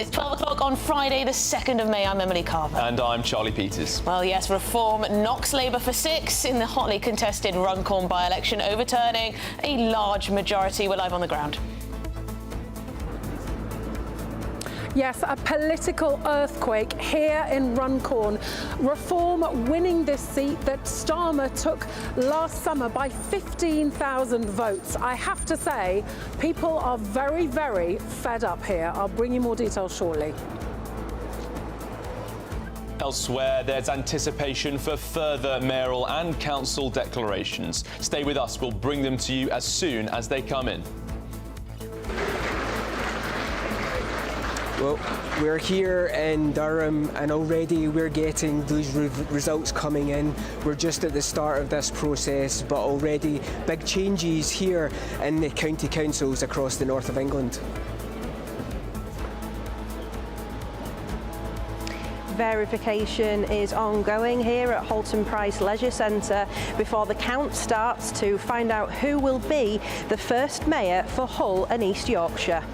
It's 12 o'clock on Friday, the 2nd of May. I'm Emily Carver. And I'm Charlie Peters. Well, yes, Reform knocks Labour for 6 in the hotly contested Runcorn by-election, overturning a large majority. We're live on the ground. Yes, a political earthquake here in Runcorn. Reform winning this seat that Starmer took last summer by 15,000 votes. I have to say, people are very, very fed up here. I'll bring you more details shortly. Elsewhere, there's anticipation for further mayoral and council declarations. Stay with us. We'll bring them to you as soon as they come in. Well, we're here in Durham and already we're getting these results coming in. We're just at the start of this process, but already big changes here in the county councils across the north of England. Verification is ongoing here at Halton Price Leisure Centre before the count starts to find out who will be the first mayor for Hull and East Yorkshire.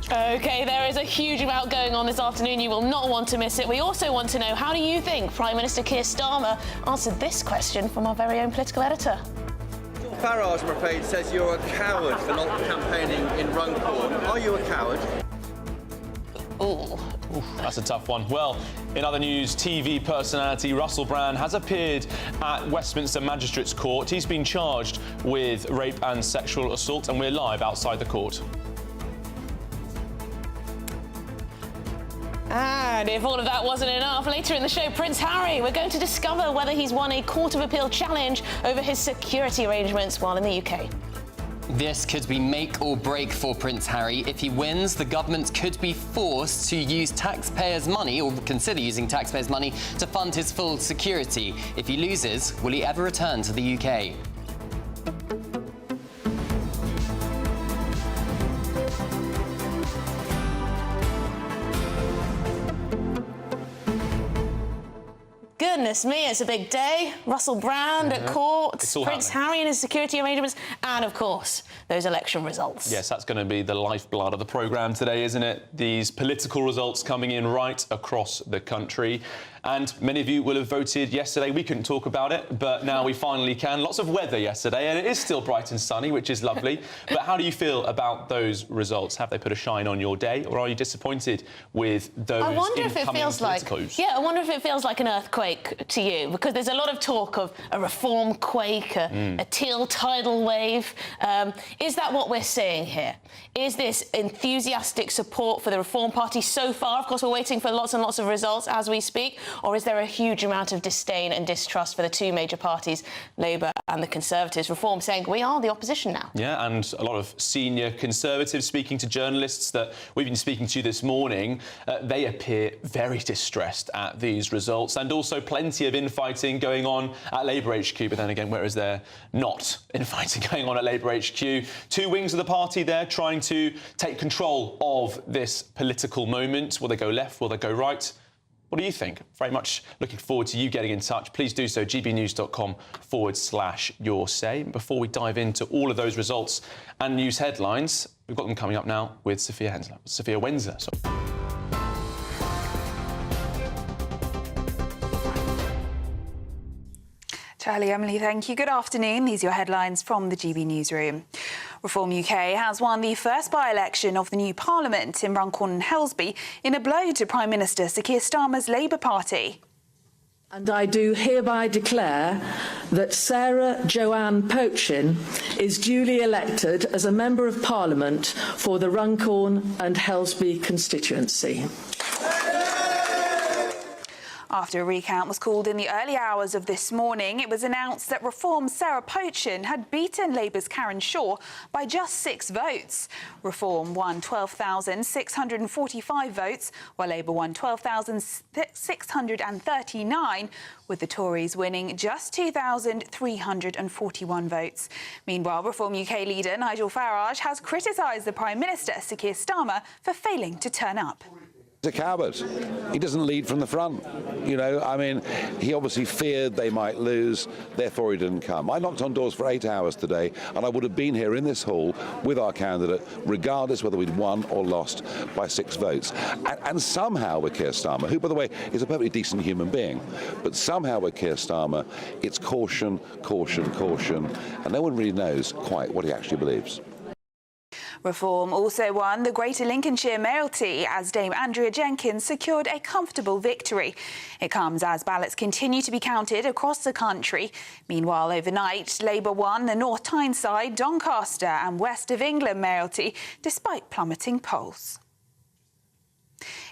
OK, there is a huge amount going on this afternoon. You will not want to miss it. We also want to know, how do you think Prime Minister Keir Starmer answered this question from our very own political editor? Farage, I'm afraid, says you're a coward for not campaigning in Runcorn. Are you a coward? Ooh. That's a tough one. Well, in other news, TV personality Russell Brand has appeared at Westminster Magistrates Court. He's been charged with rape and sexual assault, and we're live outside the court. And if all of that wasn't enough, later in the show, Prince Harry, we're going to discover whether he's won a Court of Appeal challenge over his security arrangements while in the UK. This could be make or break for Prince Harry. If he wins, the government could be forced to use taxpayers' money, or consider using taxpayers' money, to fund his full security. If he loses, will he ever return to the UK? Goodness me, it's a big day. Russell Brand at court, Prince Harry and his security arrangements, and, of course, those election results. Yes, that's going to be the lifeblood of the programme today, isn't it? These political results coming in right across the country. And many of you will have voted yesterday. We couldn't talk about it, but now we finally can. Lots of weather yesterday, and it is still bright and sunny, which is lovely. But how do you feel about those results? Have they put a shine on your day, or are you disappointed with those I wonder if it feels politicos? I wonder if it feels like an earthquake to you, because there's a lot of talk of a reform quake, a teal tidal wave. Is that what we're seeing here? Is this enthusiastic support for the Reform Party so far? Of course, we're waiting for lots and lots of results as we speak. Or is there a huge amount of disdain and distrust for the two major parties, Labour and the Conservatives? Reform saying we are the opposition now. Yeah, and a lot of senior Conservatives speaking to journalists that we've been speaking to this morning, they appear very distressed at these results, and also plenty of infighting going on at Labour HQ. But then again, where is there not infighting going on at Labour HQ? Two wings of the party there trying to take control of this political moment. Will they go left? Will they go right? What do you think? Very much looking forward to you getting in touch. Please do so, gbnews.com/your say. Before we dive into all of those results and news headlines, we've got them coming up now with Sophia Wenzer. Charlie, Emily, thank you. Good afternoon. These are your headlines from the GB Newsroom. Reform UK has won the first by-election of the new Parliament in Runcorn and Helsby in a blow to Prime Minister Sir Keir Starmer's Labour Party. And I do hereby declare that Sarah Joanne Pochin is duly elected as a Member of Parliament for the Runcorn and Helsby constituency. After a recount was called in the early hours of this morning, it was announced that Reform's Sarah Pochin had beaten Labour's Karen Shaw by just 6 votes. Reform won 12,645 votes, while Labour won 12,639, with the Tories winning just 2,341 votes. Meanwhile, Reform UK leader Nigel Farage has criticised the Prime Minister, Sir Keir Starmer, for failing to turn up. He's a coward. He doesn't lead from the front. You know, I mean, he obviously feared they might lose, therefore he didn't come. I knocked on doors for 8 hours today, and I would have been here in this hall with our candidate, regardless whether we'd won or lost by 6 votes. And somehow with Keir Starmer, who, by the way, is a perfectly decent human being, but somehow with Keir Starmer, it's caution, caution, caution, and no one really knows quite what he actually believes. Reform also won the Greater Lincolnshire mayoralty as Dame Andrea Jenkins secured a comfortable victory. It comes as ballots continue to be counted across the country. Meanwhile, overnight, Labour won the North Tyneside, Doncaster and West of England mayoralty despite plummeting polls.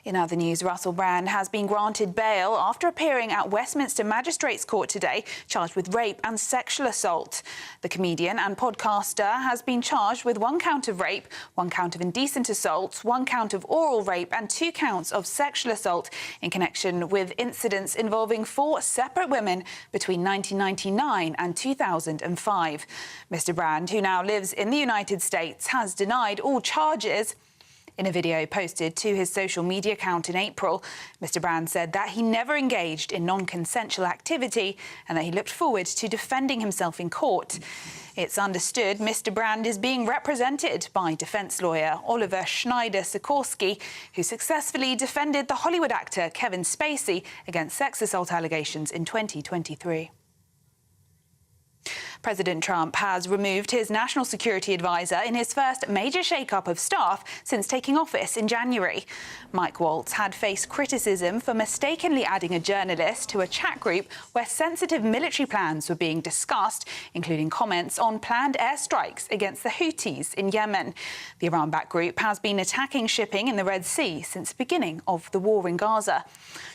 In other news, Russell Brand has been granted bail after appearing at Westminster Magistrates Court today, charged with rape and sexual assault. The comedian and podcaster has been charged with 1 count of rape, 1 count of indecent assault, 1 count of oral rape and 2 counts of sexual assault in connection with incidents involving 4 separate women between 1999 and 2005. Mr. Brand, who now lives in the United States, has denied all charges. In a video posted to his social media account in April, Mr. Brand said that he never engaged in non-consensual activity and that he looked forward to defending himself in court. It's understood Mr. Brand is being represented by defence lawyer Oliver Schneider-Sikorsky, who successfully defended the Hollywood actor Kevin Spacey against sex assault allegations in 2023. President Trump has removed his national security advisor in his first major shake-up of staff since taking office in January. Mike Waltz had faced criticism for mistakenly adding a journalist to a chat group where sensitive military plans were being discussed, including comments on planned airstrikes against the Houthis in Yemen. The Iran-backed group has been attacking shipping in the Red Sea since the beginning of the war in Gaza.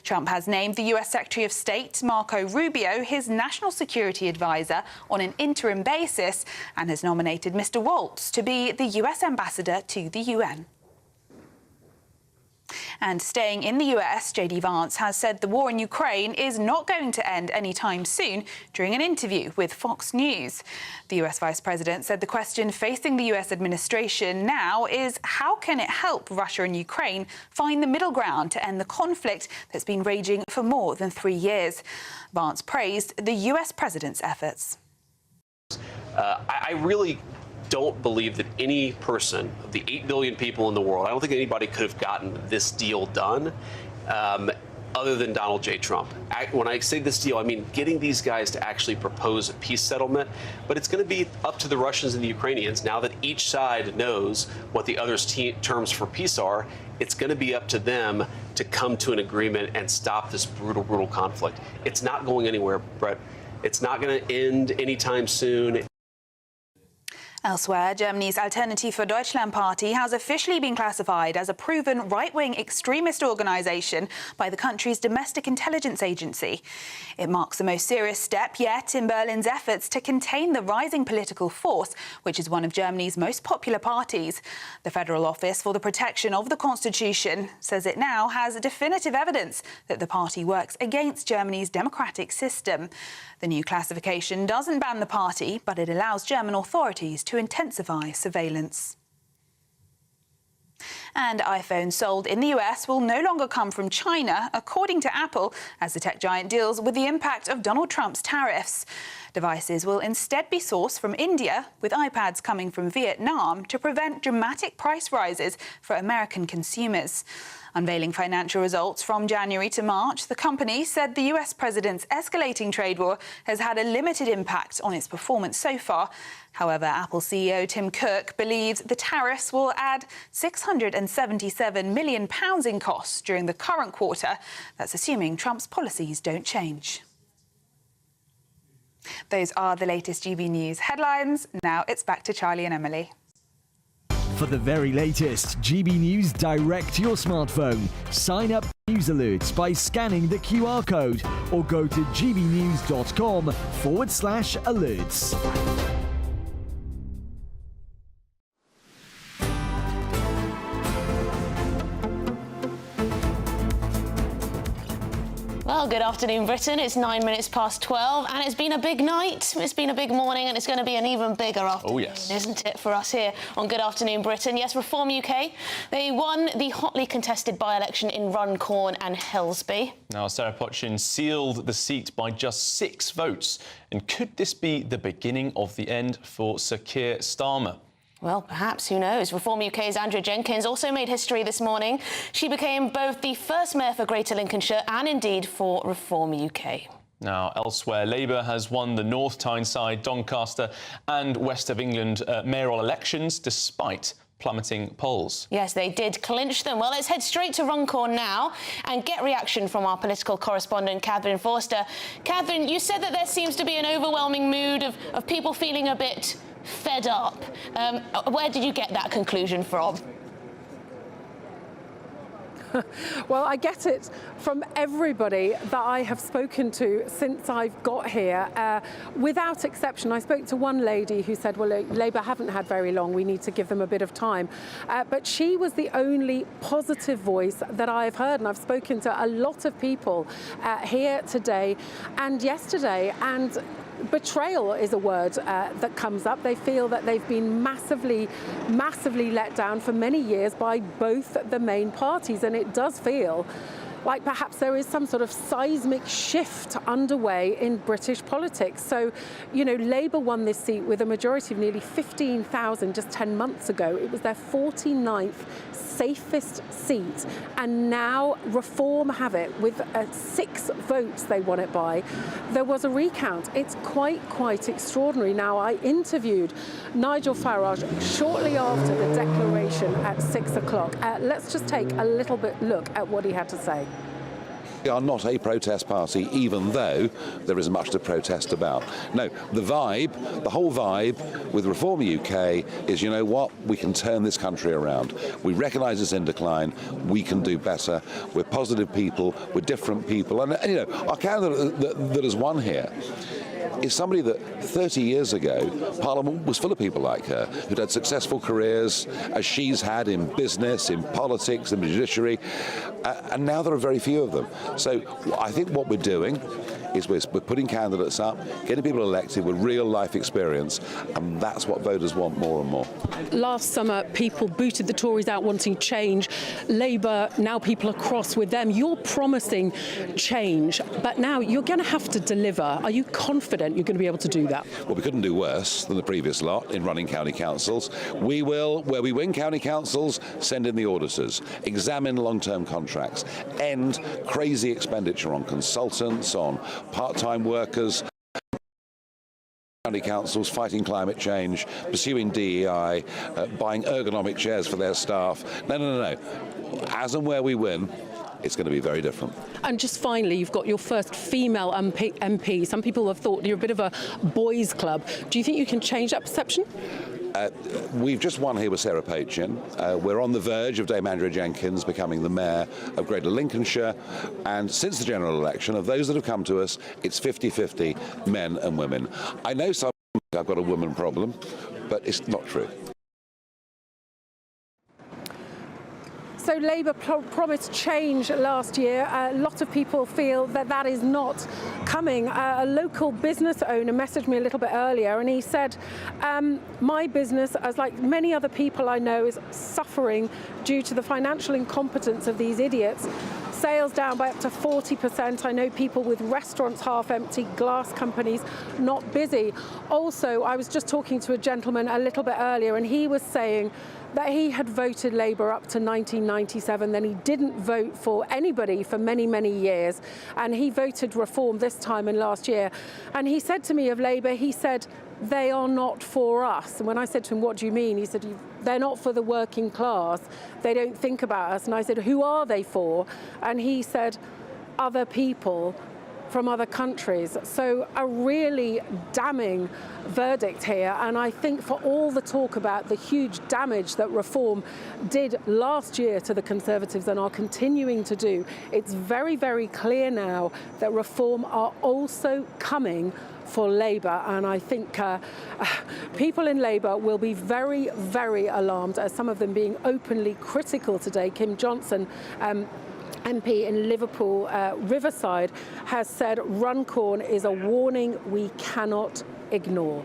Trump has named the US Secretary of State, Marco Rubio, his national security advisor on an interim basis and has nominated Mr. Waltz to be the US ambassador to the UN. And staying in the US, J.D. Vance has said the war in Ukraine is not going to end anytime soon during an interview with Fox News. The US Vice President said the question facing the US administration now is how can it help Russia and Ukraine find the middle ground to end the conflict that's been raging for more than 3 years. Vance praised the US president's efforts. I really don't believe that any person of the 8 billion people in the world, I don't think anybody could have gotten this deal done other than Donald J. Trump. When I say this deal, I mean getting these guys to actually propose a peace settlement, but it's going to be up to the Russians and the Ukrainians. Now that each side knows what the other's terms for peace are, it's going to be up to them to come to an agreement and stop this brutal, brutal conflict. It's not going anywhere, Brett. It's not going to end anytime soon. Elsewhere, Germany's Alternative für Deutschland party has officially been classified as a proven right-wing extremist organisation by the country's domestic intelligence agency. It marks the most serious step yet in Berlin's efforts to contain the rising political force, which is one of Germany's most popular parties. The Federal Office for the Protection of the Constitution says it now has definitive evidence that the party works against Germany's democratic system. The new classification doesn't ban the party, but it allows German authorities to intensify surveillance. And iPhones sold in the US will no longer come from China, according to Apple, as the tech giant deals with the impact of Donald Trump's tariffs. Devices will instead be sourced from India, with iPads coming from Vietnam to prevent dramatic price rises for American consumers. Unveiling financial results from January to March, the company said the US president's escalating trade war has had a limited impact on its performance so far. However, Apple CEO Tim Cook believes the tariffs will add £677 million in costs during the current quarter. That's assuming Trump's policies don't change. Those are the latest GB News headlines. Now it's back to Charlie and Emily. For the very latest GB News direct to your smartphone, sign up for news alerts by scanning the QR code or go to gbnews.com/alerts. Well, good afternoon, Britain. It's 9 minutes past 12, and it's been a big night. It's been a big morning, and it's going to be an even bigger afternoon, isn't it, for us here on Good Afternoon, Britain? Yes, Reform UK, they won the hotly contested by-election in Runcorn and Helsby. Now, Sarah Potchin sealed the seat by just 6 votes. And could this be the beginning of the end for Sir Keir Starmer? Well, perhaps, who knows? Reform UK's Andrea Jenkins also made history this morning. She became both the first mayor for Greater Lincolnshire and indeed for Reform UK. Now, elsewhere, Labour has won the North Tyneside, Doncaster and West of England mayoral elections despite plummeting polls. Yes, they did clinch them. Well, let's head straight to Runcorn now and get reaction from our political correspondent, Catherine Forster. Catherine, you said that there seems to be an overwhelming mood of people feeling a bit fed up. Where did you get that conclusion from? Well, I get it from everybody that I have spoken to since I've got here, without exception. I spoke to one lady who said, well, Labour haven't had very long, we need to give them a bit of time. But she was the only positive voice that I've heard, and I've spoken to a lot of people here today and yesterday, and betrayal is a word that comes up. They feel that they've been massively let down for many years by both the main parties, and it does feel like perhaps there is some sort of seismic shift underway in British politics. So, you know, Labour won this seat with a majority of nearly 15,000 just 10 months ago. It was their 49th safest seat, and now Reform have it with 6 votes they won it by. There was a recount. It's quite extraordinary. Now, I interviewed Nigel Farage shortly after the declaration at 6 o'clock. Let's just take a little bit look at what he had to say. We are not a protest party, even though there isn't much to protest about. No, the whole vibe with Reform UK is, you know what, we can turn this country around. We recognise it's in decline, we can do better. We're positive people, we're different people. And you know, our candidate that has won here is somebody that 30 years ago, Parliament was full of people like her, who'd had successful careers, as she's had in business, in politics, in the judiciary, and now there are very few of them. So I think what we're doing is we're putting candidates up, getting people elected with real life experience, and that's what voters want more and more. Last summer, people booted the Tories out wanting change. Labour, now people are cross with them. You're promising change, but now you're going to have to deliver. Are you confident you're going to be able to do that? Well, we couldn't do worse than the previous lot in running county councils. We will, where we win county councils, send in the auditors, examine long-term contracts, end crazy expenditure on consultants, on part-time workers, county councils fighting climate change, pursuing DEI, buying ergonomic chairs for their staff. No. As and where we win, it's going to be very different. And just finally, you've got your first female MP. Some people have thought you're a bit of a boys' club. Do you think you can change that perception? We've just won here with Sarah Potchin. We're on the verge of Dame Andrea Jenkins becoming the mayor of Greater Lincolnshire. And since the general election, of those that have come to us, it's 50-50 men and women. I know some think I've got a woman problem, but it's not true. So Labour promised change last year. A lot of people feel that that is not coming. A local business owner messaged me a little bit earlier, and he said, my business, as like many other people I know, is suffering due to the financial incompetence of these idiots. Sales down by up to 40%. I know people with restaurants half empty, glass companies not busy. Also, I was just talking to a gentleman a little bit earlier, and he was saying that he had voted Labour up to 1997, then he didn't vote for anybody for many years, and he voted Reform this time and last year. And he said to me of Labour, he said, they are not for us. And when I said to him, what do you mean? He said, they're not for the working class. They don't think about us. And I said, who are they for? And he said, other people from other countries. So a really damning verdict here. And I think for all the talk about the huge damage that Reform did last year to the Conservatives and are continuing to do, it's very clear now that Reform are also coming for Labour, and I think people in Labour will be very alarmed, as some of them being openly critical today. Kim Johnson MP in Liverpool, Riverside, has said Runcorn is a warning we cannot ignore.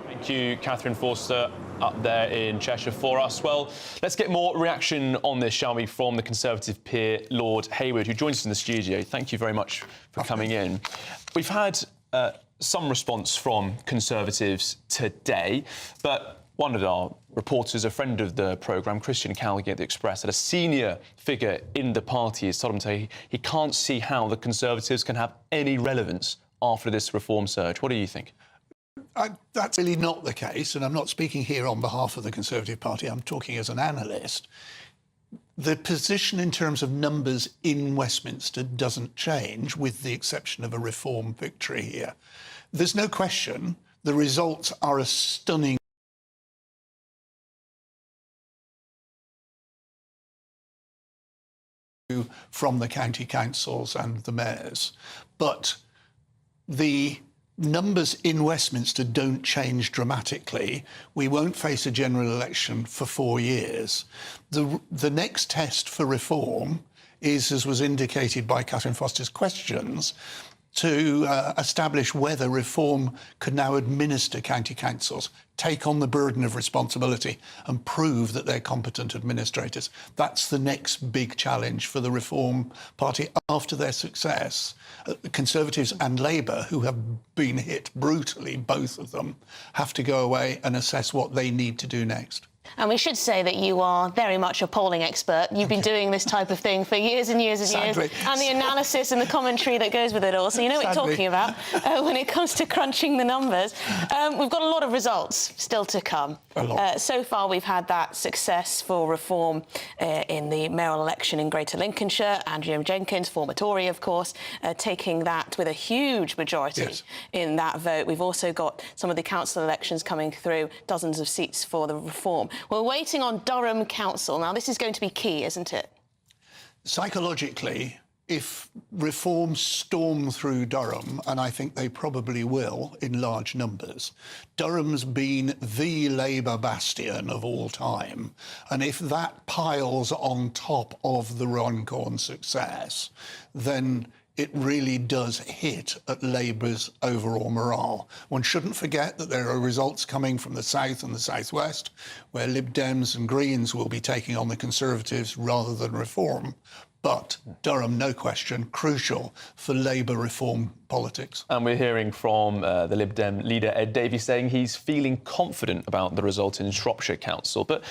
Thank you, Catherine Forster, up there in Cheshire for us. Well, let's get more reaction on this, shall we, from the Conservative peer, Lord Hayward, who joins us in the studio. Thank you very much for coming in. We've had some response from Conservatives today, but one of our reporters, a friend of the programme, Christian Calgary at The Express, that a senior figure in the party has told him to he can't see how the Conservatives can have any relevance after this reform surge. What do you think? That's really not the case, and I'm not speaking here on behalf of the Conservative Party, I'm talking as an analyst. The position in terms of numbers in Westminster doesn't change, with the exception of a reform victory here. There's no question the results are a stunning from the county councils and the mayors, but the numbers in Westminster don't change dramatically. We won't face a general election for 4 years. The next test for reform is, as was indicated by Catherine Foster's questions, to establish whether reform could now administer county councils, take on the burden of responsibility and prove that they're competent administrators. That's the next big challenge for the Reform Party after their success. Conservatives and Labour, who have been hit brutally, both of them, have to go away and assess what they need to do next. And we should say that you are very much a polling expert. You've been doing this type of thing for years and years and years, and the analysis and the commentary that goes with it all. So you know what you're talking about when it comes to crunching the numbers. We've got a lot of results still to come. So far, we've had that successful reform in the mayoral election in Greater Lincolnshire. Andrea Jenkins, former Tory, of course, taking that with a huge majority in that vote. We've also got some of the council elections coming through, dozens of seats for the reform. We're waiting on Durham Council. Now, this is going to be key, isn't it? Psychologically, if reforms storm through Durham, and I think they probably will in large numbers, Durham's been the Labour bastion of all time. And if that piles on top of the Runcorn success, then it really does hit at Labour's overall morale. One shouldn't forget that there are results coming from the south and the southwest, where Lib Dems and Greens will be taking on the Conservatives rather than Reform. But Durham, no question, crucial for Labour reform politics. And we're hearing from the Lib Dem leader, Ed Davey, saying he's feeling confident about the result in Shropshire Council. But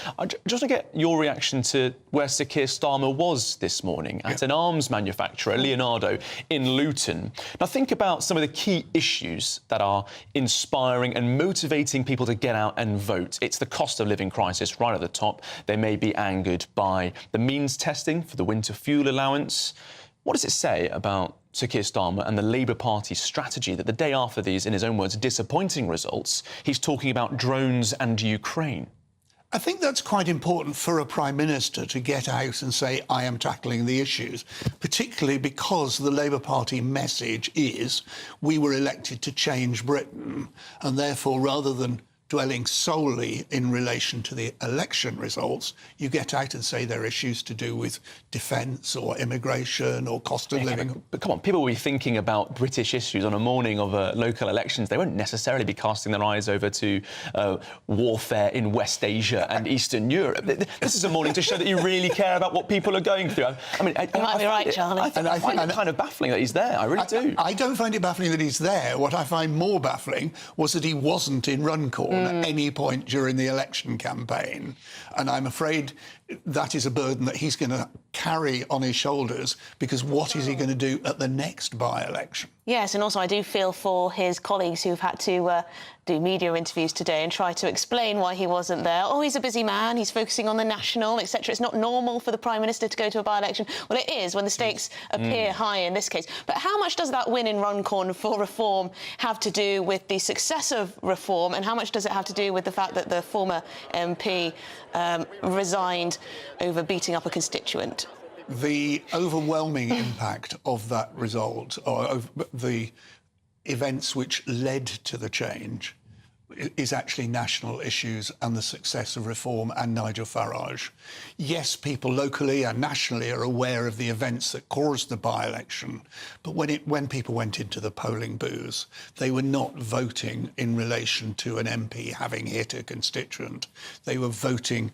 just to get your reaction to where Sir Keir Starmer was this morning at an arms manufacturer, Leonardo, in Luton. Now, think about some of the key issues that are inspiring and motivating people to get out and vote. It's the cost of living crisis right at the top. They may be angered by the means testing for the winter fuel allowance. What does it say about Sir Keir Starmer and the Labour Party's strategy that the day after these, in his own words, disappointing results, he's talking about drones and Ukraine? I think that's quite important for a Prime Minister to get out and say, I am tackling the issues, particularly because the Labour Party message is we were elected to change Britain, and therefore, rather than dwelling solely in relation to the election results, you get out and say there are issues to do with defence or immigration or cost of living. But come on, people will be thinking about British issues on a morning of local elections. They won't necessarily be casting their eyes over to warfare in West Asia and Eastern Europe. This is a morning to show that you really care about what people are going through. I mean, you might be right, Charlie. I find it kind of baffling that he's there. I really do. I don't find it baffling that he's there. What I find more baffling was that he wasn't in Runcorn at any point during the election campaign. And I'm afraid that is a burden that he's going to carry on his shoulders, because what is he going to do at the next by-election? Yes, and also I do feel for his colleagues who've had to do media interviews today and try to explain why he wasn't there. Oh, he's a busy man, he's focusing on the national, etc. It's not normal for the Prime Minister to go to a by-election. Well, it is when the stakes appear high in this case. But how much does that win in Runcorn for Reform have to do with the success of Reform, and how much does it have to do with the fact that the former MP resigned over beating up a constituent? The overwhelming impact of that result, or of the events which led to the change, is actually national issues and the success of reform and Nigel Farage. Yes, people locally and nationally are aware of the events that caused the by-election, but when people went into the polling booths, they were not voting in relation to an MP having hit a constituent. They were voting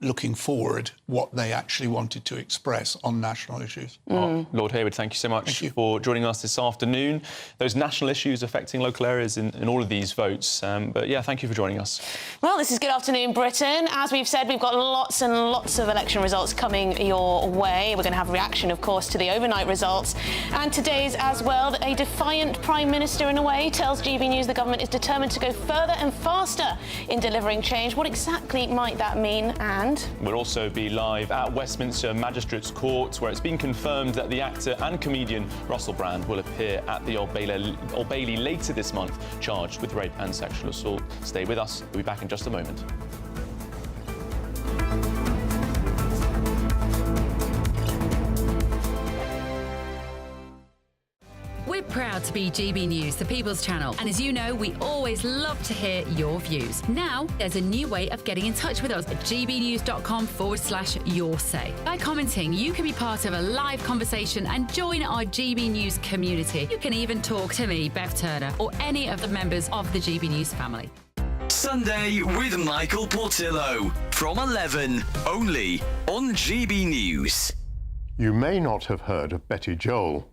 looking forward what they actually wanted to express on national issues. Lord Hayward, thank you so much for joining us this afternoon. Those national issues affecting local areas in all of these votes. But yeah, thank you for joining us. Well, this is Good Afternoon Britain. As we've said, we've got lots and lots of election results coming your way. We're going to have a reaction, of course, to the overnight results. And today's as well. A defiant Prime Minister, in a way, tells GB News the government is determined to go further and faster in delivering change. What exactly might that mean? And we'll also be live at Westminster Magistrates Court, where it's been confirmed that the actor and comedian Russell Brand will appear at the Old Bailey later this month, charged with rape and sexual assault. Stay with us. We'll be back in just a moment. We're proud to be GB News, the People's Channel, and as you know, we always love to hear your views. Now, there's a new way of getting in touch with us at gbnews.com/yoursay. By commenting, you can be part of a live conversation and join our GB News community. You can even talk to me, Bev Turner, or any of the members of the GB News family. Sunday with Michael Portillo from 11, only on GB News. You may not have heard of Betty Joel,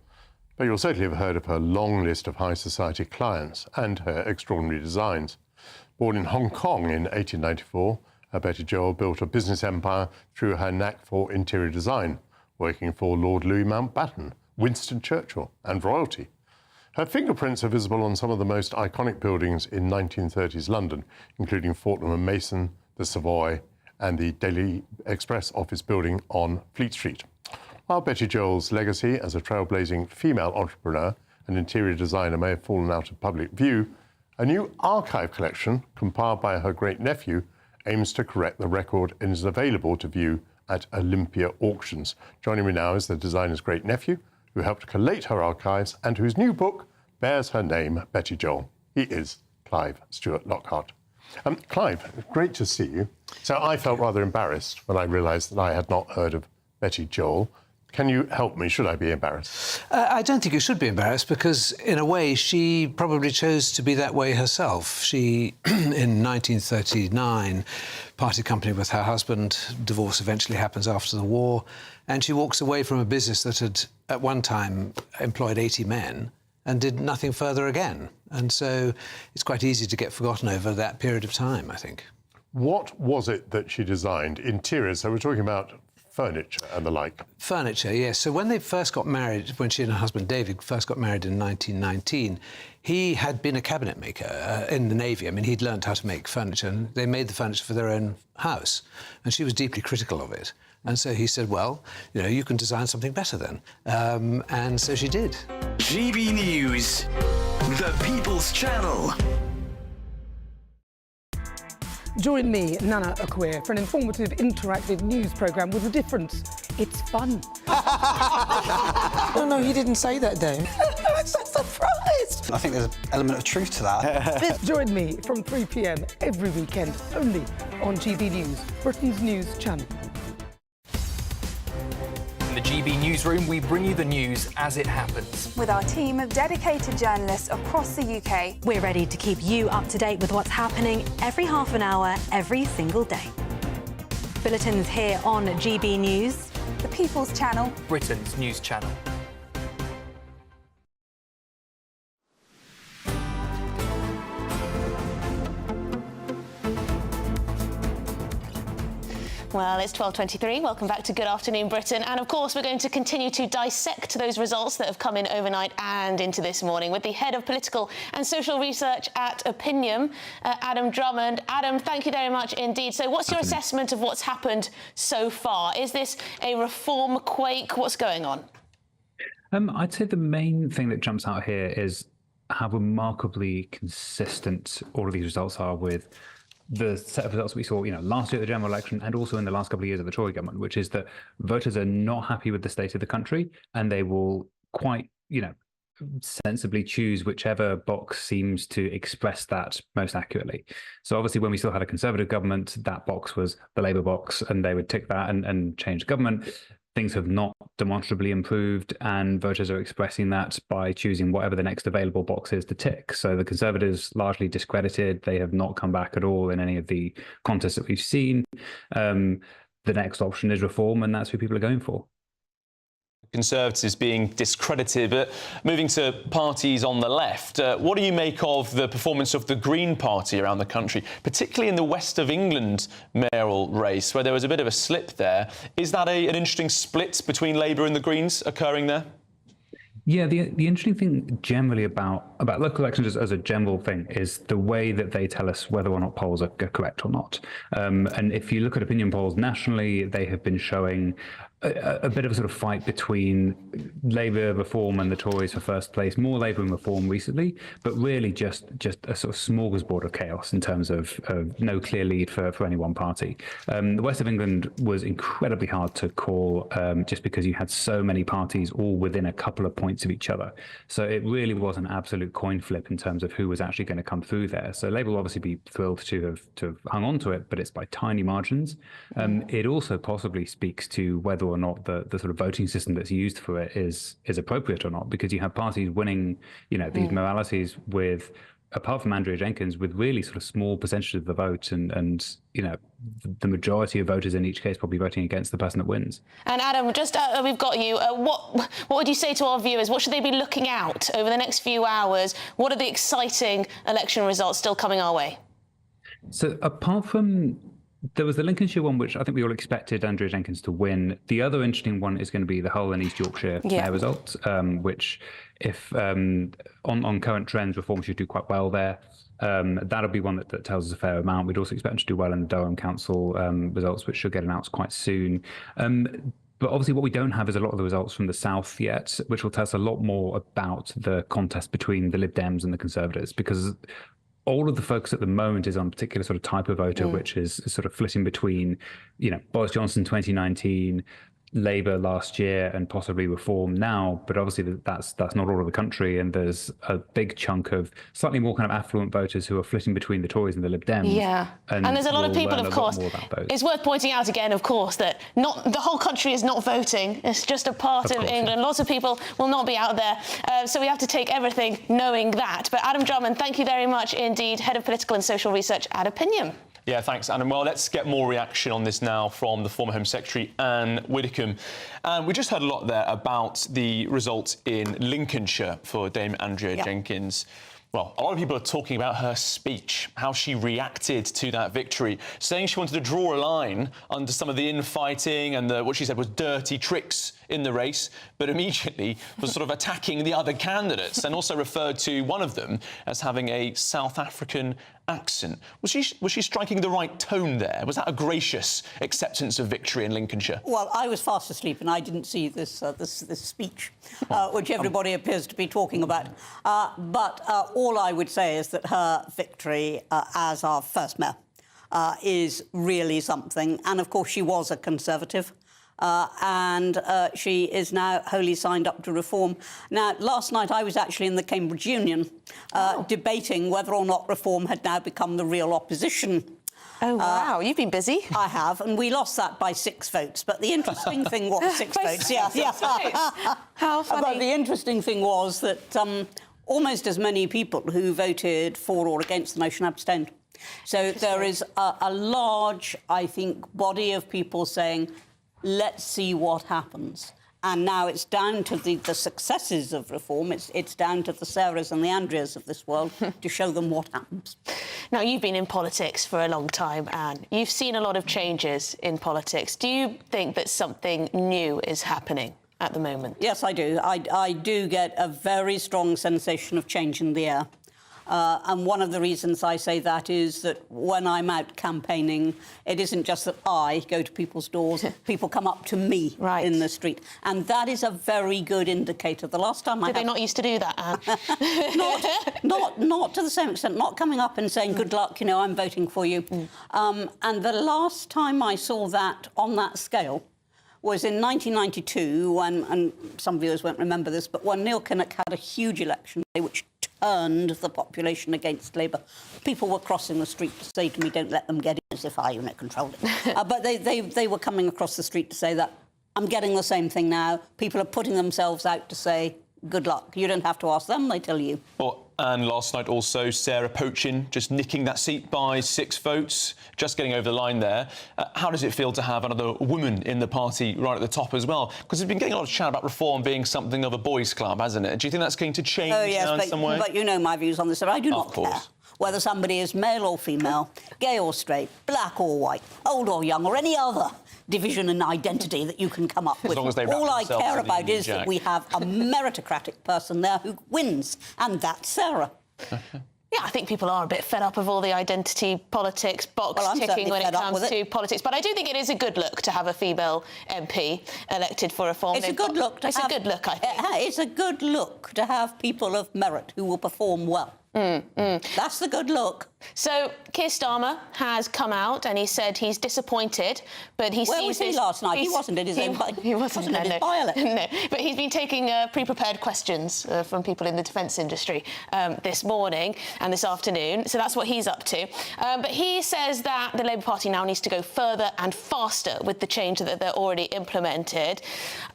but you'll certainly have heard of her long list of high society clients and her extraordinary designs. Born in Hong Kong in 1894, Betty Joel built a business empire through her knack for interior design, working for Lord Louis Mountbatten, Winston Churchill and royalty. Her fingerprints are visible on some of the most iconic buildings in 1930s London, including Fortnum & Mason, the Savoy and the Daily Express office building on Fleet Street. While Betty Joel's legacy as a trailblazing female entrepreneur and interior designer may have fallen out of public view, a new archive collection compiled by her great-nephew aims to correct the record and is available to view at Olympia Auctions. Joining me now is the designer's great-nephew, who helped collate her archives and whose new book bears her name, Betty Joel. He is Clive Stewart Lockhart. Clive, great to see you. So I felt rather embarrassed when I realised that I had not heard of Betty Joel. Can you help me? Should I be embarrassed? I don't think you should be embarrassed because, in a way, she probably chose to be that way herself. She, in 1939, parted company with her husband. Divorce eventually happens after the war. And she walks away from a business that had, at one time, employed 80 men and did nothing further again. And so it's quite easy to get forgotten over that period of time, I think. What was it that she designed? Interiors, so we're talking about furniture and the like. Furniture, yes. So when they first got married, when she and her husband David first got married in 1919, he had been a cabinet maker in the Navy. I mean, he'd learned how to make furniture, and they made the furniture for their own house. And she was deeply critical of it. And so he said, well, you know, you can design something better then. And so she did. GB News, the People's Channel. Join me, Nana Akwe, for an informative, interactive news programme with a difference. It's fun. No, he didn't say that, Dave. I'm so surprised. I think there's an element of truth to that. Join me from 3 p.m. every weekend, only on GB News, Britain's news channel. In the GB Newsroom, we bring you the news as it happens. With our team of dedicated journalists across the UK. We're ready to keep you up to date with what's happening every half an hour, every single day. Bulletins here on GB News. The People's Channel. Britain's news channel. Well, it's 12:23. Welcome back to Good Afternoon Britain. And of course, we're going to continue to dissect those results that have come in overnight and into this morning with the head of political and social research at Opinium, Adam Drummond. Adam, thank you very much indeed. So what's your assessment of what's happened so far? Is this a reform quake? What's going on? I'd say the main thing that jumps out here is how remarkably consistent all of these results are with the set of results we saw, last year at the general election and also in the last couple of years of the Tory government, which is that voters are not happy with the state of the country and they will quite, sensibly choose whichever box seems to express that most accurately. So obviously when we still had a Conservative government, that box was the Labour box, and they would tick that and change government. Things have not demonstrably improved, and voters are expressing that by choosing whatever the next available box is to tick. So the Conservatives largely discredited. They have not come back at all in any of the contests that we've seen. The next option is reform, and that's who people are going for. Conservatives being discredited. But moving to parties on the left, what do you make of the performance of the Green Party around the country, particularly in the West of England mayoral race, where there was a bit of a slip there? Is that an interesting split between Labour and the Greens occurring there? Yeah, the interesting thing generally about local elections as a general thing is the way that they tell us whether or not polls are correct or not. And if you look at opinion polls nationally, they have been showing a bit of a sort of fight between Labour reform and the Tories for first place, more Labour and reform recently, but really just a sort of smorgasbord of chaos in terms of no clear lead for any one party. The West of England was incredibly hard to call just because you had so many parties all within a couple of points of each other. So it really was an absolute coin flip in terms of who was actually going to come through there. So Labour will obviously be thrilled to have hung on to it, but it's by tiny margins. It also possibly speaks to whether or not the sort of voting system that's used for it is appropriate or not, because you have parties winning, these moralities with, apart from Andrea Jenkins, with really sort of small percentages of the vote, and the majority of voters in each case probably voting against the person that wins. And Adam, just we've got you. What would you say to our viewers? What should they be looking out over the next few hours? What are the exciting election results still coming our way? So apart from, there was the Lincolnshire one, which I think we all expected Andrea Jenkins to win. The other interesting one is going to be the Hull and East Yorkshire mayor results, which, if on current trends, Reform should do quite well there. That'll be one that tells us a fair amount. We'd also expect them to do well in the Durham Council results, which should get announced quite soon. But obviously what we don't have is a lot of the results from the South yet, which will tell us a lot more about the contest between the Lib Dems and the Conservatives, because all of the focus at the moment is on a particular sort of type of voter, which is sort of flitting between, Boris Johnson 2019, Labour last year, and possibly Reform now. But obviously that's not all of the country, and there's a big chunk of slightly more kind of affluent voters who are flitting between the Tories and the Lib Dems. Yeah, and there's a lot of people, of course. It's worth pointing out again, of course, that not the whole country is not voting. It's just a part of England. Lots of people will not be out there, so we have to take everything knowing that. But Adam Drummond, thank you very much indeed, Head of Political and Social Research at Opinion. Yeah, thanks, Anna. Well, let's get more reaction on this now from the former Home Secretary, Anne Widdecombe. And we just heard a lot there about the results in Lincolnshire for Dame Andrea Jenkins. Well, a lot of people are talking about her speech, how she reacted to that victory, saying she wanted to draw a line under some of the infighting and what she said was dirty tricks in the race, but immediately was sort of attacking the other candidates, and also referred to one of them as having a South African accent. Was she striking the right tone there? Was that a gracious acceptance of victory in Lincolnshire? Well, I was fast asleep and I didn't see this speech, which everybody appears to be talking about. But all I would say is that her victory as our first mayor is really something. And of course, she was a Conservative. And she is now wholly signed up to Reform. Now, last night I was actually in the Cambridge Union debating whether or not Reform had now become the real opposition. Oh, wow, you've been busy. I have, and we lost that by 6 votes. But the interesting thing was 6 votes, yeah. How funny. But the interesting thing was that almost as many people who voted for or against the motion abstained. So there is a large, I think, body of people saying, let's see what happens. And now it's down to the successes of Reform. It's down to the Sarahs and the Andreas of this world to show them what happens. Now, you've been in politics for a long time, Anne. You've seen a lot of changes in politics. Do you think that something new is happening at the moment? Yes, I do. I do get a very strong sensation of change in the air. And one of the reasons I say that is that when I'm out campaigning, it isn't just that I go to people's doors, people come up to me in the street. And that is a very good indicator. The last time Did they not used to do that, Anne? not to the same extent, not coming up and saying, good luck, I'm voting for you. And the last time I saw that on that scale was in 1992, when, and some viewers won't remember this, but when Neil Kinnock had a huge election which turned the population against Labour. People were crossing the street to say to me, don't let them get in, as if I controlled it. But they were coming across the street to say that I'm getting the same thing now. People are putting themselves out to say, good luck. You don't have to ask them, they tell you. And last night also, Sarah Pochin just nicking that seat by 6 votes, just getting over the line there. How does it feel to have another woman in the party right at the top as well? Because there's been getting a lot of chat about reform being something of a boys' club, hasn't it? Do you think that's going to change now in some way? But you know my views on this, and I do not care whether somebody is male or female, gay or straight, black or white, old or young, or any other division and identity that you can come up with. As long as they all I care in about is that we have a meritocratic person there who wins, and that's Sarah. Yeah, I think people are a bit fed up of all the identity politics, box ticking when it comes to politics. But I do think it is a good look to have a female MP elected for reform. It's a good look. It's a good look, I think. It's a good look to have people of merit who will perform well. That's the good look. So Keir Starmer has come out and he said he's disappointed, but he Where was he last night? He wasn't in his own He wasn't in his by-election. No, but he's been taking pre-prepared questions from people in the defence industry this morning and this afternoon. So that's what he's up to. But he says that the Labour Party now needs to go further and faster with the change that they're already implemented.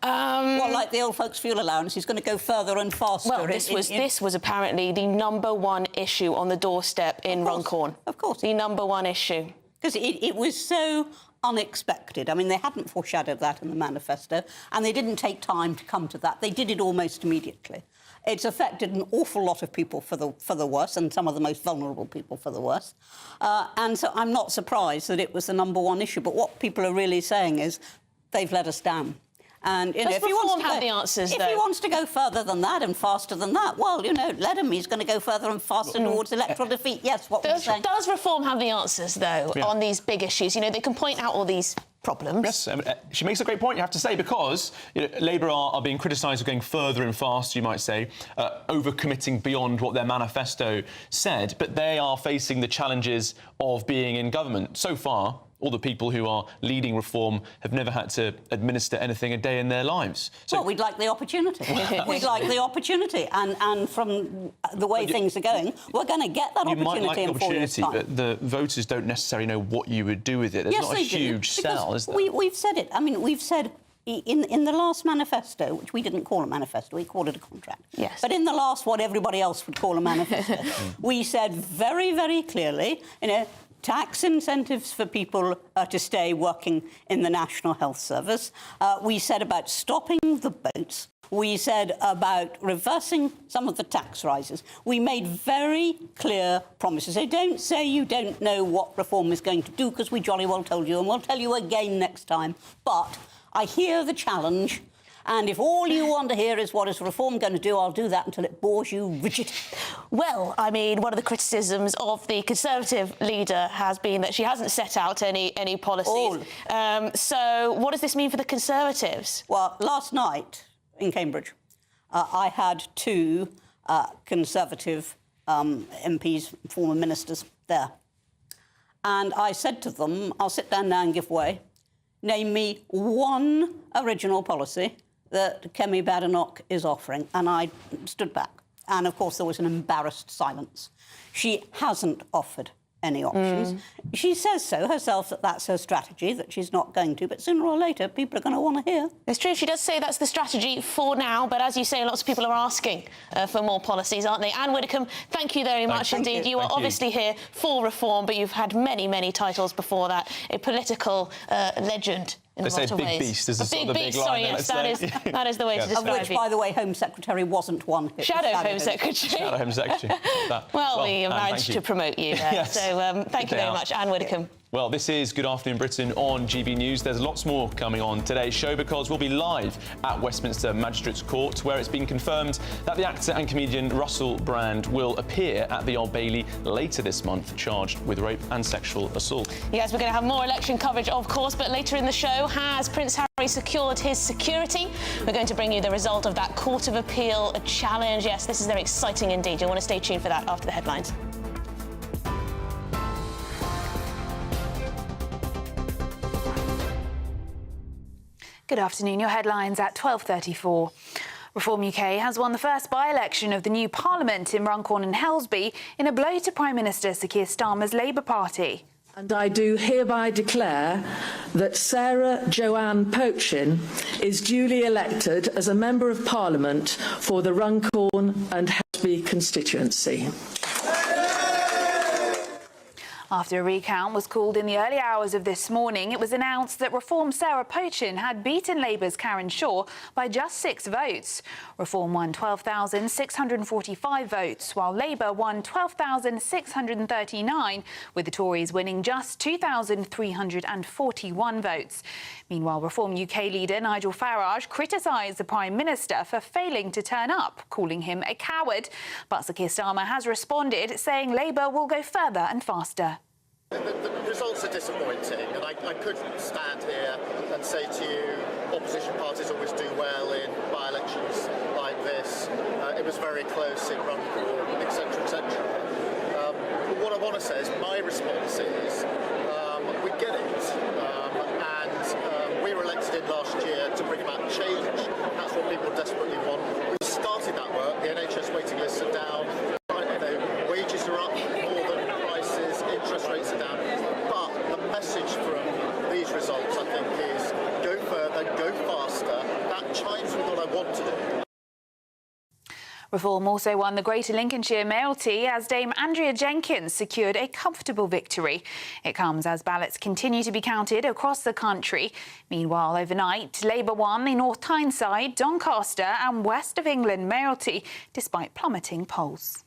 Well, like the old folks' fuel allowance, he's going to go further and faster. Well, this was apparently the #1 issue on the doorstep in Runcorn. Of course. The #1 issue. Because it was so unexpected. I mean, they hadn't foreshadowed that in the manifesto, and they didn't take time to come to that. They did it almost immediately. It's affected an awful lot of people for the worse, and some of the most vulnerable people for the worse. And so I'm not surprised that it was the #1 issue. But what people are really saying is they've let us down. And if he wants to go further than that and faster than that, well, let him. He's going to go further and faster towards electoral defeat. Yes, what we're saying. Does reform have the answers, though, on these big issues? They can point out all these problems. Yes, she makes a great point, you have to say, because Labour are being criticised for going further and faster, you might say, over-committing beyond what their manifesto said, but they are facing the challenges of being in government. So far, all the people who are leading reform have never had to administer anything a day in their lives. So, well, we'd like the opportunity. We'd like the opportunity. And from the way things are going, we're going to get that opportunity. You might like the in 4 years' opportunity, time. but the voters don't necessarily know what you would do with it. There's not a huge sell, is there? We've said it. I mean, we've said in the last manifesto, which we didn't call a manifesto, we called it a contract. Yes. But in the last, what everybody else would call a manifesto, we said very, very clearly, tax incentives for people to stay working in the National Health Service. We said about stopping the boats. We said about reversing some of the tax rises. We made very clear promises. So don't say you don't know what reform is going to do, because we jolly well told you, and we'll tell you again next time. But I hear the challenge. And if all you want to hear is what is reform going to do, I'll do that until it bores you rigid. Well, I mean, one of the criticisms of the Conservative leader has been that she hasn't set out any policies. So what does this mean for the Conservatives? Well, last night in Cambridge, I had 2 Conservative MPs, former ministers, there. And I said to them, I'll sit down now and give way. Name me one original policy that Kemi Badenoch is offering. And I stood back. And, of course, there was an embarrassed silence. She hasn't offered any options. She says so herself, that that's her strategy, that she's not going to. But sooner or later, people are going to want to hear. It's true. She does say that's the strategy for now. But as you say, lots of people are asking for more policies, aren't they? Anne Widdecombe, thank you very much indeed. You are obviously here for reform, but you've had many, many titles before that. A political legend. They say big beast is a big line. Sorry, yes, that is the way to describe it. Of which, by the way, Home Secretary wasn't one. Shadow Home Secretary. Shadow Home Secretary. Well, we managed to promote you there. Yes. So thank you very much, Anne Widdecombe. Well, this is Good Afternoon Britain on GB News. There's lots more coming on today's show, because we'll be live at Westminster Magistrates Court, where it's been confirmed that the actor and comedian Russell Brand will appear at the Old Bailey later this month, charged with rape and sexual assault. Yes, we're going to have more election coverage, of course, but later in the show, has Prince Harry secured his security? We're going to bring you the result of that Court of Appeal challenge. Yes, this is very exciting indeed. You'll want to stay tuned for that after the headlines. Good afternoon. Your headlines at 12:34. Reform UK has won the first by-election of the new Parliament in Runcorn and Helsby in a blow to Prime Minister Sir Keir Starmer's Labour Party. And I do hereby declare that Sarah Joanne Pochin is duly elected as a Member of Parliament for the Runcorn and Helsby constituency. After a recount was called in the early hours of this morning, it was announced that Reform Sarah Pochin had beaten Labour's Karen Shaw by just 6 votes. Reform won 12,645 votes, while Labour won 12,639, with the Tories winning just 2,341 votes. Meanwhile, Reform UK leader Nigel Farage criticised the Prime Minister for failing to turn up, calling him a coward. But Sir Keir Starmer has responded, saying Labour will go further and faster. The results are disappointing, and I could stand here and say to you, opposition parties always do well in by-elections like this. It was very close in Runcorn, etc., etc. But what I want to say is my response is we get it, and we were elected in last year to bring about change. That's what people desperately want. We started that work. The NHS waiting lists are down. Wages are up more than prices. Interest rates are down. But the message from these results, I think, is go further, go faster. That chimes with what I want to do. Reform also won the Greater Lincolnshire mayoralty as Dame Andrea Jenkins secured a comfortable victory. It comes as ballots continue to be counted across the country. Meanwhile, overnight, Labour won the North Tyneside, Doncaster and West of England mayoralty, despite plummeting polls.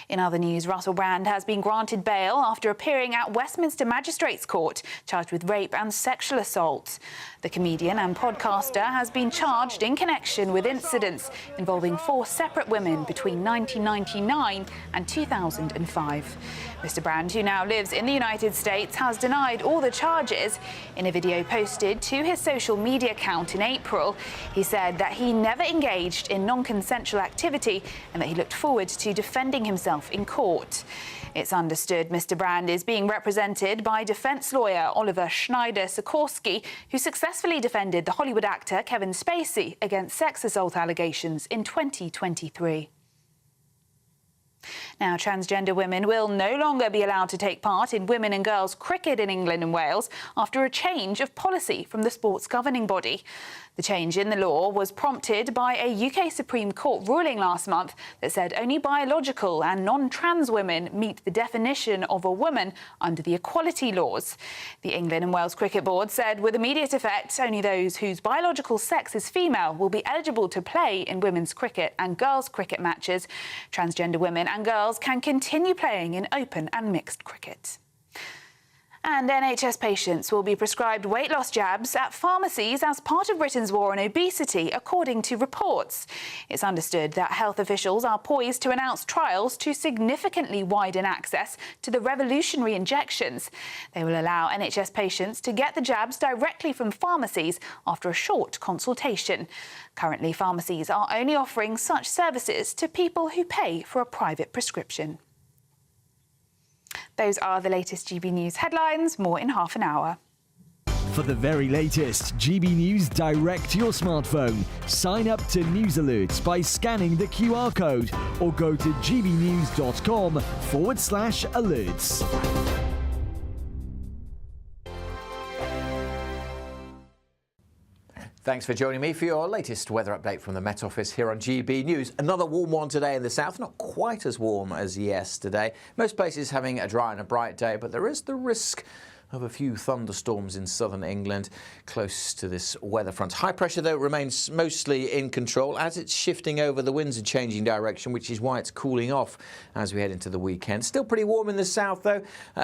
In other news, Russell Brand has been granted bail after appearing at Westminster Magistrates Court, charged with rape and sexual assault. The comedian and podcaster has been charged in connection with incidents involving 4 separate women between 1999 and 2005. Mr. Brand, who now lives in the United States, has denied all the charges. In a video posted to his social media account in April, he said that he never engaged in non-consensual activity and that he looked forward to defending himself in court. It's understood Mr. Brand is being represented by defence lawyer Oliver Schneider-Sikorsky, who successfully defended the Hollywood actor Kevin Spacey against sex assault allegations in 2023. Now, transgender women will no longer be allowed to take part in women and girls cricket in England and Wales after a change of policy from the sport's governing body. The change in the law was prompted by a UK Supreme Court ruling last month that said only biological and non-trans women meet the definition of a woman under the equality laws. The England and Wales Cricket Board said with immediate effect, only those whose biological sex is female will be eligible to play in women's cricket and girls' cricket matches. Transgender women and girls can continue playing in open and mixed cricket. And NHS patients will be prescribed weight loss jabs at pharmacies as part of Britain's war on obesity, according to reports. It's understood that health officials are poised to announce trials to significantly widen access to the revolutionary injections. They will allow NHS patients to get the jabs directly from pharmacies after a short consultation. Currently, pharmacies are only offering such services to people who pay for a private prescription. Those are the latest GB News headlines. More in half an hour. For the very latest GB News direct to your smartphone, sign up to News Alerts by scanning the QR code or go to gbnews.com/alerts. Thanks for joining me for your latest weather update from the Met Office here on GB News. Another warm one today in the south, not quite as warm as yesterday. Most places having a dry and a bright day, but there is the risk of a few thunderstorms in southern England close to this weather front. High pressure, though, remains mostly in control. As it's shifting over, the winds are changing direction, which is why it's cooling off as we head into the weekend. Still pretty warm in the south, though.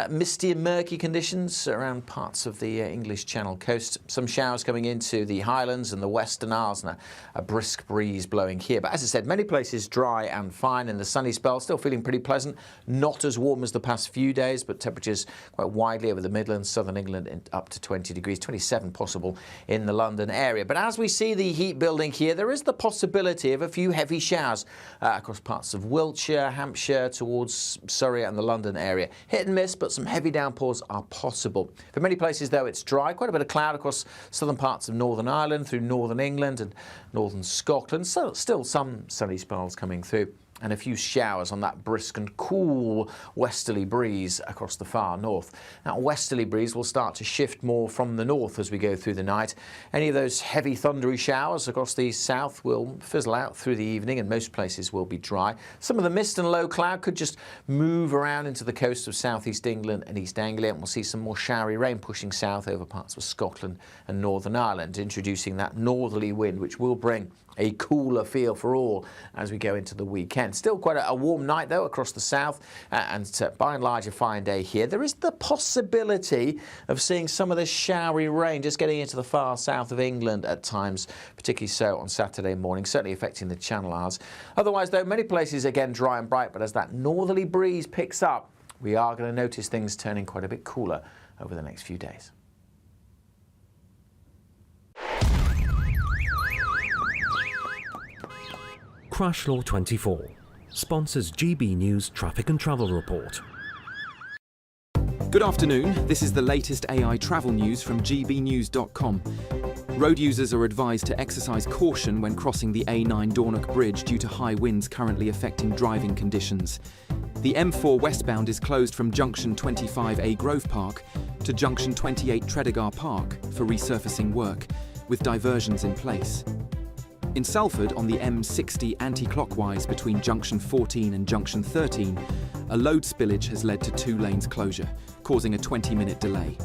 Misty and murky conditions around parts of the English Channel coast. Some showers coming into the Highlands and the Western Isles, and a brisk breeze blowing here. But as I said, many places dry and fine in the sunny spell. Still feeling pretty pleasant. Not as warm as the past few days, but temperatures quite widely over the Midlands Midlands, southern England up to 20 degrees, 27 possible in the London area. But as we see the heat building here, there is the possibility of a few heavy showers across parts of Wiltshire, Hampshire, towards Surrey and the London area. Hit and miss, but some heavy downpours are possible. For many places, though, it's dry. Quite a bit of cloud across southern parts of Northern Ireland, through northern England and northern Scotland. So still some sunny spells coming through, and a few showers on that brisk and cool westerly breeze across the far north. That westerly breeze will start to shift more from the north as we go through the night. Any of those heavy thundery showers across the south will fizzle out through the evening, and most places will be dry. Some of the mist and low cloud could just move around into the coast of southeast England and East Anglia, and we'll see some more showery rain pushing south over parts of Scotland and Northern Ireland, introducing that northerly wind, which will bring a cooler feel for all as we go into the weekend. Still quite a warm night, though, across the south, and by and large a fine day here. There is the possibility of seeing some of this showery rain just getting into the far south of England at times, particularly so on Saturday morning, certainly affecting the Channel Islands. Otherwise, though, many places again dry and bright, but as that northerly breeze picks up, we are going to notice things turning quite a bit cooler over the next few days. Crash Law 24 sponsors GB News Traffic and Travel Report. Good afternoon. This is the latest AI travel news from GBnews.com. Road users are advised to exercise caution when crossing the A9 Dornoch Bridge due to high winds currently affecting driving conditions. The M4 westbound is closed from junction 25A Grove Park to junction 28 Tredegar Park for resurfacing work, with diversions in place. In Salford, on the M60 anti-clockwise between junction 14 and junction 13, a load spillage has led to 2 lanes closure, causing a 20-minute delay.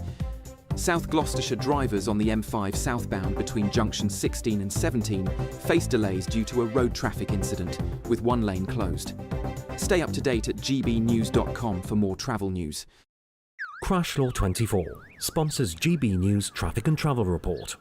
South Gloucestershire drivers on the M5 southbound between junction 16 and 17 face delays due to a road traffic incident, with 1 lane closed. Stay up to date at gbnews.com for more travel news. Crash Law 24 sponsors GB News Traffic and Travel Report.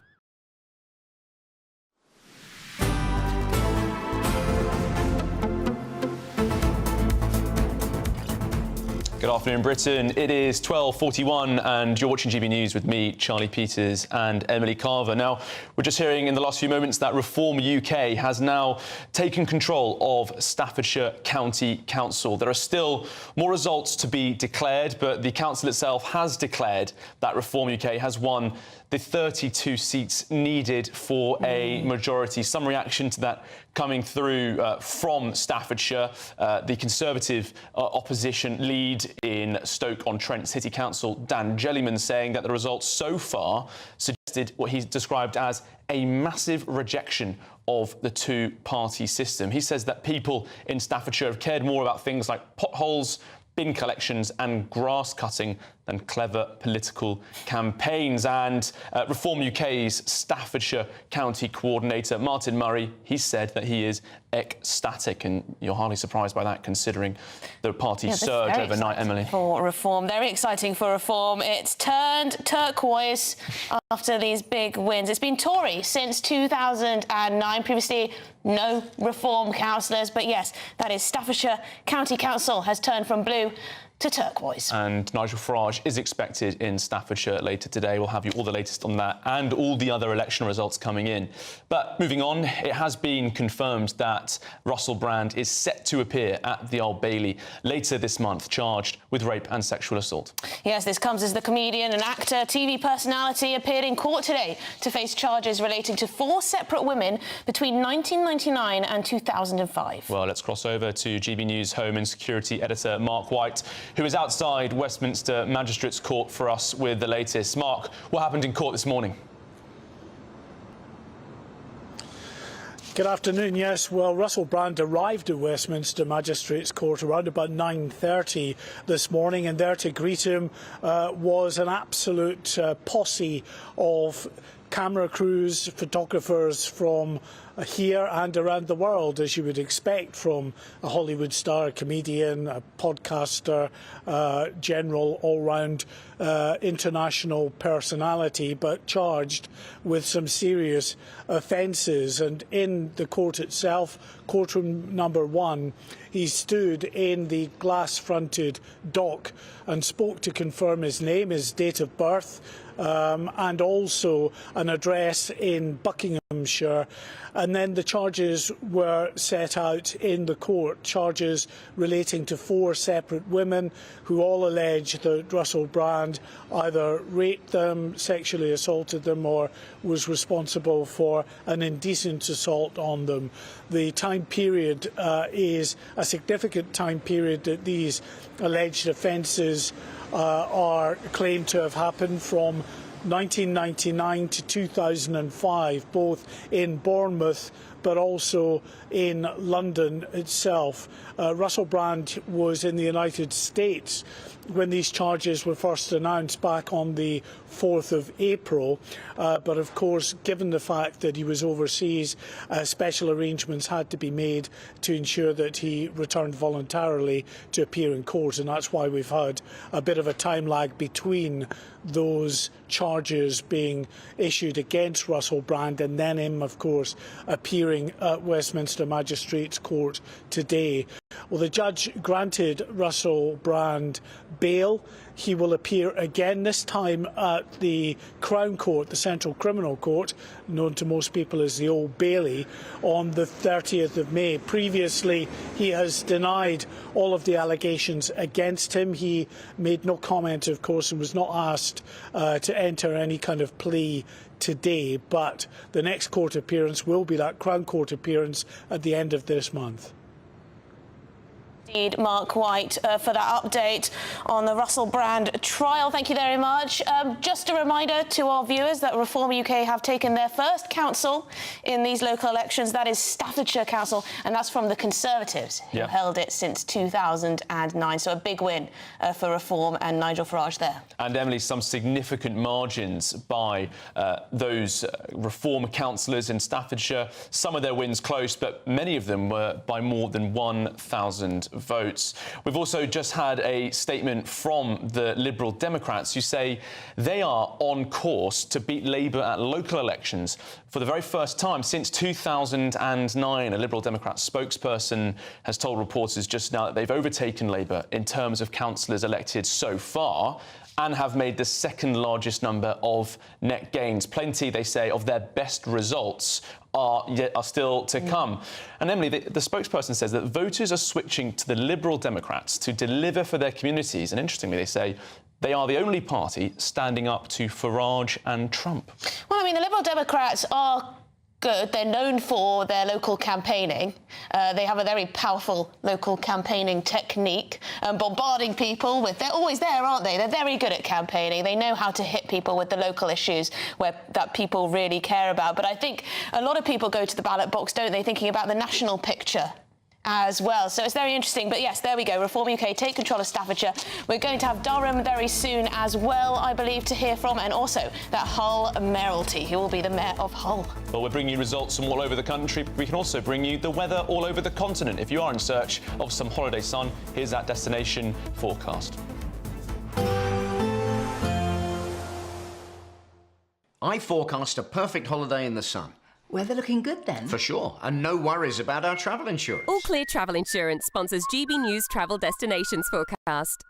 Good afternoon, Britain. It is 12:41 and you're watching GB News with me, Charlie Peters, and Emily Carver. Now, we're just hearing in the last few moments that Reform UK has now taken control of Staffordshire County Council. There are still more results to be declared, but the council itself has declared that Reform UK has won the 32 seats needed for a majority. Some reaction to that coming through from Staffordshire. The Conservative opposition lead in Stoke-on-Trent City Council, Dan Jellyman, saying that the results so far suggested what he's described as a massive rejection of the two-party system. He says that people in Staffordshire have cared more about things like potholes, bin collections and grass cutting than clever political campaigns. And Reform UK's Staffordshire County Coordinator, Martin Murray, he said that he is ecstatic, and you're hardly surprised by that considering the party surge overnight, Emily. For Reform, very exciting for Reform. It's turned turquoise after these big wins. It's been Tory since 2009. Previously, no Reform councillors, but yes, that is Staffordshire County Council has turned from blue to turquoise. And Nigel Farage is expected in Staffordshire later today. We'll have you all the latest on that and all the other election results coming in. But moving on, it has been confirmed that Russell Brand is set to appear at the Old Bailey later this month, charged with rape and sexual assault. Yes, this comes as the comedian and actor, TV personality appeared in court today to face charges relating to 4 separate women between 1999 and 2005. Well, let's cross over to GB News Home and Security Editor Mark White, who is outside Westminster Magistrates Court for us with the latest. Mark, what happened in court this morning? Good afternoon. Yes, well, Russell Brand arrived at Westminster Magistrates Court around about 9:30 this morning, and there to greet him was an absolute posse of camera crews, photographers from here and around the world, as you would expect from a Hollywood star, a comedian, a podcaster, general all-round international personality, but charged with some serious offences. And in the court itself, courtroom number 1, he stood in the glass-fronted dock and spoke to confirm his name, his date of birth, and also an address in Buckinghamshire. And then the charges were set out in the court, charges relating to 4 separate women who all allege that Russell Brand either raped them, sexually assaulted them, or was responsible for an indecent assault on them. The time period is a significant time period that these alleged offences are claimed to have happened from 1999 to 2005, both in Bournemouth but also in London itself. Russell Brand was in the United States when these charges were first announced back on the 4th of April. But of course, given the fact that he was overseas, special arrangements had to be made to ensure that he returned voluntarily to appear in court. And that's why we've had a bit of a time lag between those charges being issued against Russell Brand and then him, of course, appearing at Westminster Magistrates Court today. Well, the judge granted Russell Brand bail. He will appear again, this time at the Crown Court, the Central Criminal Court, known to most people as the Old Bailey, on the 30th of May. Previously, he has denied all of the allegations against him. He made no comment, of course, and was not asked to enter any kind of plea today. But the next court appearance will be that Crown Court appearance at the end of this month. Indeed, Mark White, for that update on the Russell Brand trial. Thank you very much. Just a reminder to our viewers that Reform UK have taken their first council in these local elections. That is Staffordshire Council, and that's from the Conservatives, who held it since 2009. So a big win for Reform and Nigel Farage there. And Emily, some significant margins by those Reform councillors in Staffordshire. Some of their wins close, but many of them were by more than 1,000 votes. We've also just had a statement from the Liberal Democrats who say they are on course to beat Labour at local elections for the very first time since 2009. A Liberal Democrat spokesperson has told reporters just now that they've overtaken Labour in terms of councillors elected so far and have made the second largest number of net gains. Plenty, they say, of their best results are still to come. And Emily, the spokesperson says that voters are switching to the Liberal Democrats to deliver for their communities. And interestingly, they say they are the only party standing up to Farage and Trump. Well, I mean, the Liberal Democrats are good. They're known for their local campaigning. They have a very powerful local campaigning technique, bombarding people with... They're always there, aren't they? They're very good at campaigning. They know how to hit people with the local issues that people really care about. But I think a lot of people go to the ballot box, don't they, thinking about the national picture as well. So it's very interesting. But yes, there we go. Reform UK take control of Staffordshire. We're going to have Durham very soon as well, I believe, to hear from, and also that Hull mayoralty, who will be the mayor of Hull. Well, we're bringing you results from all over the country. We can also bring you the weather all over the continent. If you are in search of some holiday sun, here's that destination forecast. I forecast a perfect holiday in the sun. Weather looking good then? For sure, and no worries about our travel insurance. All Clear Travel Insurance sponsors GB News Travel Destinations Forecast.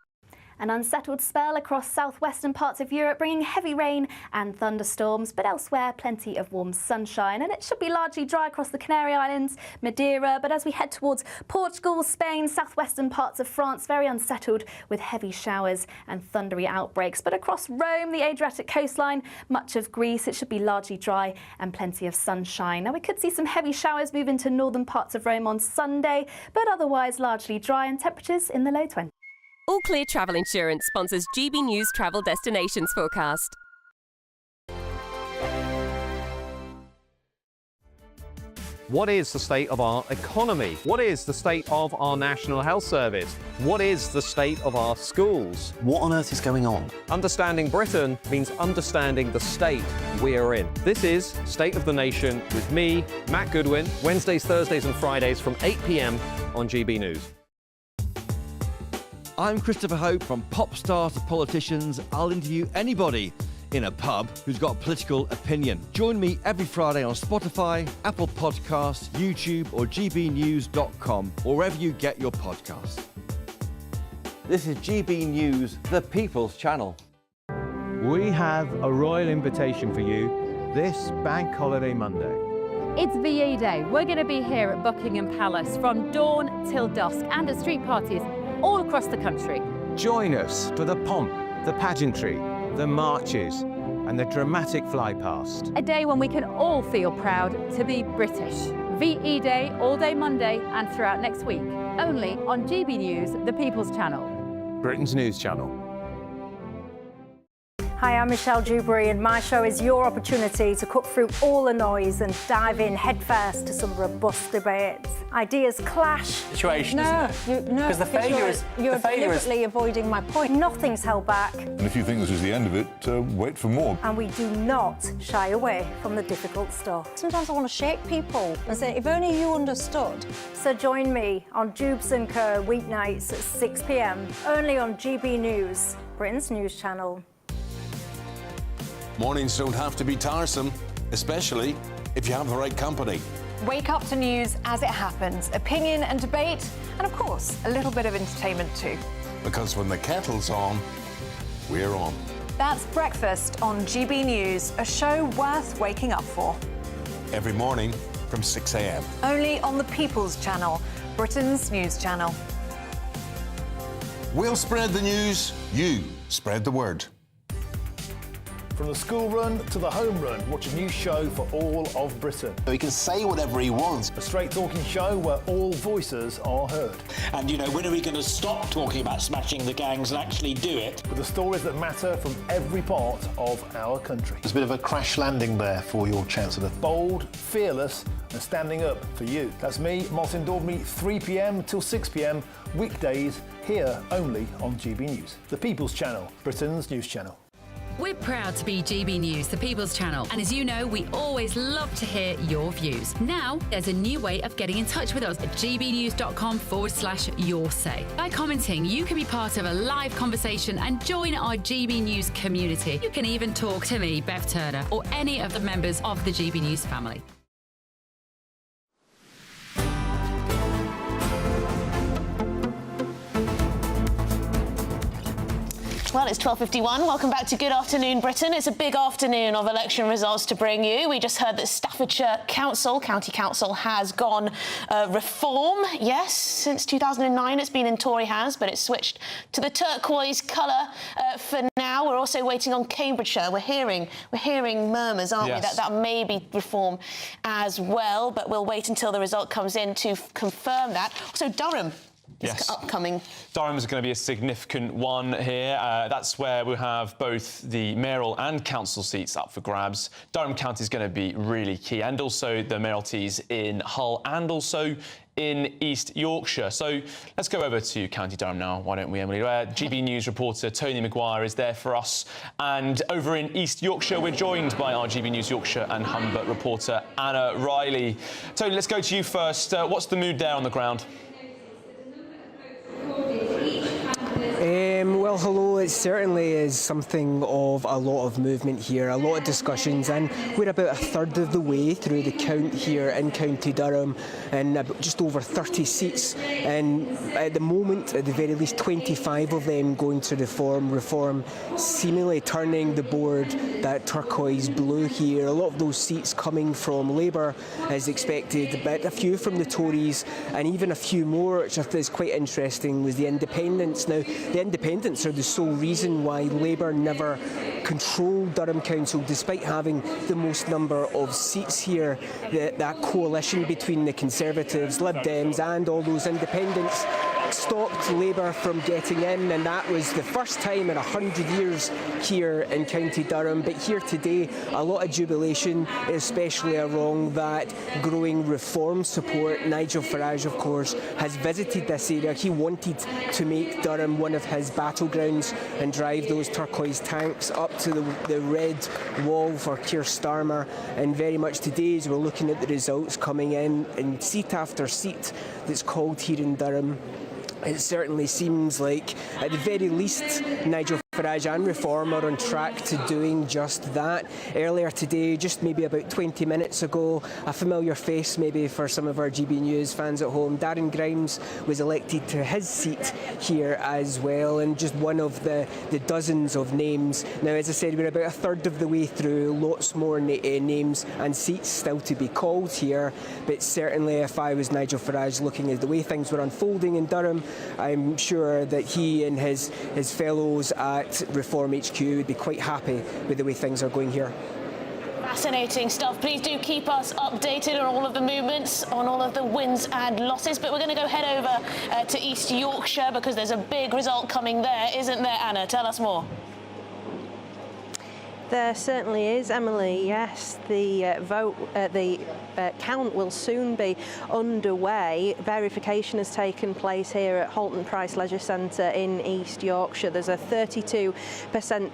An unsettled spell across southwestern parts of Europe, bringing heavy rain and thunderstorms, but elsewhere plenty of warm sunshine, and it should be largely dry across the Canary Islands, Madeira, but as we head towards Portugal, Spain, southwestern parts of France, very unsettled with heavy showers and thundery outbreaks. But across Rome, the Adriatic coastline, much of Greece, it should be largely dry and plenty of sunshine. Now we could see some heavy showers move into northern parts of Rome on Sunday, but otherwise largely dry and temperatures in the low 20s. All Clear Travel Insurance sponsors GB News Travel Destinations Forecast. What is the state of our economy? What is the state of our National Health Service? What is the state of our schools? What on earth is going on? Understanding Britain means understanding the state we're in. This is State of the Nation with me, Matt Goodwin, Wednesdays, Thursdays and Fridays from 8 p.m. on GB News. I'm Christopher Hope. From pop stars to politicians, I'll interview anybody in a pub who's got a political opinion. Join me every Friday on Spotify, Apple Podcasts, YouTube or gbnews.com, or wherever you get your podcasts. This is GB News, the People's Channel. We have a royal invitation for you this Bank Holiday Monday. It's VE Day. We're going to be here at Buckingham Palace from dawn till dusk and at street parties all across the country. Join us for the pomp, the pageantry, the marches and the dramatic fly past. A day when we can all feel proud to be British. VE Day, all day Monday and throughout next week. Only on GB News, the People's Channel. Britain's news channel. Hi, I'm Michelle Dewberry and my show is your opportunity to cut through all the noise and dive in headfirst to some robust debates. Ideas clash. Situation, isn't it? No, because the failure is you're deliberately avoiding my point. Nothing's held back. And if you think this is the end of it, wait for more. And we do not shy away from the difficult stuff. Sometimes I want to shake people and say, if only you understood. So join me on Dubes & Co weeknights at 6 p.m. only on GB News, Britain's news channel. Mornings don't have to be tiresome, especially if you have the right company. Wake up to news as it happens, opinion and debate, and of course, a little bit of entertainment too. Because when the kettle's on, we're on. That's Breakfast on GB News, a show worth waking up for. Every morning from 6 a.m. Only on the People's Channel, Britain's news channel. We'll spread the news, you spread the word. From the school run to the home run, watch a new show for all of Britain. He can say whatever he wants. A straight-talking show where all voices are heard. And, you know, when are we going to stop talking about smashing the gangs and actually do it? With the stories that matter from every part of our country. There's a bit of a crash landing there for your Chancellor. Bold, fearless and standing up for you. That's me, Martin Daubney, 3 p.m. till 6 p.m, weekdays, here only on GB News. The People's Channel, Britain's news channel. We're proud to be GB News, the People's Channel. And as you know, we always love to hear your views. Now, there's a new way of getting in touch with us at gbnews.com/your say. By commenting, you can be part of a live conversation and join our GB News community. You can even talk to me, Bev Turner, or any of the members of the GB News family. Well, it's 12:51. Welcome back to Good Afternoon Britain. It's a big afternoon of election results to bring you. We just heard that Staffordshire County Council has gone reform. Yes, since 2009 it's been in Tory hands, but it's switched to the turquoise colour for now. We're also waiting on Cambridgeshire. We're hearing murmurs, aren't we, that may be reform as well, but we'll wait until the result comes in to confirm that. Also, Durham. Yes. Upcoming. Durham's going to be a significant one here. That's where we'll have both the mayoral and council seats up for grabs. Durham County is going to be really key, and also the mayoralties in Hull and also in East Yorkshire. So let's go over to County Durham now, why don't we, Emily? GB News reporter Tony Maguire is there for us. And over in East Yorkshire, we're joined by our GB News Yorkshire and Humber reporter Anna Riley. Tony, let's go to you first. What's the mood there on the ground? Well, hello. It certainly is something of a lot of movement here, a lot of discussions, and we're about a third of the way through the count here in County Durham, and just over 30 seats. And at the moment, at the very least, 25 of them going to reform, seemingly turning the board that turquoise blue here. A lot of those seats coming from Labour, as expected, but a few from the Tories, and even a few more, which I think is quite interesting, was the Independents. Now, the Independents are the sole reason why Labour never controlled Durham Council, despite having the most number of seats here. That coalition between the Conservatives, Lib Dems and all those independents stopped Labour from getting in, and that was the first time in 100 years here in County Durham. But here today, a lot of jubilation, especially along that growing reform support. Nigel Farage, of course, has visited this area. He wanted to make Durham one of his battlegrounds and drive those turquoise tanks up to the red wall for Keir Starmer. And very much today, as we're looking at the results coming in seat after seat that's called here in Durham, it certainly seems like, at the very least, Nigel Farage and Reform are on track to doing just that. Earlier today, just maybe about 20 minutes ago, a familiar face maybe for some of our GB News fans at home, Darren Grimes was elected to his seat here as well, and just one of the dozens of names. Now, as I said, we're about a third of the way through, lots more names and seats still to be called here, but certainly if I was Nigel Farage looking at the way things were unfolding in Durham, I'm sure that he and his fellows at Reform HQ would be quite happy with the way things are going here. Fascinating stuff. Please do keep us updated on all of the movements, on all of the wins and losses. But we're going to go head over to East Yorkshire because there's a big result coming there, isn't there, Anna? Tell us more. There certainly is, Emily. Yes, the count will soon be underway. Verification has taken place here at Halton Price Leisure Centre in East Yorkshire. There's a 32%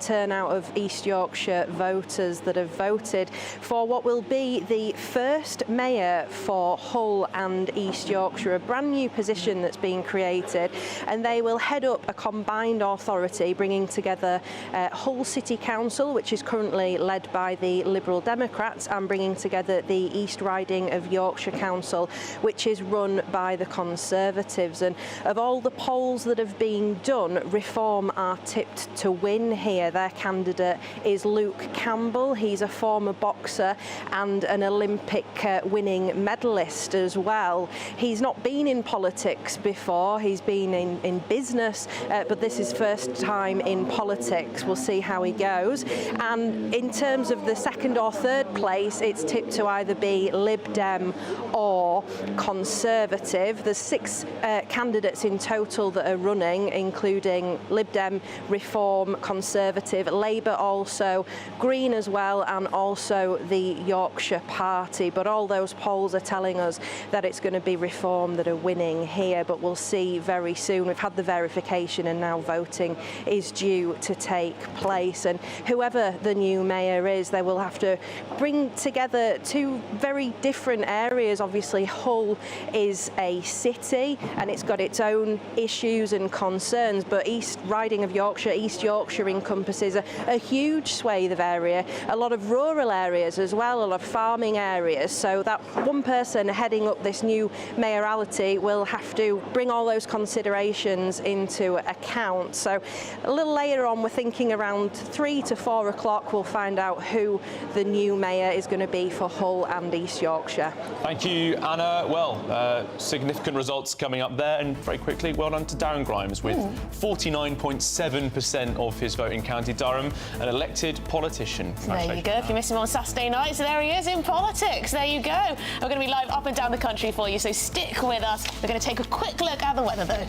turnout of East Yorkshire voters that have voted for what will be the first mayor for Hull and East Yorkshire, a brand new position that's being created, and they will head up a combined authority bringing together Hull City Council, which is currently led by the Liberal Democrats, and bringing together the East Riding of Yorkshire Council, which is run by the Conservatives. And of all the polls that have been done, Reform are tipped to win here. Their candidate is Luke Campbell. He's a former boxer and an Olympic winning medalist as well. He's not been in politics before. He's been in business, but this is first time in politics. We'll see how he goes. And in terms of the second or third place, it's tipped to either be Lib Dem or Conservative. There's 6 candidates in total that are running, including Lib Dem, Reform, Conservative, Labour also, Green as well, and also the Yorkshire Party. But all those polls are telling us that it's going to be Reform that are winning here, but we'll see very soon. We've had the verification and now voting is due to take place. And whoever the new mayor is, they will have to bring together 2 very different areas. Obviously, Hull is a city and it's got its own issues and concerns, but East Riding of Yorkshire, East Yorkshire, encompasses a huge swathe of area, a lot of rural areas as well, a lot of farming areas. So that one person heading up this new mayoralty will have to bring all those considerations into account. So a little later on, we're thinking around 3 to 4 o'clock, we'll find out who the new mayor is going to be for Hull and East Yorkshire. Thank you, Anna. Well, significant results coming up there, and very quickly, well done to Darren Grimes with 49.7% of his vote in County Durham, an elected politician. There you go. If you miss him on Saturday nights, there he is in politics. There you go. We're going to be live up and down the country for you, so stick with us. We're going to take a quick look at the weather, though.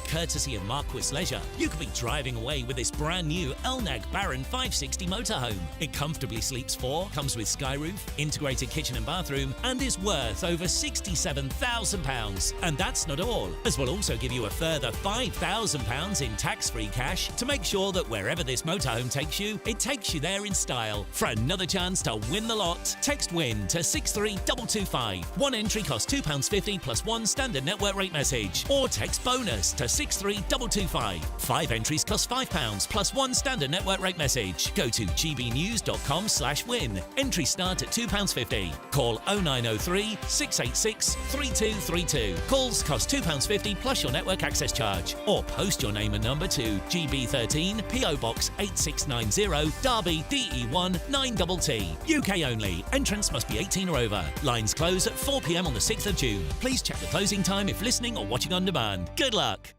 Courtesy of Marquis Leisure, you could be driving away with this brand new Elnag Baron 560 motorhome. It comfortably sleeps 4, comes with sky roof, integrated kitchen and bathroom, and is worth over £67,000. And that's not all, as we'll also give you a further £5,000 in tax-free cash to make sure that wherever this motorhome takes you, it takes you there in style. For another chance to win the lot, text WIN to 63225. One entry costs £2.50 plus 1 standard network rate message, or text bonus to 63225. 5 entries cost £5 plus 1 standard network rate message. Go to gbnews.com/win. Entries start at £2.50. Call 0903 686 3232. Calls cost £2.50 plus your network access charge. Or post your name and number to GB13 PO Box 8690 Derby DE1 9TT. UK only. Entrance must be 18 or over. Lines close at 4 p.m. on the 6th of June. Please check the closing time if listening or watching on demand. Good luck.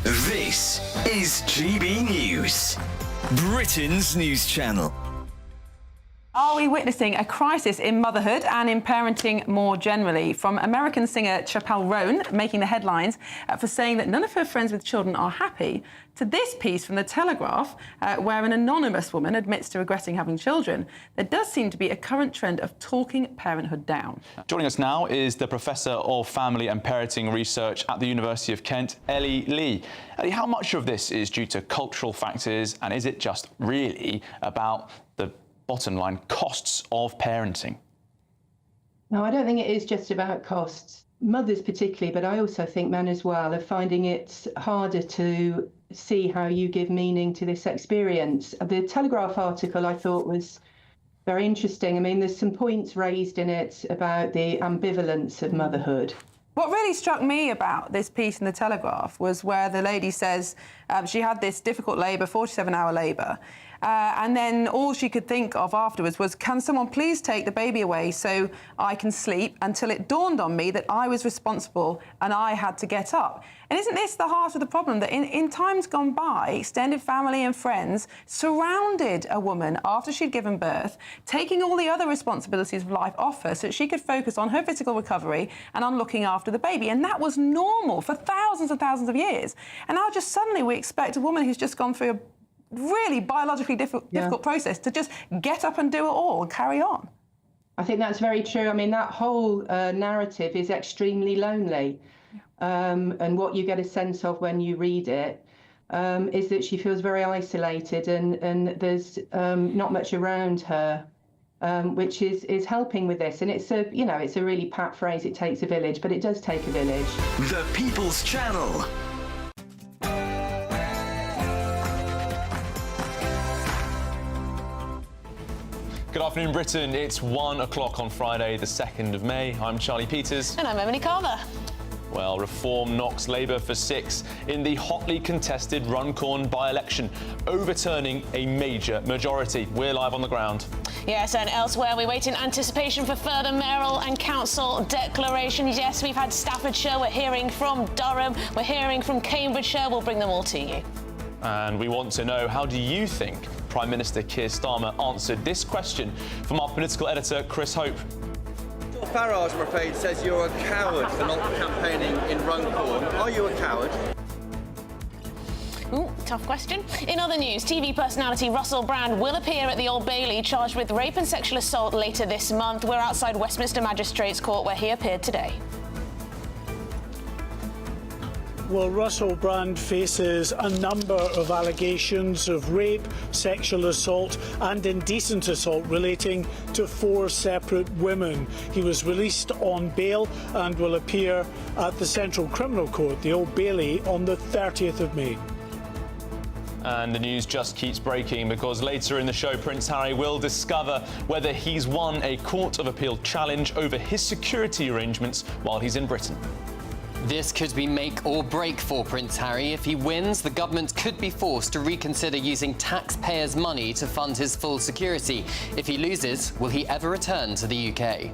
This is GB News, Britain's news channel. Are we witnessing a crisis in motherhood and in parenting more generally? From American singer Chappelle Roan making the headlines for saying that none of her friends with children are happy, to this piece from The Telegraph where an anonymous woman admits to regretting having children. There does seem to be a current trend of talking parenthood down. Joining us now is the Professor of Family and Parenting Research at the University of Kent, Ellie Lee. Ellie, how much of this is due to cultural factors, and is it just really about the bottom line costs of parenting? No, I don't think it is just about costs. Mothers particularly, but I also think men as well, are finding it harder to see how you give meaning to this experience. The Telegraph article I thought was very interesting. I mean, there's some points raised in it about the ambivalence of motherhood. What really struck me about this piece in The Telegraph was where the lady says she had this difficult labour, 47-hour labour, and then all she could think of afterwards was, can someone please take the baby away so I can sleep, until it dawned on me that I was responsible and I had to get up. And isn't this the heart of the problem, that in times gone by, extended family and friends surrounded a woman after she'd given birth, taking all the other responsibilities of life off her so that she could focus on her physical recovery and on looking after the baby. And that was normal for thousands and thousands of years. And now just suddenly we expect a woman who's just gone through a really biologically difficult process to just get up and do it all and carry on. I think that's very true. I mean, that whole narrative is extremely lonely. And what you get a sense of when you read it is that she feels very isolated, and there's not much around her, which is helping with this. And it's a, you know, it's a really pat phrase, it takes a village, but it does take a village. The People's Channel. Good afternoon, Britain. It's 1 o'clock on Friday, the 2nd of May. I'm Charlie Peters. And I'm Emily Carver. Well, Reform knocks Labour for 6 in the hotly contested Runcorn by-election, overturning a major majority. We're live on the ground. Yes, and elsewhere we wait in anticipation for further mayoral and council declarations. Yes, we've had Staffordshire, we're hearing from Durham, we're hearing from Cambridgeshire. We'll bring them all to you. And we want to know, how do you think Prime Minister Keir Starmer answered this question from our political editor, Chris Hope? Farage, I'm afraid, says you're a coward for not campaigning in Runcorn. Are you a coward? Ooh, tough question. In other news, TV personality Russell Brand will appear at the Old Bailey charged with rape and sexual assault later this month. We're outside Westminster Magistrates Court where he appeared today. Well, Russell Brand faces a number of allegations of rape, sexual assault and indecent assault relating to 4 separate women. He was released on bail and will appear at the Central Criminal Court, the Old Bailey, on the 30th of May. And the news just keeps breaking, because later in the show, Prince Harry will discover whether he's won a Court of Appeal challenge over his security arrangements while he's in Britain. This could be make or break for Prince Harry. If he wins, the government could be forced to reconsider using taxpayers' money to fund his full security. If he loses, will he ever return to the UK?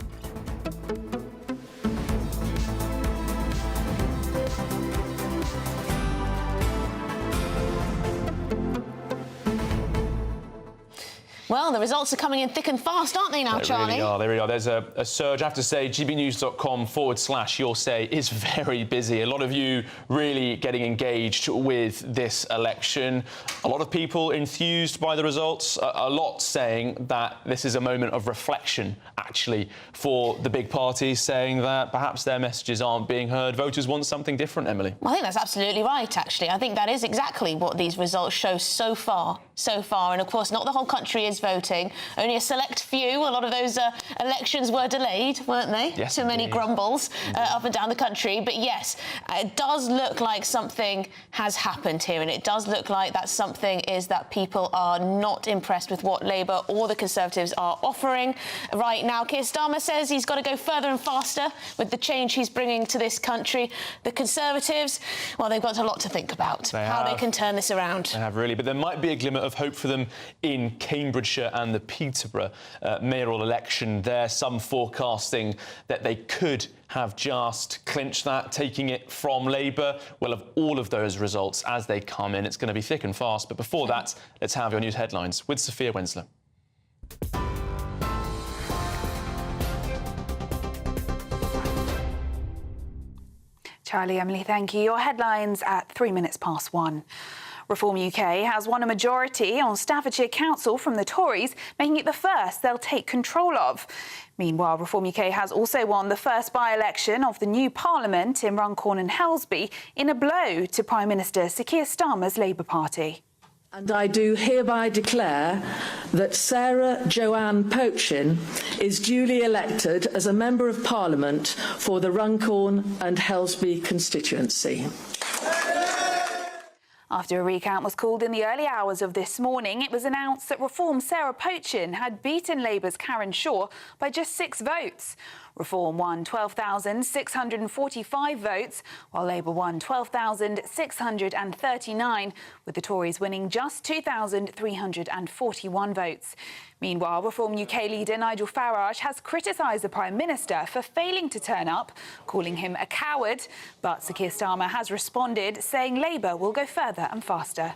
Well, the results are coming in thick and fast, aren't they now, Charlie? They really are. There's a surge. I have to say, gbnews.com/your say is very busy. A lot of you really getting engaged with this election. A lot of people enthused by the results. A lot saying that this is a moment of reflection, actually, for the big parties, saying that perhaps their messages aren't being heard. Voters want something different, Emily. Well, I think that's absolutely right, actually. I think that is exactly what these results show so far. And, of course, not the whole country is voting. Only a select few. A lot of those elections were delayed, weren't they? Yes, Too many grumbles up and down the country. But, yes, it does look like something has happened here, and it does look like that something is that people are not impressed with what Labour or the Conservatives are offering right now. Keir Starmer says he's got to go further and faster with the change he's bringing to this country. The Conservatives, well, they've got a lot to think about, how they can turn this around. They have, really. But there might be a glimmer of hope for them in Cambridgeshire and the Peterborough mayoral election there. Some forecasting that they could have just clinched that, taking it from Labour. We'll have all of those results as they come in. It's going to be thick and fast. But before that, let's have your news headlines with Sophia Wensler. Charlie, Emily, thank you. Your headlines at 1:03. Reform UK has won a majority on Staffordshire Council from the Tories, making it the first they'll take control of. Meanwhile, Reform UK has also won the first by-election of the new Parliament in Runcorn and Helsby in a blow to Prime Minister Sir Keir Starmer's Labour Party. And I do hereby declare that Sarah Joanne Pochin is duly elected as a Member of Parliament for the Runcorn and Helsby constituency. After a recount was called in the early hours of this morning, it was announced that Reform Sarah Pochin had beaten Labour's Karen Shaw by just 6 votes. Reform won 12,645 votes, while Labour won 12,639, with the Tories winning just 2,341 votes. Meanwhile, Reform UK leader Nigel Farage has criticised the Prime Minister for failing to turn up, calling him a coward. But Sir Keir Starmer has responded, saying Labour will go further and faster.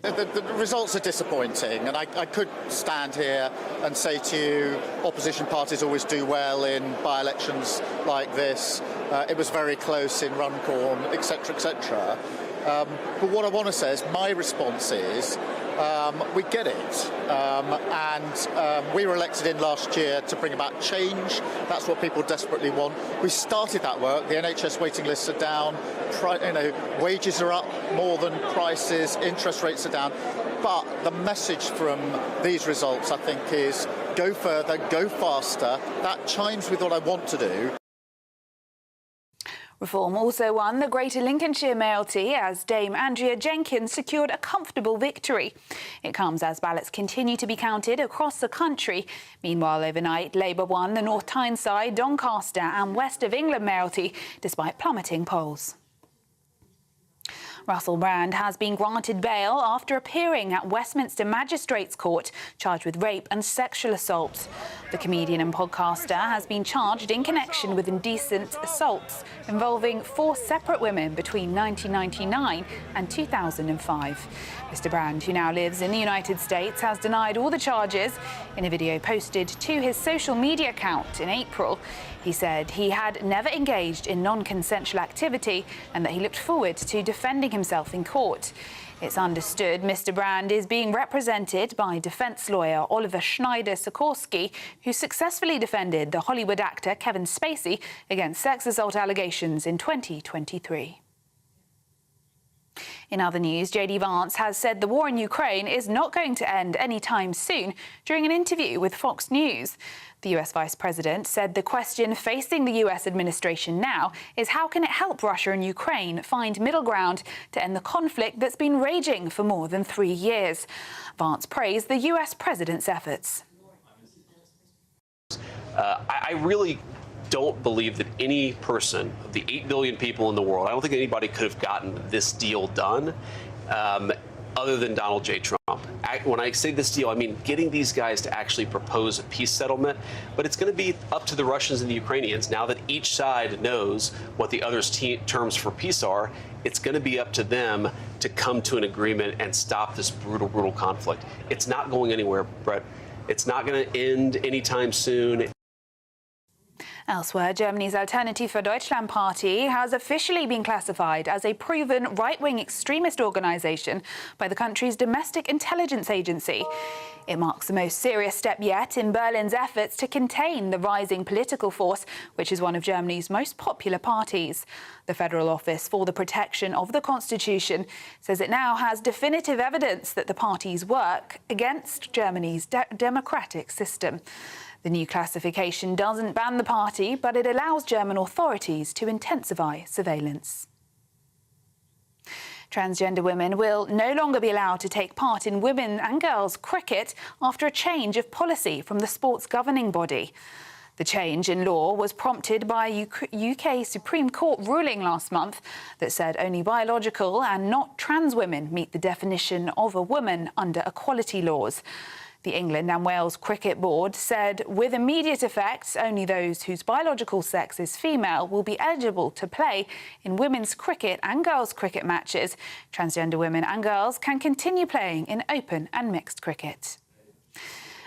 The results are disappointing, and I could stand here and say to you, opposition parties always do well in by-elections like this. It was very close in Runcorn, etc., etc. But what I want to say is my response is we get it. We were elected in last year to bring about change. That's what people desperately want. We started that work. The NHS waiting lists are down. Wages are up more than prices. Interest rates are down. But the message from these results, I think, is go further, go faster. That chimes with what I want to do. Reform also won the Greater Lincolnshire mayoralty as Dame Andrea Jenkins secured a comfortable victory. It comes as ballots continue to be counted across the country. Meanwhile, overnight, Labour won the North Tyneside, Doncaster and West of England mayoralty, despite plummeting polls. Russell Brand has been granted bail after appearing at Westminster Magistrates Court, charged with rape and sexual assault. The comedian and podcaster has been charged in connection with indecent assaults involving 4 separate women between 1999 and 2005. Mr. Brand, who now lives in the United States, has denied all the charges. In a video posted to his social media account in April, he said he had never engaged in non-consensual activity and that he looked forward to defending himself in court. It's understood Mr. Brand is being represented by defence lawyer Oliver Schneider-Sikorsky, who successfully defended the Hollywood actor Kevin Spacey against sex assault allegations in 2023. In other news, JD Vance has said the war in Ukraine is not going to end anytime soon during an interview with Fox News. The US Vice President said the question facing the US administration now is how can it help Russia and Ukraine find middle ground to end the conflict that's been raging for more than 3 years. Vance praised the US president's efforts. I really don't believe that any person, of the 8 billion people in the world, I don't think anybody could have gotten this deal done other than Donald J. Trump. When I say this deal, I mean getting these guys to actually propose a peace settlement, but it's going to be up to the Russians and the Ukrainians. Now that each side knows what the other's terms for peace are, it's going to be up to them to come to an agreement and stop this brutal conflict. It's not going anywhere, Brett. It's not going to end anytime soon. Elsewhere, Germany's Alternative für Deutschland party has officially been classified as a proven right-wing extremist organisation by the country's domestic intelligence agency. It marks the most serious step yet in Berlin's efforts to contain the rising political force, which is one of Germany's most popular parties. The Federal Office for the Protection of the Constitution says it now has definitive evidence that the parties work against Germany's democratic system. The new classification doesn't ban the party, but it allows German authorities to intensify surveillance. Transgender women will no longer be allowed to take part in women and girls cricket after a change of policy from the sport's governing body. The change in law was prompted by a UK Supreme Court ruling last month that said only biological and not trans women meet the definition of a woman under equality laws. The England and Wales Cricket Board said with immediate effect, only those whose biological sex is female will be eligible to play in women's cricket and girls' cricket matches. Transgender women and girls can continue playing in open and mixed cricket.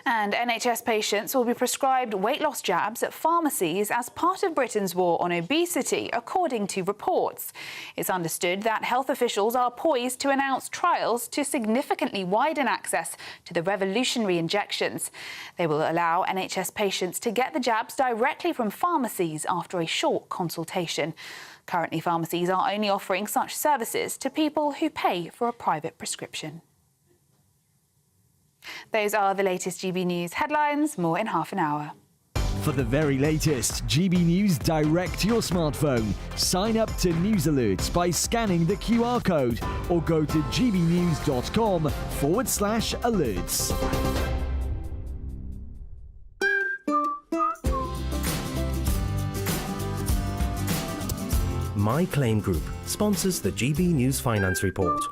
And NHS patients will be prescribed weight loss jabs at pharmacies as part of Britain's war on obesity, according to reports. It's understood that health officials are poised to announce trials to significantly widen access to the revolutionary injections. They will allow NHS patients to get the jabs directly from pharmacies after a short consultation. Currently, pharmacies are only offering such services to people who pay for a private prescription. Those are the latest GB News headlines. More in half an hour. For the very latest GB News direct to your smartphone, sign up to News Alerts by scanning the QR code or go to gbnews.com/alerts. My Claim Group sponsors the GB News Finance Report.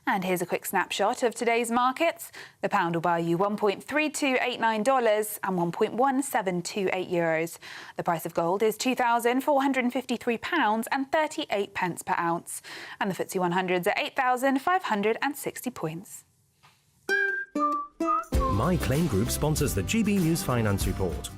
And here's a quick snapshot of today's markets. The pound will buy you $1.3289 and €1.1728. The price of gold is £2,453 and 38 pence per ounce. And the FTSE 100's at 8,560 points. My Claim Group sponsors the GB News Finance Report.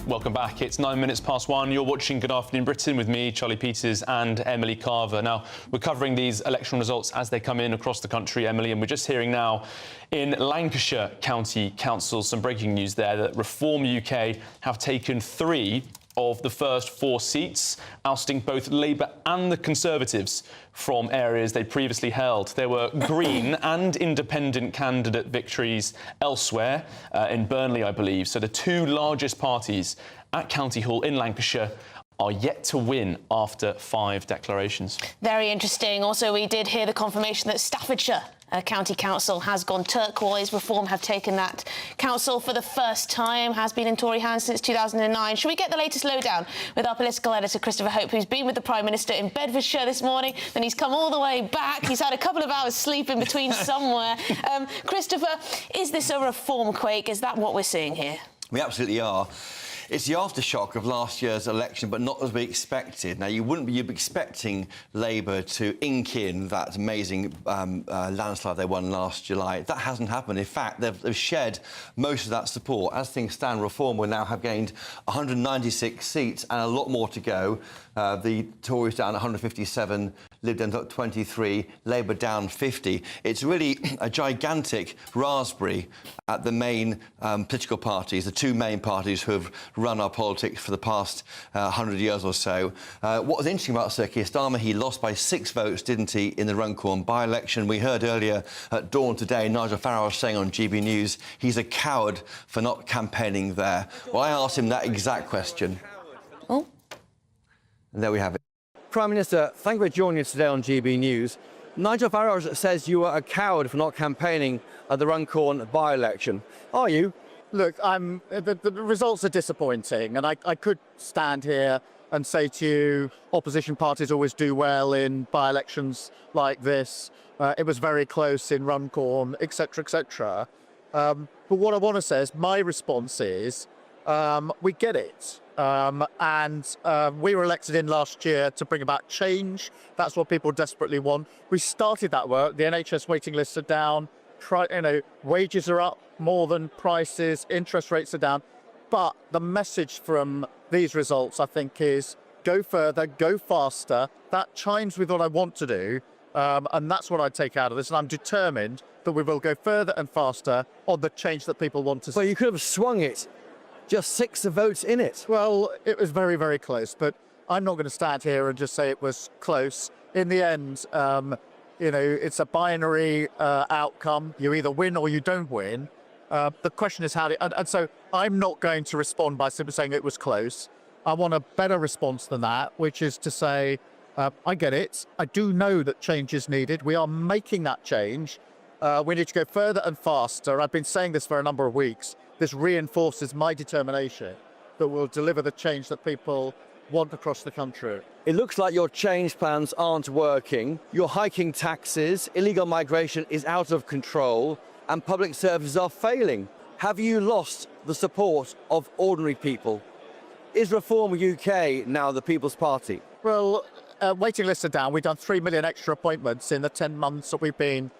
Welcome back. It's 9 minutes past 1. You're watching Good Afternoon Britain with me, Charlie Peters, and Emily Carver. Now, we're covering these election results as they come in across the country, Emily, and we're just hearing now in Lancashire County Council some breaking news there that Reform UK have taken 3 of the first 4 seats, ousting both Labour and the Conservatives from areas they previously held. There were Green and Independent candidate victories elsewhere, in Burnley, I believe. So the 2 largest parties at County Hall in Lancashire are yet to win after 5 declarations. Very interesting. Also, we did hear the confirmation that Staffordshire County Council has gone turquoise. Reform have taken that council for the first time, has been in Tory hands since 2009. Should we get the latest lowdown with our political editor, Christopher Hope, who's been with the Prime Minister in Bedfordshire this morning, then he's come all the way back. He's had a couple of hours sleep in between somewhere. Christopher, is this a reform quake? Is that what we're seeing here? We absolutely are. It's the aftershock of last year's election, but not as we expected. Now, you'd be expecting Labour to ink in that amazing landslide they won last July. That hasn't happened. In fact, they've shed most of that support. As things stand, Reform will now have gained 196 seats and a lot more to go. The Tories down 157, Lib Dems up 23, Labour down 50. It's really a gigantic raspberry at the main political parties, the 2 main parties who have run our politics for the past 100 years or so. What was interesting about Sir Keir Starmer, he lost by 6 votes, didn't he, in the Runcorn by-election. We heard earlier at dawn today, Nigel Farage saying on GB News, he's a coward for not campaigning there. Well, I asked him that exact question. Oh. And there we have it. Prime Minister, thank you for joining us today on GB News. Nigel Farage says you are a coward for not campaigning at the Runcorn by-election. Are you? Look, the results are disappointing, and I could stand here and say to you, opposition parties always do well in by-elections like this. It was very close in Runcorn, etc., etc. But what I want to say is my response is we get it. We were elected in last year to bring about change. That's what people desperately want. We started that work. The NHS waiting lists are down. Wages are up more than prices. Interest rates are down. But the message from these results, I think, is go further, go faster. That chimes with what I want to do. And that's what I take out of this. And I'm determined that we will go further and faster on the change that people want to see. Well, you could have swung it. Just 6 votes in it. Well, it was very, very close, but I'm not going to stand here and just say it was close. In the end, it's a binary outcome. You either win or you don't win. The question is how do and so I'm not going to respond by simply saying it was close. I want a better response than that, which is to say, I get it. I do know that change is needed. We are making that change. We need to go further and faster. I've been saying this for a number of weeks. This reinforces my determination that we'll deliver the change that people want across the country. It looks like your change plans aren't working. You're hiking taxes, illegal migration is out of control, and public services are failing. Have you lost the support of ordinary people? Is Reform UK now the People's Party? Well, waiting lists are down. We've done 3 million extra appointments in the 10 months that we've been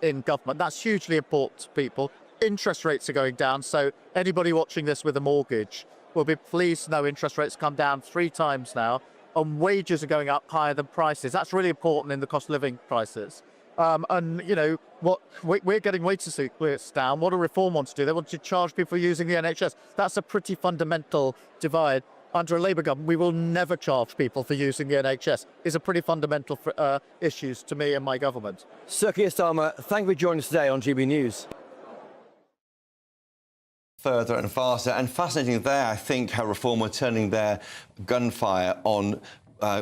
in government. That's hugely important to people. Interest rates are going down, so anybody watching this with a mortgage will be pleased to know interest rates come down 3 times now, and wages are going up higher than prices. That's really important in the cost of living crisis. And, you know, what we're getting waiting lists down. What do Reform want to do? They want to charge people for using the NHS. That's a pretty fundamental divide. Under a Labour government, we will never charge people for using the NHS. It's a pretty fundamental issues to me and my government. Sir Keir Starmer, thank you for joining us today on GB News. Further and faster, and fascinating there, I think, how Reform are turning their gunfire on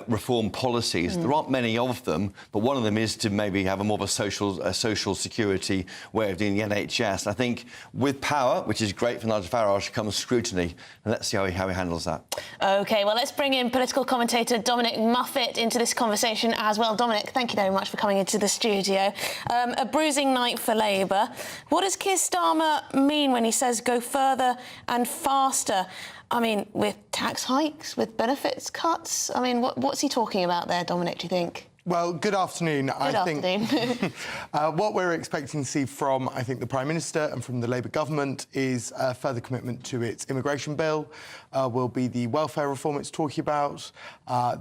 reform policies. There aren't many of them, but one of them is to maybe have a more of a social security way of doing the NHS. I think with power, which is great for Nigel Farage, comes scrutiny, and let's see how he handles that. OK, well, let's bring in political commentator Dominic Muffett into this conversation as well. Dominic, thank you very much for coming into the studio. A bruising night for Labour. What does Keir Starmer mean when he says go further and faster? I mean, with tax hikes, with benefits cuts? I mean, what's he talking about there, Dominic, do you think? Well, good afternoon. I think what we're expecting to see from, I think, the Prime Minister and from the Labour government is a further commitment to its immigration bill, will be the welfare reform it's talking about.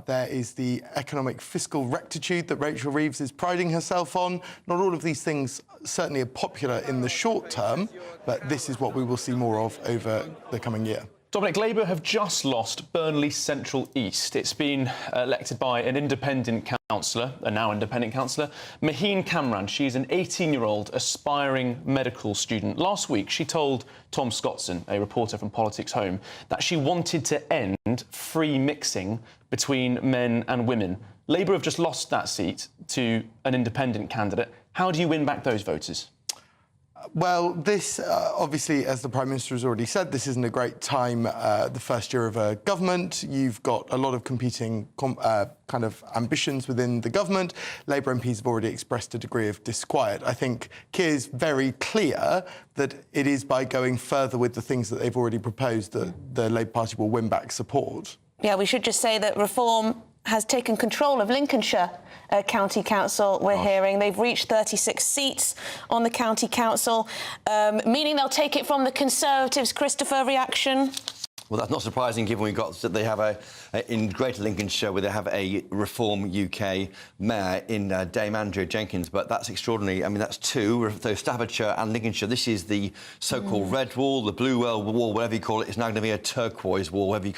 There is the economic fiscal rectitude that Rachel Reeves is priding herself on. Not all of these things certainly are popular in the short term, but this is what we will see more of over the coming year. Dominic, Labour have just lost Burnley Central East. It's been elected by an independent councillor, a now independent councillor, Maheen Kamran. She's an 18-year-old aspiring medical student. Last week, she told Tom Scottson, a reporter from Politics Home, that she wanted to end free mixing between men and women. Labour have just lost that seat to an independent candidate. How do you win back those voters? Well, this, obviously, as the Prime Minister has already said, this isn't a great time, the first year of a government. You've got a lot of competing kind of ambitions within the government. Labour MPs have already expressed a degree of disquiet. I think Keir's very clear that it is by going further with the things that they've already proposed that the Labour Party will win back support. Yeah, we should just say that Reform has taken control of Lincolnshire County Council, we're hearing. They've reached 36 seats on the County Council, meaning they'll take it from the Conservatives. Christopher, reaction? Well, that's not surprising, given we got that they have in Greater Lincolnshire, where they have a Reform UK mayor in Dame Andrea Jenkins. But that's extraordinary. I mean, that's 2. So Staffordshire and Lincolnshire. This is the so-called red wall, the blue wall, whatever you call it. It's now going to be a turquoise wall, whatever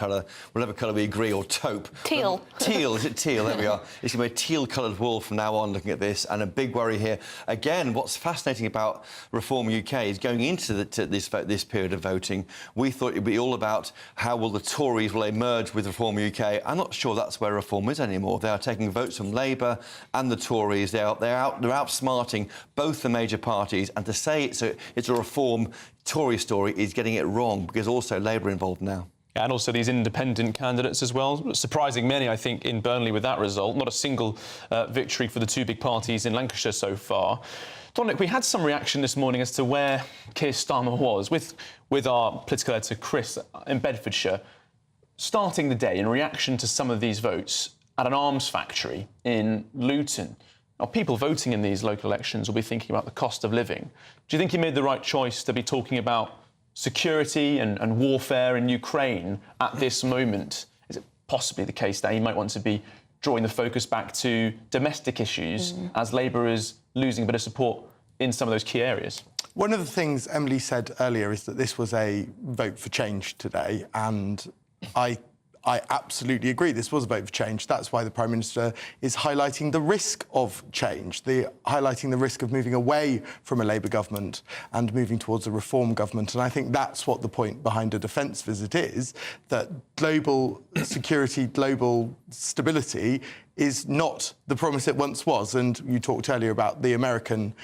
colour we agree, or taupe. Teal. Teal, is it teal? There we are. It's going to be a teal-coloured wall from now on, looking at this. And a big worry here. Again, what's fascinating about Reform UK is going into this period of voting, we thought it would be all about how will the Tories will emerge with Reform UK. I'm not sure that's where Reform is anymore. They are taking votes from Labour and the Tories. They're outsmarting both the major parties. And to say it's a Reform Tory story is getting it wrong, because also Labour involved now. And also these independent candidates as well. Surprising many, I think, in Burnley with that result. Not a single victory for the 2 big parties in Lancashire so far. Dominic, we had some reaction this morning as to where Keir Starmer was with our political editor Chris in Bedfordshire, starting the day in reaction to some of these votes at an arms factory in Luton. Now, people voting in these local elections will be thinking about the cost of living. Do you think he made the right choice to be talking about security and warfare in Ukraine at this moment? Is it possibly the case that he might want to be drawing the focus back to domestic issues as Labour is losing a bit of support in some of those key areas? One of the things Emily said earlier is that this was a vote for change today, and I absolutely agree. This was a vote for change. That's why the Prime Minister is highlighting the risk of change, highlighting the risk of moving away from a Labour government and moving towards a Reform government. And I think that's what the point behind a defence visit is, that global security, global stability is not the promise it once was. And you talked earlier about the American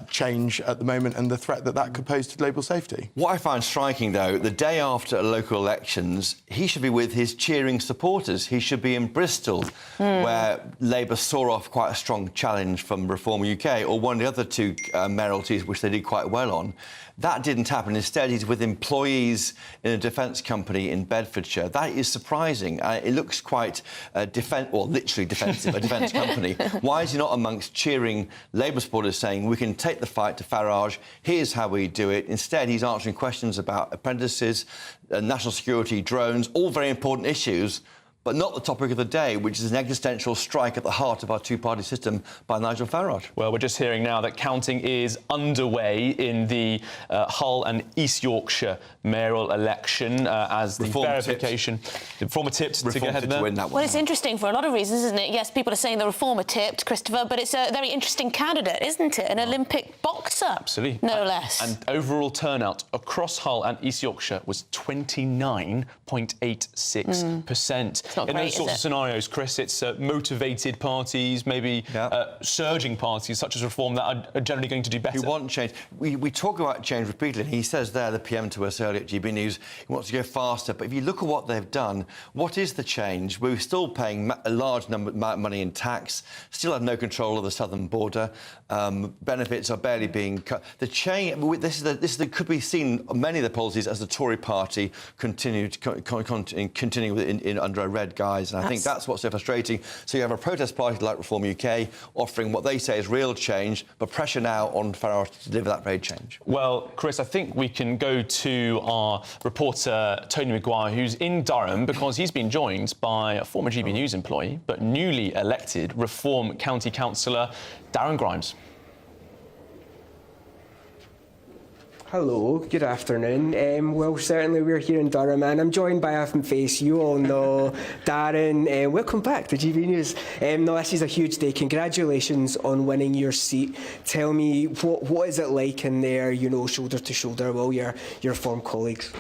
change at the moment and the threat that that could pose to global safety. What I find striking, though, the day after local elections, he should be with his cheering supporters. He should be in Bristol, where Labour saw off quite a strong challenge from Reform UK, or one of the other two mayoralties, which they did quite well on. That didn't happen. Instead, he's with employees in a defence company in Bedfordshire. That is surprising. It looks quite literally defensive, a defence company. Why is he not amongst cheering Labour supporters saying, we can take the fight to Farage, here's how we do it? Instead, he's answering questions about apprentices, national security, drones, all very important issues, but not the topic of the day, which is an existential strike at the heart of our two-party system by Nigel Farage. Well, we're just hearing now that counting is underway in the Hull and East Yorkshire mayoral election as the verification... Reform are tipped to get ahead of them. Well, it's interesting for a lot of reasons, isn't it? Yes, people are saying the Reform are tipped, Christopher, but it's a very interesting candidate, isn't it? An Olympic boxer. Absolutely. No less. And overall turnout across Hull and East Yorkshire was 29.86%. In those sorts of scenarios, Chris, it's motivated parties, maybe surging parties such as Reform that are generally going to do better. Who want change. We talk about change repeatedly. He says there, the PM to us earlier at GB News, he wants to go faster. But if you look at what they've done, what is the change? We're still paying a large number of money in tax, still have no control of the southern border. Benefits are barely being cut. The change, could be seen, many of the policies, as the Tory party continue under a red guise, and I think that's what's so frustrating. So you have a protest party like Reform UK offering what they say is real change, but pressure now on Farage to deliver that very change. Well, Chris, I think we can go to our reporter Tony Maguire, who's in Durham, because he's been joined by a former GB News employee, but newly elected Reform County Councillor Darren Grimes. Hello, good afternoon. Well, certainly we're here in Durham and I'm joined by a face you all know, Darren. Welcome back to GB News. No, this is a huge day. Congratulations on winning your seat. Tell me, what is it like in there, you know, shoulder to shoulder with all your Reform colleagues?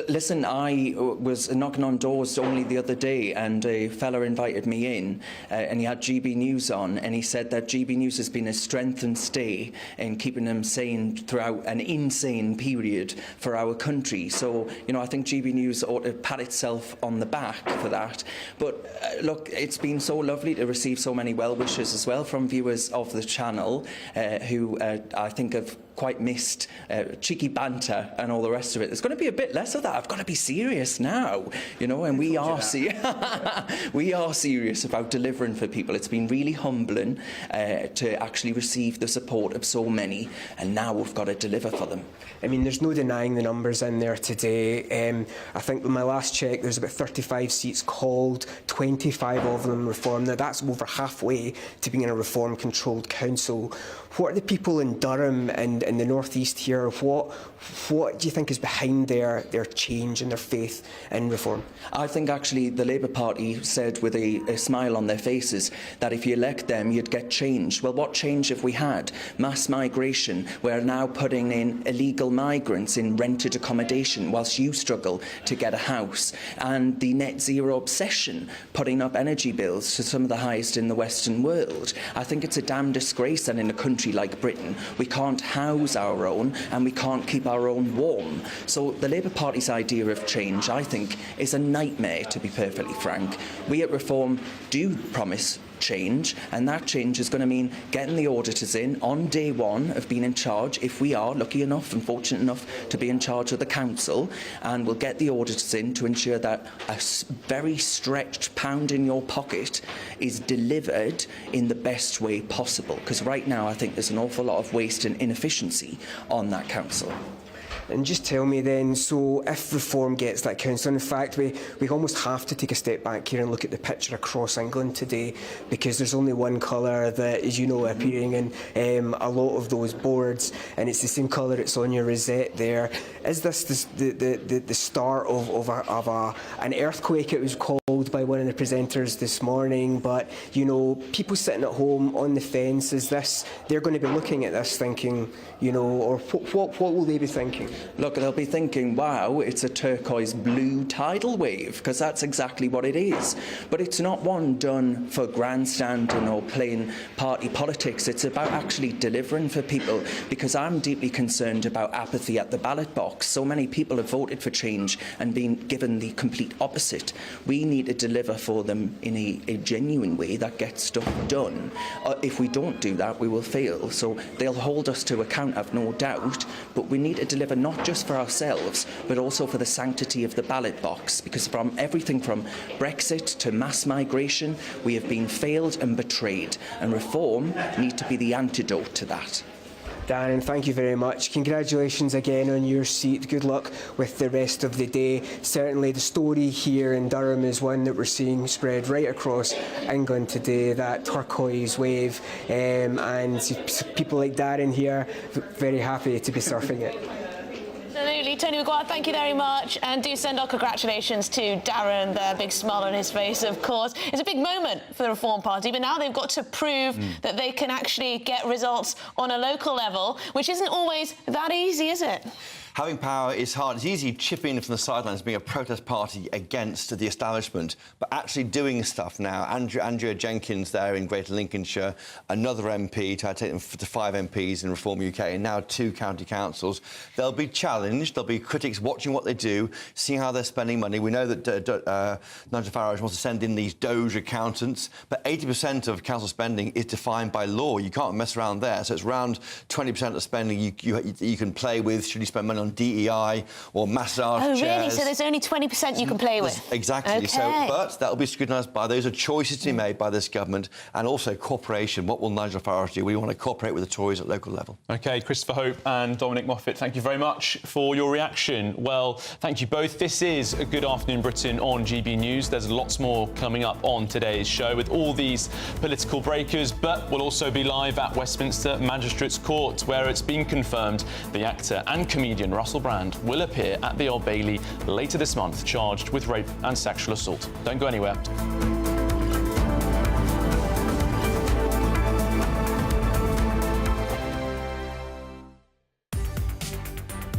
Listen, I was knocking on doors only the other day and a fella invited me in and he had GB News on and he said that GB News has been a strength and stay in keeping them sane throughout an insane period for our country. So, you know, I think GB News ought to pat itself on the back for that. But look, it's been so lovely to receive so many well wishes as well from viewers of the channel who I think have quite missed cheeky banter and all the rest of it. There's going to be a bit less of that. I've got to be serious now, you know, and we are serious about delivering for people. It's been really humbling to actually receive the support of so many, and now we've got to deliver for them. I mean, there's no denying the numbers in there today. I think with my last check, there's about 35 seats called, 25 of them Reform. Now, that's over halfway to being in a Reform-controlled council. What are the people in Durham and in the North East here, what do you think is behind their change and their faith in Reform? I think actually the Labour Party said with a smile on their faces that if you elect them, you'd get change. Well, what change have we had? Mass migration. We're now putting in illegal migrants in rented accommodation whilst you struggle to get a house. And the net zero obsession, putting up energy bills to some of the highest in the Western world. I think it's a damn disgrace that in a country like Britain, we can't house our own and we can't keep our own warm. So the Labour Party's idea of change, I think, is a nightmare, to be perfectly frank. We at Reform do promise change, and that change is going to mean getting the auditors in on day one of being in charge, if we are lucky enough and fortunate enough to be in charge of the council, and we'll get the auditors in to ensure that a very stretched pound in your pocket is delivered in the best way possible, because right now I think there's an awful lot of waste and inefficiency on that council. And just tell me then, so if Reform gets that council, in fact, we almost have to take a step back here and look at the picture across England today, because there's only one colour that, as you know, appearing in a lot of those boards, and it's the same colour it's on your rosette there. Is this the start of an earthquake, it was called, told by one of the presenters this morning, but, you know, people sitting at home on the fence, they're going to be looking at this thinking, you know, or what will they be thinking? Look, they'll be thinking, wow, it's a turquoise blue tidal wave, because that's exactly what it is. But it's not one done for grandstanding or playing party politics. It's about actually delivering for people, because I'm deeply concerned about apathy at the ballot box. So many people have voted for change and been given the complete opposite. We need to deliver for them in a genuine way that gets stuff done. If we don't do that, we will fail. So they'll hold us to account, I've no doubt, but we need to deliver not just for ourselves, but also for the sanctity of the ballot box, because from everything from Brexit to mass migration, we have been failed and betrayed, and reform needs to be the antidote to that. Darren, thank you very much. Congratulations again on your seat. Good luck with the rest of the day. Certainly the story here in Durham is one that we're seeing spread right across England today, that turquoise wave, and people like Darren here very happy to be surfing it. Absolutely. Tony Maguire, thank you very much. And do send our congratulations to Darren there. Big smile on his face, of course. It's a big moment for the Reform Party, but now they've got to prove that they can actually get results on a local level, which isn't always that easy, is it? Having power is hard. It's easy to chip in from the sidelines, being a protest party against the establishment, but actually doing stuff now. Andrea Jenkins there in Greater Lincolnshire, another MP to take them to 5 MPs in Reform UK, and now 2 county councils. They'll be challenged. There'll be critics watching what they do, seeing how they're spending money. We know that Nigel Farage wants to send in these Doge accountants, but 80% of council spending is defined by law. You can't mess around there. So it's around 20% of spending you can play with. Should you spend money on DEI or massage chairs? Oh, really? So there's only 20% you can play with? Exactly. Okay. So, but that will be scrutinised by those are choices to be made by this government, and also cooperation. What will Nigel Farage do? We want to cooperate with the Tories at local level. OK, Christopher Hope and Dominic Moffat, thank you very much for your reaction. Well, thank you both. This is a Good Afternoon Britain on GB News. There's lots more coming up on today's show with all these political breakers, but we'll also be live at Westminster Magistrates Court, where it's been confirmed the actor and comedian Russell Brand will appear at the Old Bailey later this month, charged with rape and sexual assault. Don't go anywhere.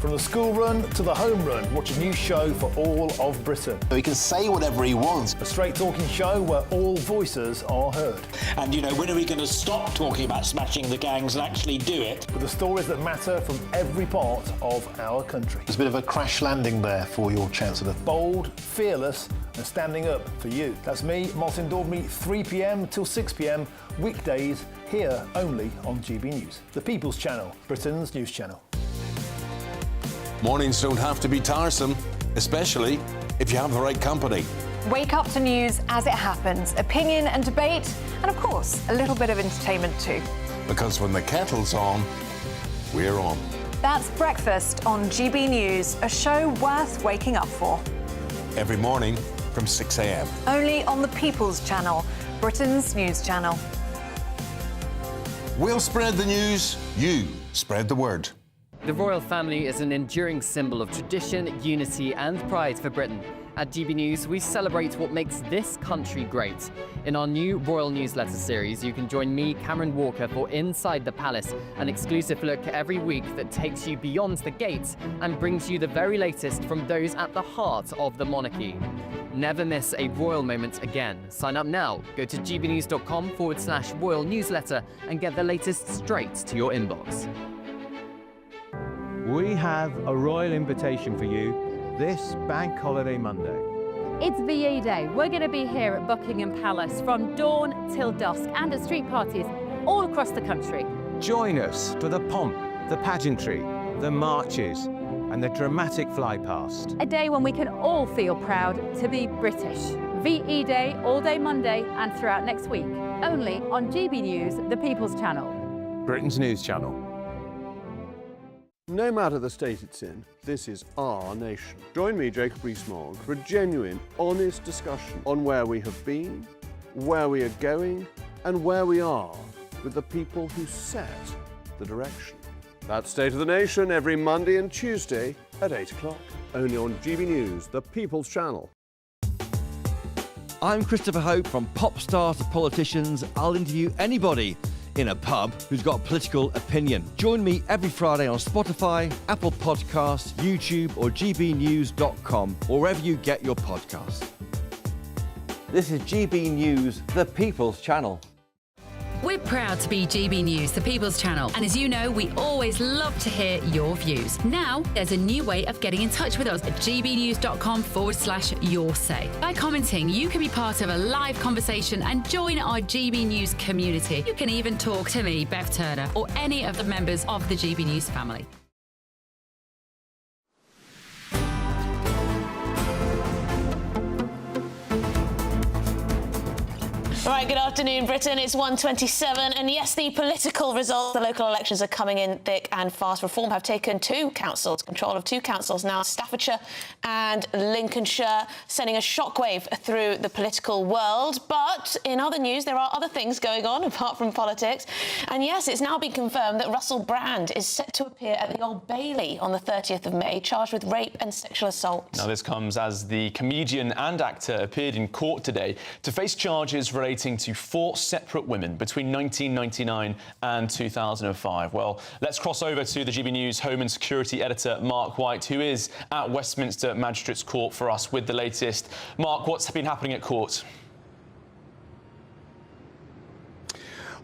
From the school run to the home run, watch a new show for all of Britain. He can say whatever he wants. A straight-talking show where all voices are heard. And, you know, when are we going to stop talking about smashing the gangs and actually do it? With the stories that matter from every part of our country. There's a bit of a crash landing there for your Chancellor. Bold, fearless and standing up for you. That's me, Martin Daubney, 3 p.m. till 6 p.m, weekdays, here only on GB News. The People's Channel, Britain's news channel. Mornings don't have to be tiresome, especially if you have the right company. Wake up to news as it happens, opinion and debate, and of course, a little bit of entertainment too. Because when the kettle's on, we're on. That's Breakfast on GB News, a show worth waking up for. Every morning from 6 a.m. Only on the People's Channel, Britain's news channel. We'll spread the news, you spread the word. The royal family is an enduring symbol of tradition, unity and pride for Britain. At GB News, we celebrate what makes this country great. In our new royal newsletter series, you can join me, Cameron Walker, for Inside the Palace, an exclusive look every week that takes you beyond the gates and brings you the very latest from those at the heart of the monarchy. Never miss a royal moment again. Sign up now. Go to gbnews.com/royal newsletter and get the latest straight to your inbox. We have a royal invitation for you this Bank Holiday Monday. It's VE Day. We're going to be here at Buckingham Palace from dawn till dusk and at street parties all across the country. Join us for the pomp, the pageantry, the marches and the dramatic fly past. A day when we can all feel proud to be British. VE Day all day Monday and throughout next week. Only on GB News, the People's Channel. Britain's news channel. No matter the state it's in, this is our nation. Join me, Jacob Rees-Mogg, for a genuine, honest discussion on where we have been, where we are going, and where we are with the people who set the direction. That's State of the Nation every Monday and Tuesday at 8 o'clock, only on GB News, the People's Channel. I'm Christopher Hope. From pop stars to politicians, I'll interview anybody in a pub who's got a political opinion. Join me every Friday on Spotify, Apple Podcasts, YouTube or gbnews.com, or wherever you get your podcasts. This is GB News, the People's Channel. We're proud to be GB News, the People's Channel. And as you know, we always love to hear your views. Now, there's a new way of getting in touch with us at gbnews.com/yoursay. By commenting, you can be part of a live conversation and join our GB News community. You can even talk to me, Bev Turner, or any of the members of the GB News family. Right, good afternoon, Britain. It's 1:27, and yes, the political results, the local elections are coming in thick and fast. Reform have taken control of two councils now, Staffordshire and Lincolnshire, sending a shockwave through the political world. But in other news, there are other things going on apart from politics. And yes, it's now been confirmed that Russell Brand is set to appear at the Old Bailey on the 30th of May, charged with rape and sexual assault. Now, this comes as the comedian and actor appeared in court today to face charges relating to 4 separate women between 1999 and 2005. Well, let's cross over to the GB News Home and Security editor, Mark White, who is at Westminster Magistrates Court for us with the latest. Mark, what's been happening at court?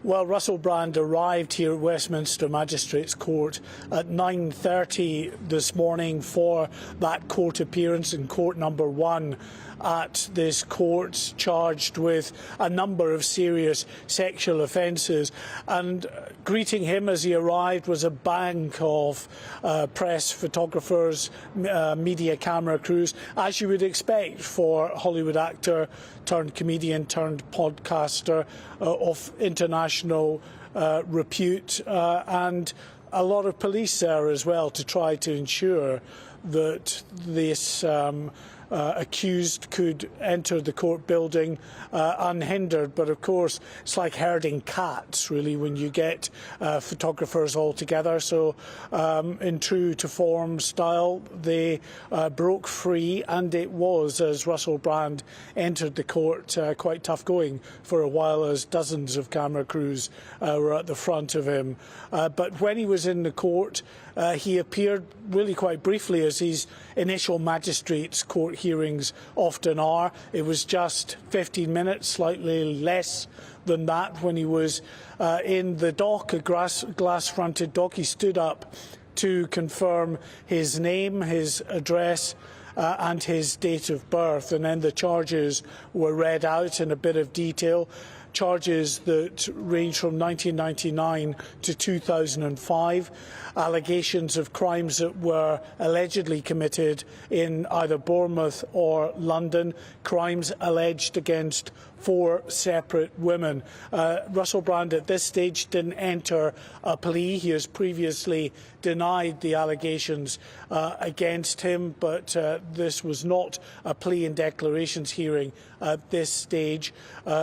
Well, Russell Brand arrived here at Westminster Magistrates Court at 9:30 this morning for that court appearance in court number 1 at this court, charged with a number of serious sexual offences. And greeting him as he arrived was a bank of press, photographers, media camera crews, as you would expect for Hollywood actor turned comedian turned podcaster of international repute, and a lot of police there as well to try to ensure that this accused could enter the court building unhindered. But of course, it's like herding cats, really, when you get photographers all together. So in true to form style, they broke free, and it was, as Russell Brand entered the court, quite tough going for a while, as dozens of camera crews were at the front of him. But when he was in the court, he appeared really quite briefly, as his initial magistrates' court hearings often are. It was just 15 minutes, slightly less than that, when he was in the dock, a glass-fronted dock. He stood up to confirm his name, his address, and his date of birth. And then the charges were read out in a bit of detail. Charges that range from 1999 to 2005, allegations of crimes that were allegedly committed in either Bournemouth or London, crimes alleged against 4 separate women. Russell Brand at this stage didn't enter a plea. He has previously denied the allegations against him, but this was not a plea and declarations hearing at this stage.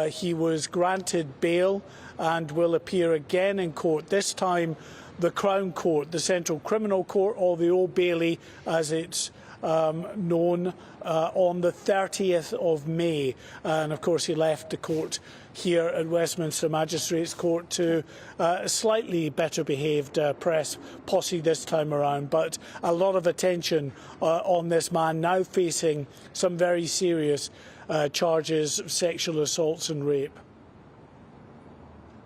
He was granted bail and will appear again in court, this time the Crown Court, the Central Criminal Court, or the Old Bailey as it's known, on the 30th of May. And of course he left the court here at Westminster Magistrates Court to a slightly better behaved press posse this time around, but a lot of attention on this man, now facing some very serious charges of sexual assaults and rape.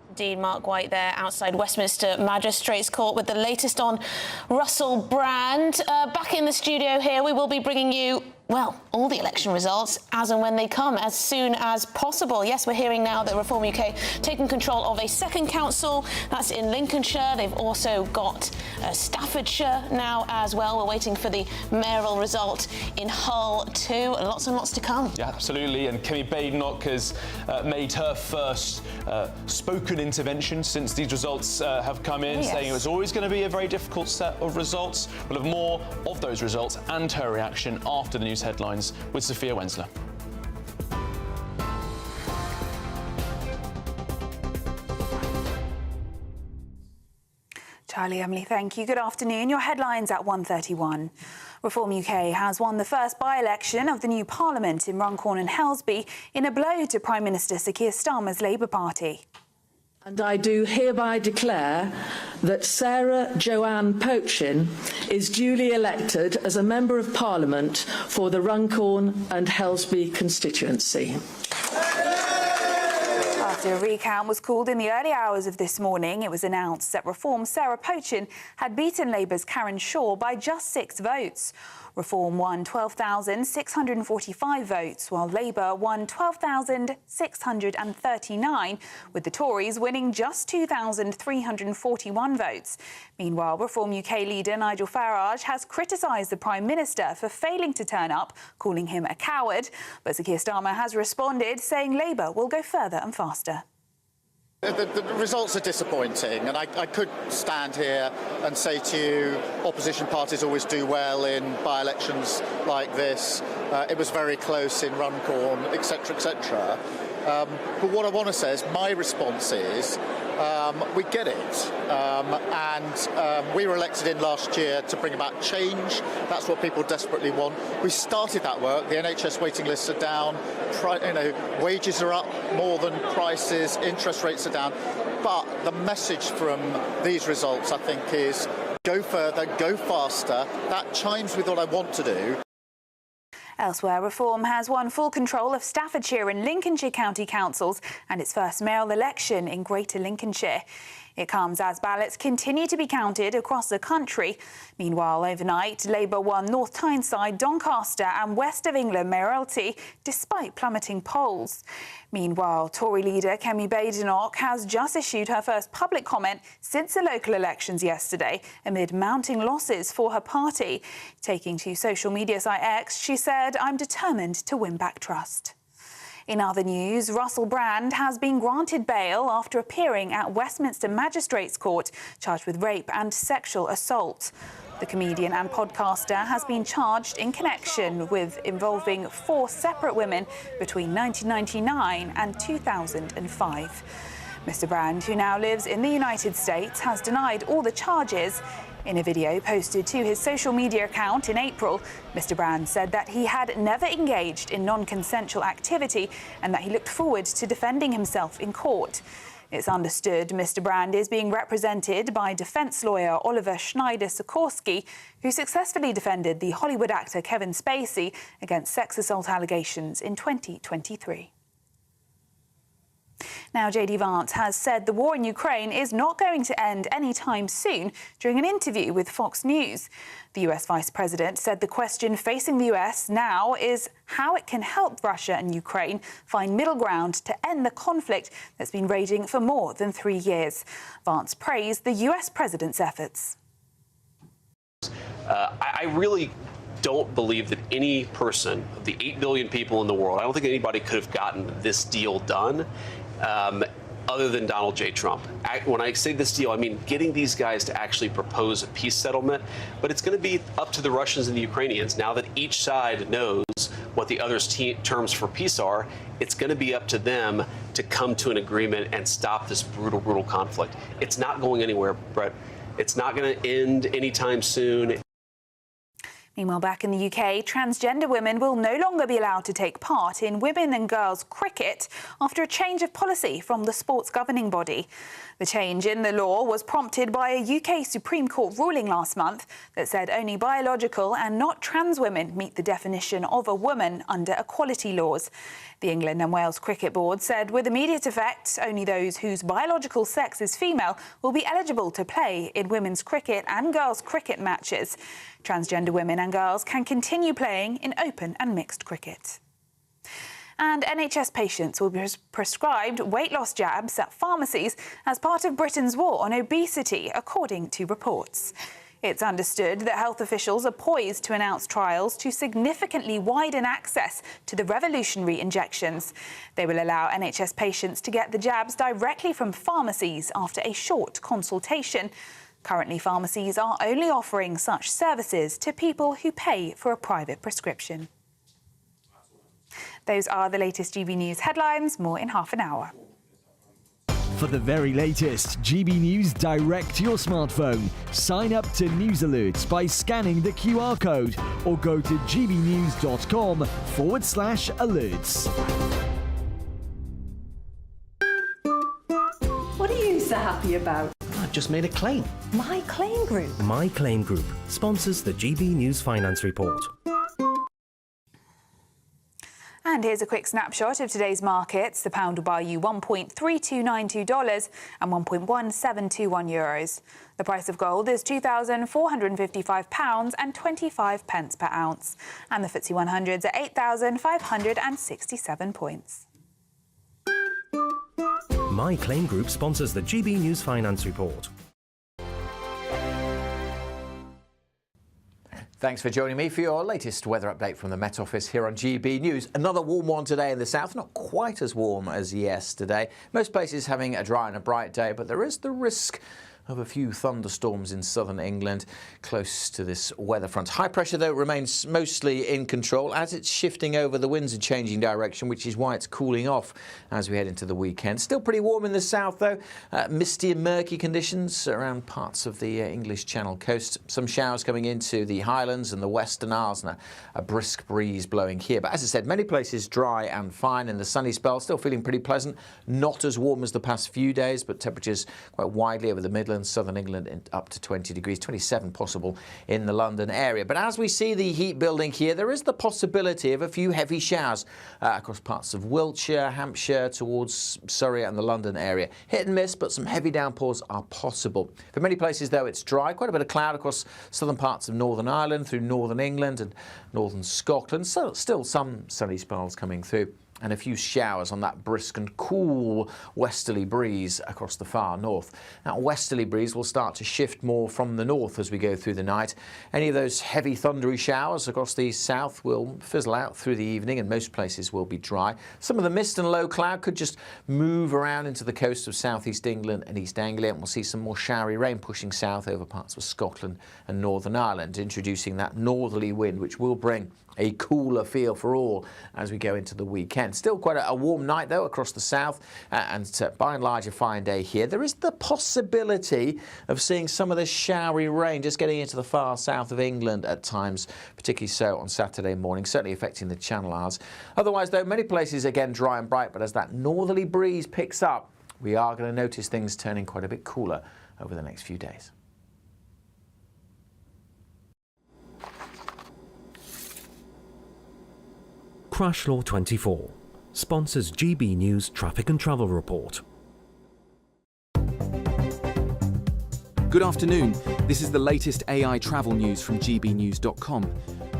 Indeed, Mark White there outside Westminster Magistrates Court with the latest on Russell Brand. Back in the studio here, we will be bringing you, well, all the election results as and when they come, as soon as possible. Yes, we're hearing now that Reform UK taking control of a second council. That's in Lincolnshire. They've also got Staffordshire now as well. We're waiting for the mayoral result in Hull too. Lots and lots to come. Yeah, absolutely. And Kemi Badenoch has made her first spoken intervention since these results have come in, saying it was always going to be a very difficult set of results. We'll have more of those results and her reaction after the news headlines with Sophia Wensler. Charlie, Emily, thank you. Good afternoon. Your headlines at 1:31. Reform UK has won the first by-election of the new Parliament in Runcorn and Helsby in a blow to Prime Minister Sir Keir Starmer's Labour Party. And I do hereby declare that Sarah Joanne Pochin is duly elected as a Member of Parliament for the Runcorn and Helsby constituency. After a recount was called in the early hours of this morning, it was announced that Reform's Sarah Pochin had beaten Labour's Karen Shaw by just 6 votes. Reform won 12,645 votes, while Labour won 12,639, with the Tories winning just 2,341 votes. Meanwhile, Reform UK leader Nigel Farage has criticised the Prime Minister for failing to turn up, calling him a coward. But Sir Keir Starmer has responded, saying Labour will go further and faster. The results are disappointing, and I could stand here and say to you, opposition parties always do well in by-elections like this. It was very close in Runcorn, etc., etc. But what I want to say is my response is we get it. We were elected in last year to bring about change. That's what people desperately want. We started that work. The NHS waiting lists are down. Wages are up more than prices. Interest rates are down. But the message from these results, I think, is go further, go faster. That chimes with what I want to do. Elsewhere, Reform has won full control of Staffordshire and Lincolnshire county councils and its first mayoral election in Greater Lincolnshire. It comes as ballots continue to be counted across the country. Meanwhile, overnight, Labour won North Tyneside, Doncaster and West of England mayoralty, despite plummeting polls. Meanwhile, Tory leader Kemi Badenoch has just issued her first public comment since the local elections yesterday, amid mounting losses for her party. Taking to social media site X, she said, "I'm determined to win back trust." In other news, Russell Brand has been granted bail after appearing at Westminster Magistrates Court, charged with rape and sexual assault. The comedian and podcaster has been charged in connection with involving 4 separate women between 1999 and 2005. Mr. Brand, who now lives in the United States, has denied all the charges. In a video posted to his social media account in April, Mr. Brand said that he had never engaged in non-consensual activity and that he looked forward to defending himself in court. It's understood Mr. Brand is being represented by defence lawyer Oliver Schneider-Sikorsky, who successfully defended the Hollywood actor Kevin Spacey against sex assault allegations in 2023. Now, JD Vance has said the war in Ukraine is not going to end anytime soon during an interview with Fox News. The US Vice President said the question facing the US now is how it can help Russia and Ukraine find middle ground to end the conflict that's been raging for more than 3 years. Vance praised the US President's efforts. I really don't believe that any person, of the 8 billion people in the world, I don't think anybody could have gotten this deal done other than Donald J. Trump. When I say this deal, I mean getting these guys to actually propose a peace settlement, but it's going to be up to the Russians and the Ukrainians. Now that each side knows what the other's terms for peace are, it's going to be up to them to come to an agreement and stop this brutal, brutal conflict. It's not going anywhere, Brett. It's not going to end anytime soon. Meanwhile, back in the UK, transgender women will no longer be allowed to take part in women and girls cricket after a change of policy from the sport's governing body. The change in the law was prompted by a UK Supreme Court ruling last month that said only biological and not trans women meet the definition of a woman under equality laws. The England and Wales Cricket Board said with immediate effect, only those whose biological sex is female will be eligible to play in women's cricket and girls' cricket matches. Transgender women and girls can continue playing in open and mixed cricket. And NHS patients will be prescribed weight loss jabs at pharmacies as part of Britain's war on obesity, according to reports. It's understood that health officials are poised to announce trials to significantly widen access to the revolutionary injections. They will allow NHS patients to get the jabs directly from pharmacies after a short consultation. Currently, pharmacies are only offering such services to people who pay for a private prescription. Those are the latest GB News headlines. More in half an hour. For the very latest GB News direct to your smartphone, sign up to News Alerts by scanning the QR code or go to gbnews.com/alerts. What are you so happy about? I've just made a claim. My Claim Group. My Claim Group sponsors the GB News Finance Report. And here's a quick snapshot of today's markets. The pound will buy you $1.3292 and €1.1721. The price of gold is £2,455 and 25 pence per ounce. And the FTSE 100's at 8,567 points. My Claim Group sponsors the GB News Finance Report. Thanks for joining me for your latest weather update from the Met Office here on GB News. Another warm one today in the south, not quite as warm as yesterday. Most places having a dry and a bright day, but there is the risk of a few thunderstorms in southern England close to this weather front. High pressure, though, remains mostly in control as it's shifting over. The winds are changing direction, which is why it's cooling off as we head into the weekend. Still pretty warm in the south, though. Misty and murky conditions around parts of the English Channel coast. Some showers coming into the Highlands and the Western Isles, and a brisk breeze blowing here. But as I said, many places dry and fine in the sunny spell. Still feeling pretty pleasant. Not as warm as the past few days, but temperatures quite widely over the Midlands, southern England up to 20 degrees, 27 possible in the London area. But as we see the heat building here, there is the possibility of a few heavy showers across parts of Wiltshire, Hampshire, towards Surrey and the London area. Hit and miss, but some heavy downpours are possible. For many places, though, it's dry. Quite a bit of cloud across southern parts of Northern Ireland, through northern England and northern Scotland. So still some sunny spells coming through, and a few showers on that brisk and cool westerly breeze across the far north. That westerly breeze will start to shift more from the north as we go through the night. Any of those heavy thundery showers across the south will fizzle out through the evening, and most places will be dry. Some of the mist and low cloud could just move around into the coast of southeast England and East Anglia, and we'll see some more showery rain pushing south over parts of Scotland and Northern Ireland, introducing that northerly wind, which will bring a cooler feel for all as we go into the weekend. Still quite a warm night, though, across the south, and by and large a fine day here. There is the possibility of seeing some of this showery rain just getting into the far south of England at times, particularly so on Saturday morning, certainly affecting the Channel Isles. Otherwise, though, many places again dry and bright, but as that northerly breeze picks up, we are going to notice things turning quite a bit cooler over the next few days. Crash Law 24 sponsors GB News Traffic and Travel Report. Good afternoon. This is the latest AI travel news from gbnews.com.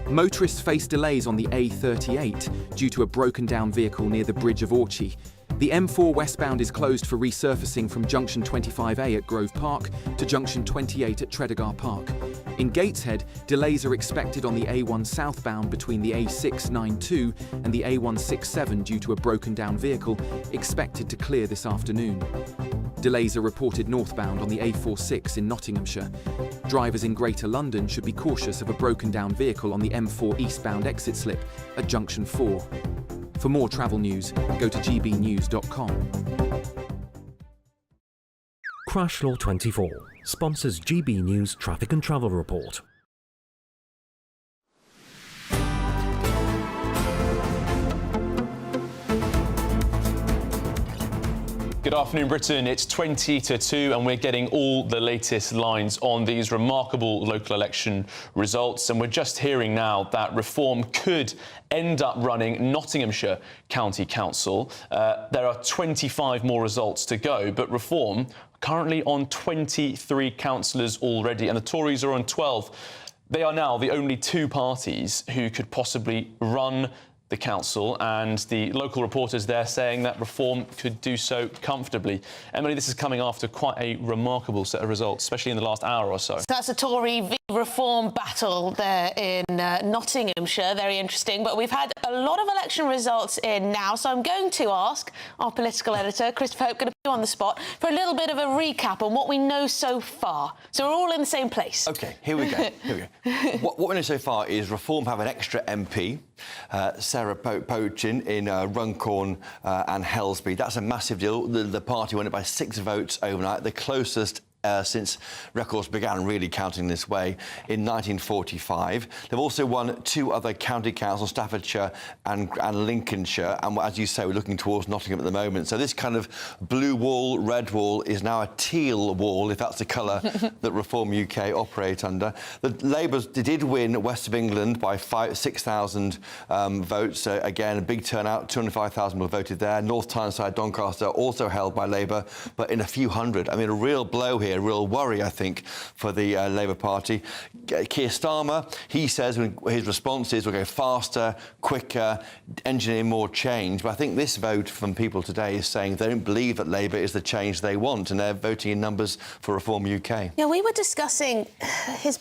Motorists face delays on the A38 due to a broken down vehicle near the Bridge of Orchy. The M4 westbound is closed for resurfacing from junction 25A at Grove Park to junction 28 at Tredegar Park. In Gateshead, delays are expected on the A1 southbound between the A692 and the A167 due to a broken down vehicle, expected to clear this afternoon. Delays are reported northbound on the A46 in Nottinghamshire. Drivers in Greater London should be cautious of a broken down vehicle on the M4 eastbound exit slip at junction 4. For more travel news, go to gbnews.com. Crash Law 24 sponsors GB News Traffic and Travel Report. Good afternoon, Britain. It's 20 to 2 and we're getting all the latest lines on these remarkable local election results. And we're just hearing now that Reform could end up running Nottinghamshire County Council. There are 25 more results to go, but Reform currently on 23 councillors already, and the Tories are on 12. They are now the only two parties who could possibly run the council, and the local reporters there saying that Reform could do so comfortably. Emily, this is coming after quite a remarkable set of results, especially in the last hour or so. So that's a Tory v Reform battle there in Nottinghamshire. Very interesting. But we've had a lot of election results in now, so I'm going to ask our political editor, Christopher Hope, on the spot for a little bit of a recap on what we know so far. So we're all in the same place. OK, here we go. What we know so far is Reform have an extra MP, Sarah Pochin in Runcorn and Helsby. That's a massive deal. The party won it by 6 votes overnight, the closest since records began really counting this way in 1945. They've also won 2 other county councils, Staffordshire and Lincolnshire, and as you say, we're looking towards Nottingham at the moment. So this kind of blue wall, red wall is now a teal wall, if that's the colour that Reform UK operate under. The Labour did win West of England by 6,000 votes. Again, a big turnout, 205,000 were voted there. North Tyneside, Doncaster also held by Labour, but in a few hundred. I mean, a real blow here. A real worry, I think, for the Labour Party. Keir Starmer, he says his responses will go faster, quicker, engineer more change. But I think this vote from people today is saying they don't believe that Labour is the change they want, and they're voting in numbers for Reform UK. Yeah, we were discussing his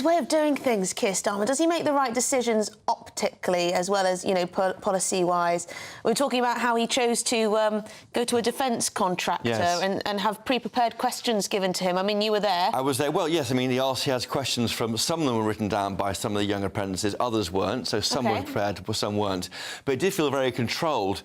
way of doing things, Keir Starmer. Does he make the right decisions optically as well as, you know, policy-wise? We were talking about how he chose to go to a defence contractor and have pre-prepared questions given to him. I mean, you were there. I was there. Well, yes. I mean, he has questions from... Some of them were written down by some of the young apprentices. Others weren't. So some were prepared, but some weren't. But it did feel very controlled.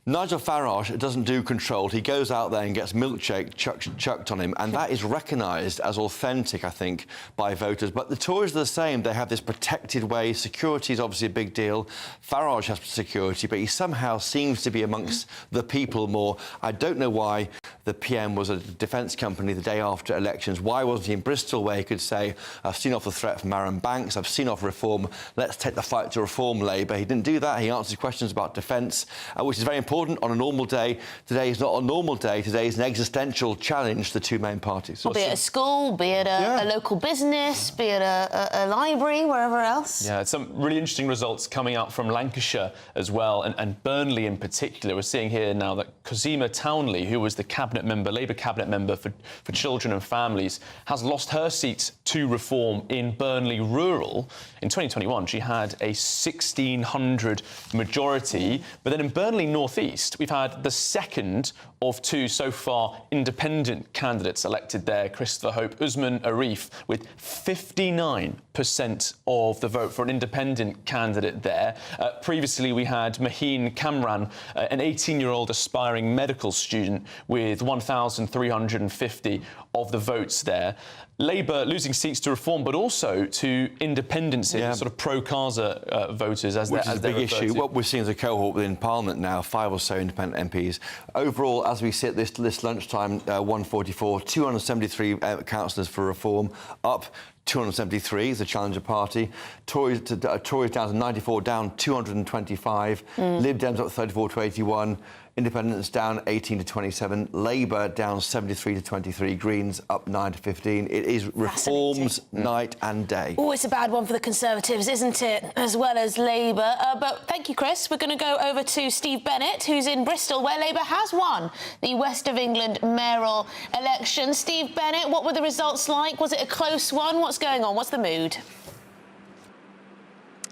Nigel Farage doesn't do controlled. He goes out there and gets milkshake chucked on him, and that is recognised as authentic, I think, by voters. But the Tories are the same. They have this protected way. Security is obviously a big deal. Farage has security, but he somehow seems to be amongst the people more. I don't know why the PM was a defence company the day after elections. Why wasn't he in Bristol, where he could say, I've seen off the threat from Aaron Banks, I've seen off Reform, let's take the fight to Reform Labour. He didn't do that. He answered questions about defence, which is very important on a normal day. Today is not a normal day. Today is an existential challenge to the 2 main parties. Well, be it a school, be it a local business, be it a library, wherever else. Yeah, some really interesting results coming out from Lancashire as well, and Burnley in particular. We're seeing here now that Cosima Townley, who was the Labour cabinet member for children and families, has lost her seat to Reform in Burnley Rural. In 2021, she had a 1,600 majority, but then in Burnley North East, we've had the second of 2 so far independent candidates elected there. Christopher Hope, Usman Arif, with 59% of the vote for an independent candidate there. Previously, we had Maheen Kamran, an 18-year-old aspiring medical student, with 1,350 of the votes there. Labour losing seats to Reform, but also to independents, sort of pro-Casa voters, as Which is a big issue. What we're seeing as a cohort within Parliament now, 5 or so independent MPs. Overall, as we sit this lunchtime, 1:44, 273 councillors for Reform, up 273 is the Challenger Party. Tories down to 94, down 225. Lib Dems up 34 to 81. Independents down 18 to 27. Labour down 73 to 23. Greens up 9 to 15. It is Reform's night and day. Oh, it's a bad one for the Conservatives, isn't it? As well as Labour. But thank you, Chris. We're going to go over to Steve Bennett, who's in Bristol, where Labour has won the West of England mayoral election. Steve Bennett, what were the results like? Was it a close one? What's going on? What's the mood?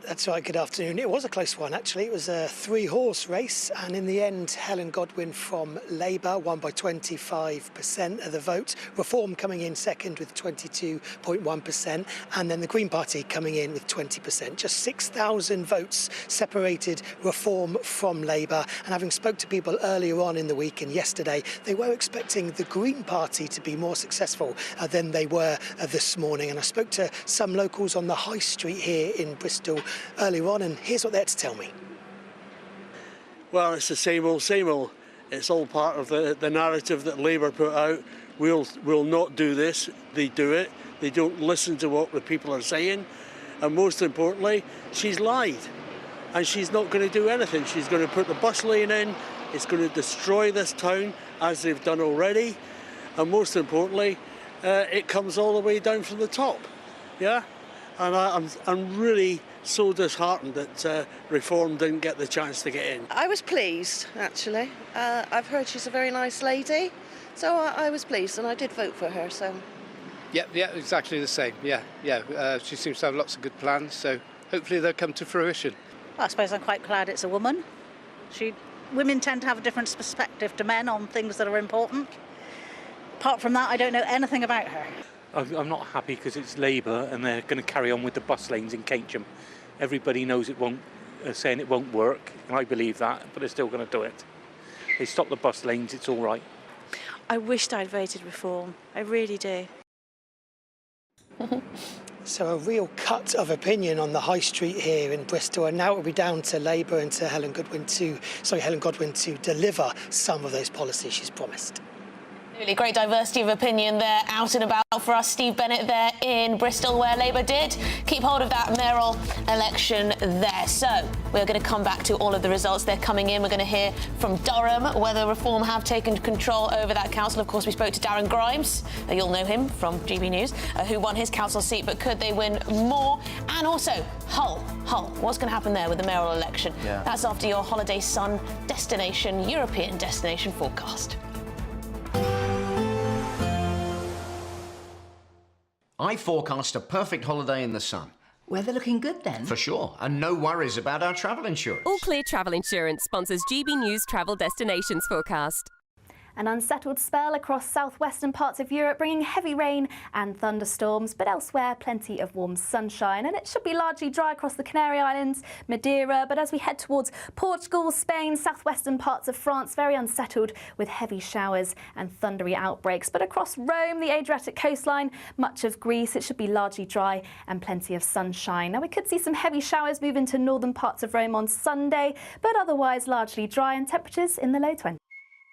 That's right, good afternoon. It was a close one, actually. It was a 3-horse race, and in the end, Helen Godwin from Labour won by 25% of the vote. Reform coming in second with 22.1%, and then the Green Party coming in with 20%. Just 6,000 votes separated Reform from Labour, and having spoke to people earlier on in the week and yesterday, they were expecting the Green Party to be more successful than they were this morning. And I spoke to some locals on the high street here in Bristol earlier on, and here's what they had to tell me. Well, it's the same old, same old. It's all part of the narrative that Labour put out. We'll not do this. They do it. They don't listen to what the people are saying. And most importantly, she's lied. And she's not going to do anything. She's going to put the bus lane in. It's going to destroy this town, as they've done already. And most importantly, it comes all the way down from the top. Yeah? And I'm really so disheartened that Reform didn't get the chance to get in. I was pleased, actually. I've heard she's a very nice lady, so I was pleased, and I did vote for her. So. Yeah, exactly the same. Yeah. She seems to have lots of good plans, so hopefully they'll come to fruition. I suppose I'm quite glad it's a woman. She women tend to have a different perspective to men on things that are important. Apart from that, I don't know anything about her. I'm not happy because it's Labour and they're going to carry on with the bus lanes in Keynsham. Everybody knows it won't, saying it won't work, and I believe that, but they're still going to do it. They stop the bus lanes, it's all right. I wished I'd voted Reform. I really do. So a real cut of opinion on the high street here in Bristol, and now it will be down to Labour and to Helen Godwin to deliver some of those policies she's promised. Really great diversity of opinion there out and about for us. Steve Bennett there in Bristol, where Labour did keep hold of that mayoral election there. So we're going to come back to all of the results. They're coming in. We're going to hear from Durham whether Reform have taken control over that council. Of course, we spoke to Darren Grimes. You'll know him from GB News, who won his council seat. But could they win more? And also Hull. What's going to happen there with the mayoral election? Yeah. That's after your holiday sun destination, European destination forecast. I forecast a perfect holiday in the sun. Weather looking good then? For sure, and no worries about our travel insurance. All Clear Travel Insurance sponsors GB News Travel Destinations forecast. An unsettled spell across southwestern parts of Europe, bringing heavy rain and thunderstorms, but elsewhere plenty of warm sunshine, and it should be largely dry across the Canary Islands, Madeira, but as we head towards Portugal, Spain, southwestern parts of France, very unsettled with heavy showers and thundery outbreaks. But across Rome, the Adriatic coastline, much of Greece, it should be largely dry and plenty of sunshine. Now we could see some heavy showers move into northern parts of Rome on Sunday, but otherwise largely dry and temperatures in the low 20s.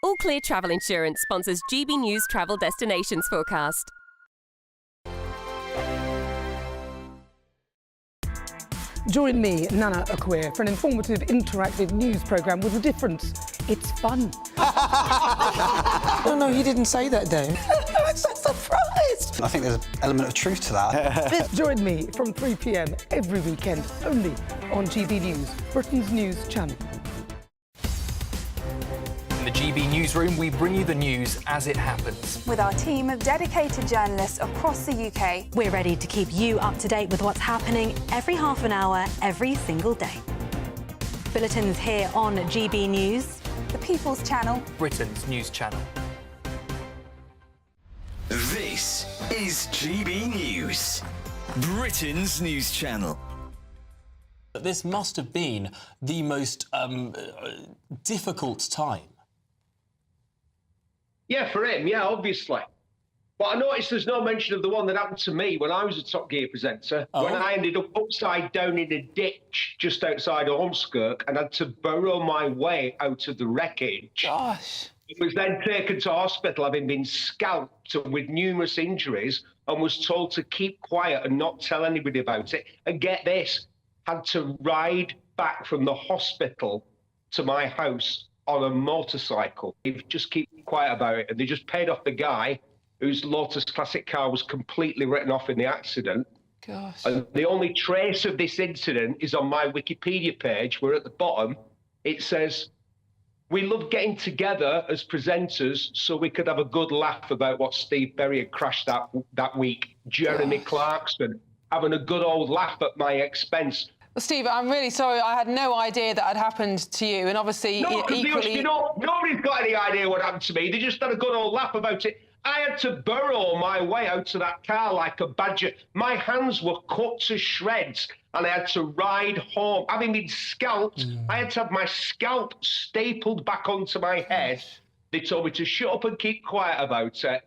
All Clear Travel Insurance sponsors GB News Travel Destinations forecast. Join me, Nana Akweer, for an informative, interactive news programme with a difference. It's fun. No, he didn't say that, though. I'm so surprised. I think there's an element of truth to that. Join me from 3 p.m. every weekend, only on GB News, Britain's news channel. In the GB Newsroom, we bring you the news as it happens. With our team of dedicated journalists across the UK, we're ready to keep you up to date with what's happening every half an hour, every single day. Bulletins here on GB News, the People's Channel, Britain's news channel. This is GB News, Britain's news channel. This must have been the most difficult time. Yeah, for him, yeah, obviously. But I noticed there's no mention of the one that happened to me when I was a Top Gear presenter, when I ended up upside down in a ditch just outside Ormskirk and had to burrow my way out of the wreckage. Gosh. I was then taken to hospital having been scalped with numerous injuries and was told to keep quiet and not tell anybody about it. And get this, had to ride back from the hospital to my house on a motorcycle. They just keep quiet about it, and they just paid off the guy whose Lotus Classic car was completely written off in the accident. Gosh. And the only trace of this incident is on my Wikipedia page, where at the bottom it says, "We love getting together as presenters so we could have a good laugh about what Steve Berry had crashed that week. Jeremy Clarkson, having a good old laugh at my expense." Well, Steve, I'm really sorry. I had no idea that had happened to you, and obviously, equally... nobody's got any idea what happened to me. They just had a good old laugh about it. I had to burrow my way out to that car like a badger. My hands were cut to shreds, and I had to ride home. Having been scalped, I had to have my scalp stapled back onto my head. They told me to shut up and keep quiet about it.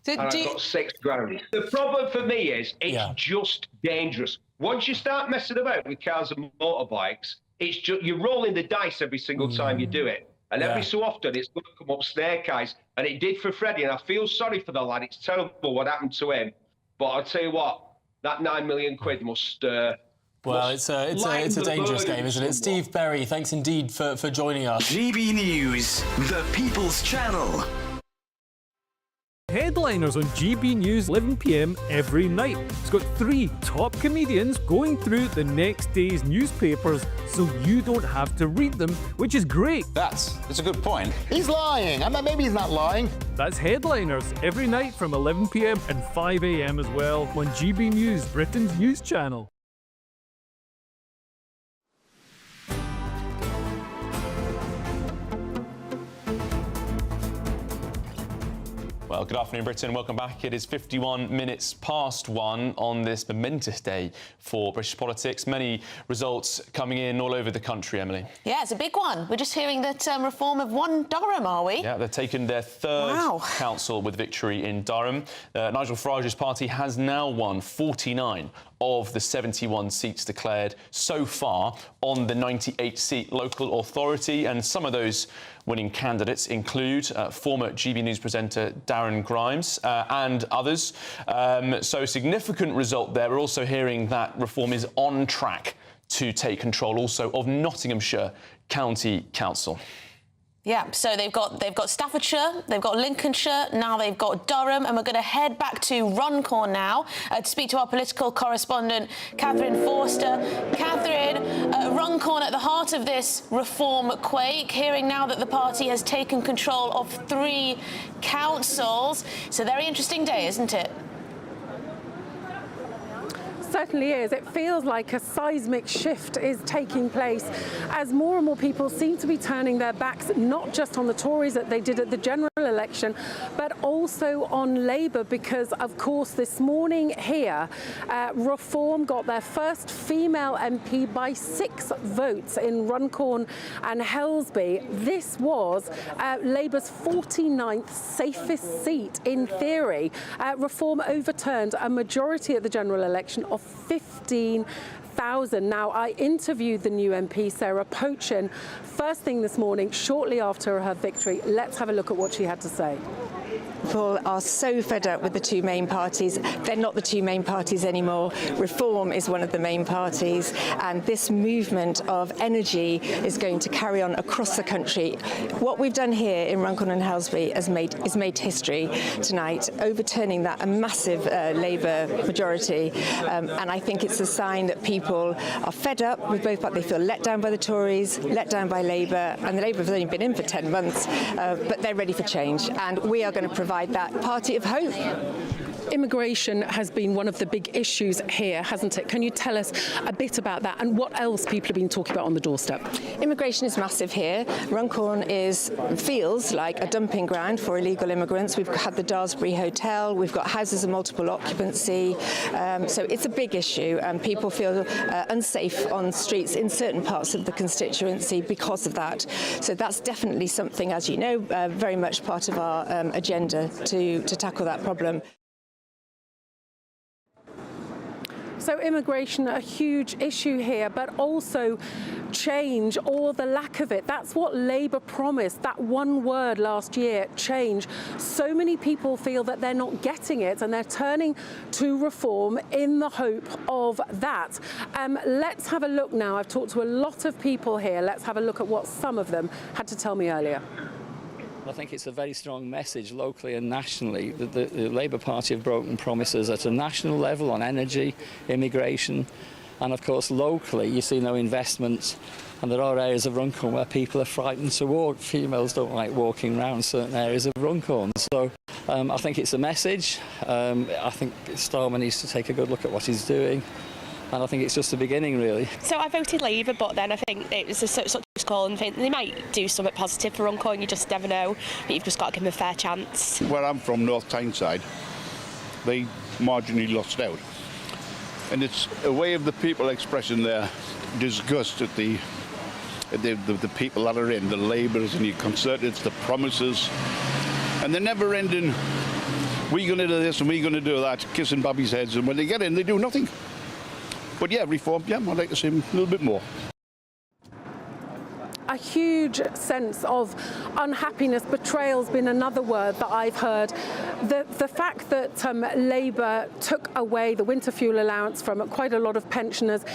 And I got £6,000. The problem for me is it's just dangerous. Once you start messing about with cars and motorbikes, it's just you're rolling the dice every single time you do it. And every so often it's going to come up snake eyes. And it did for Freddie, and I feel sorry for the lad. It's terrible what happened to him. But I'll tell you what, that £9 million must... well, it's a dangerous game, isn't it? Steve Berry, thanks indeed for joining us. GB News, the People's Channel. Headliners on GB News 11 p.m. every night. It's got 3 top comedians going through the next day's newspapers so you don't have to read them, which is great. That's a good point. He's lying. I mean, maybe he's not lying. That's Headliners every night from 11 p.m. and 5 a.m. as well on GB News, Britain's news channel. Well, good afternoon, Britain. Welcome back. It is 51 minutes past 1 on this momentous day for British politics. Many results coming in all over the country, Emily. Yeah, it's a big one. We're just hearing that Reform have won Durham, are we? Yeah, they've taken their third council with victory in Durham. Nigel Farage's party has now won 49 of the 71 seats declared so far on the 98-seat local authority, and some of those winning candidates include former GBNews presenter Darren Grimes and others. So a significant result there. We're also hearing that Reform is on track to take control also of Nottinghamshire County Council. Yeah, so they've got Staffordshire, they've got Lincolnshire, now they've got Durham, and we're going to head back to Runcorn now to speak to our political correspondent, Catherine Forster. Catherine, Runcorn at the heart of this Reform quake, hearing now that the party has taken control of 3 councils. It's a very interesting day, isn't it? Certainly is. It feels like a seismic shift is taking place as more and more people seem to be turning their backs not just on the Tories that they did at the general election, but also on Labour, because of course this morning here Reform got their first female MP by 6 votes in Runcorn and Helsby. This was Labour's 49th safest seat in theory. Reform overturned a majority at the general election of 15,000. Now, I interviewed the new MP, Sarah Pochin, first thing this morning, shortly after her victory. Let's have a look at what she had to say. People are so fed up with the 2 main parties. They're not the 2 main parties anymore. Reform is one of the main parties, and this movement of energy is going to carry on across the country. What we've done here in Runcorn and Helsby is made history tonight, overturning that a massive Labour majority, and I think it's a sign that people are fed up with both parties. They feel let down by the Tories, let down by Labour, and the Labour have only been in for 10 months, but they're ready for change, and we are going to provide that party of hope. Immigration has been one of the big issues here, hasn't it? Can you tell us a bit about that and what else people have been talking about on the doorstep? Immigration is massive here. Runcorn feels like a dumping ground for illegal immigrants. We've had the Daresbury Hotel, we've got houses of multiple occupancy, so it's a big issue, and people feel unsafe on streets in certain parts of the constituency because of that. So that's definitely something, as you know, very much part of our agenda to tackle that problem. So immigration, a huge issue here, but also change or the lack of it. That's what Labour promised, that one word last year, change. So many people feel that they're not getting it and they're turning to Reform in the hope of that. Let's have a look now. I've talked to a lot of people here. Let's have a look at what some of them had to tell me earlier. I think it's a very strong message locally and nationally that the Labour Party have broken promises at a national level on energy, immigration, and of course locally you see no investments, and there are areas of Runcorn where people are frightened to walk. Females don't like walking around certain areas of Runcorn. So I think it's a message. I think Starmer needs to take a good look at what he's doing. And I think it's just the beginning, really. So I voted Labour, but then I think it was such a call and think they might do something positive for Runcorn. You just never know, but you've just got to give them a fair chance. Where I'm from, North Tyneside, they marginally lost out. And it's a way of the people expressing their disgust at the people that are in, the Labourers and your Conservatives, the promises. And they're never ending, we're going to do this and we're going to do that, kissing babies' heads, and when they get in, they do nothing. But yeah, Reform, yeah, I'd like to see him a little bit more. A huge sense of unhappiness, betrayal's been another word that I've heard. The fact that Labour took away the winter fuel allowance from quite a lot of pensioners,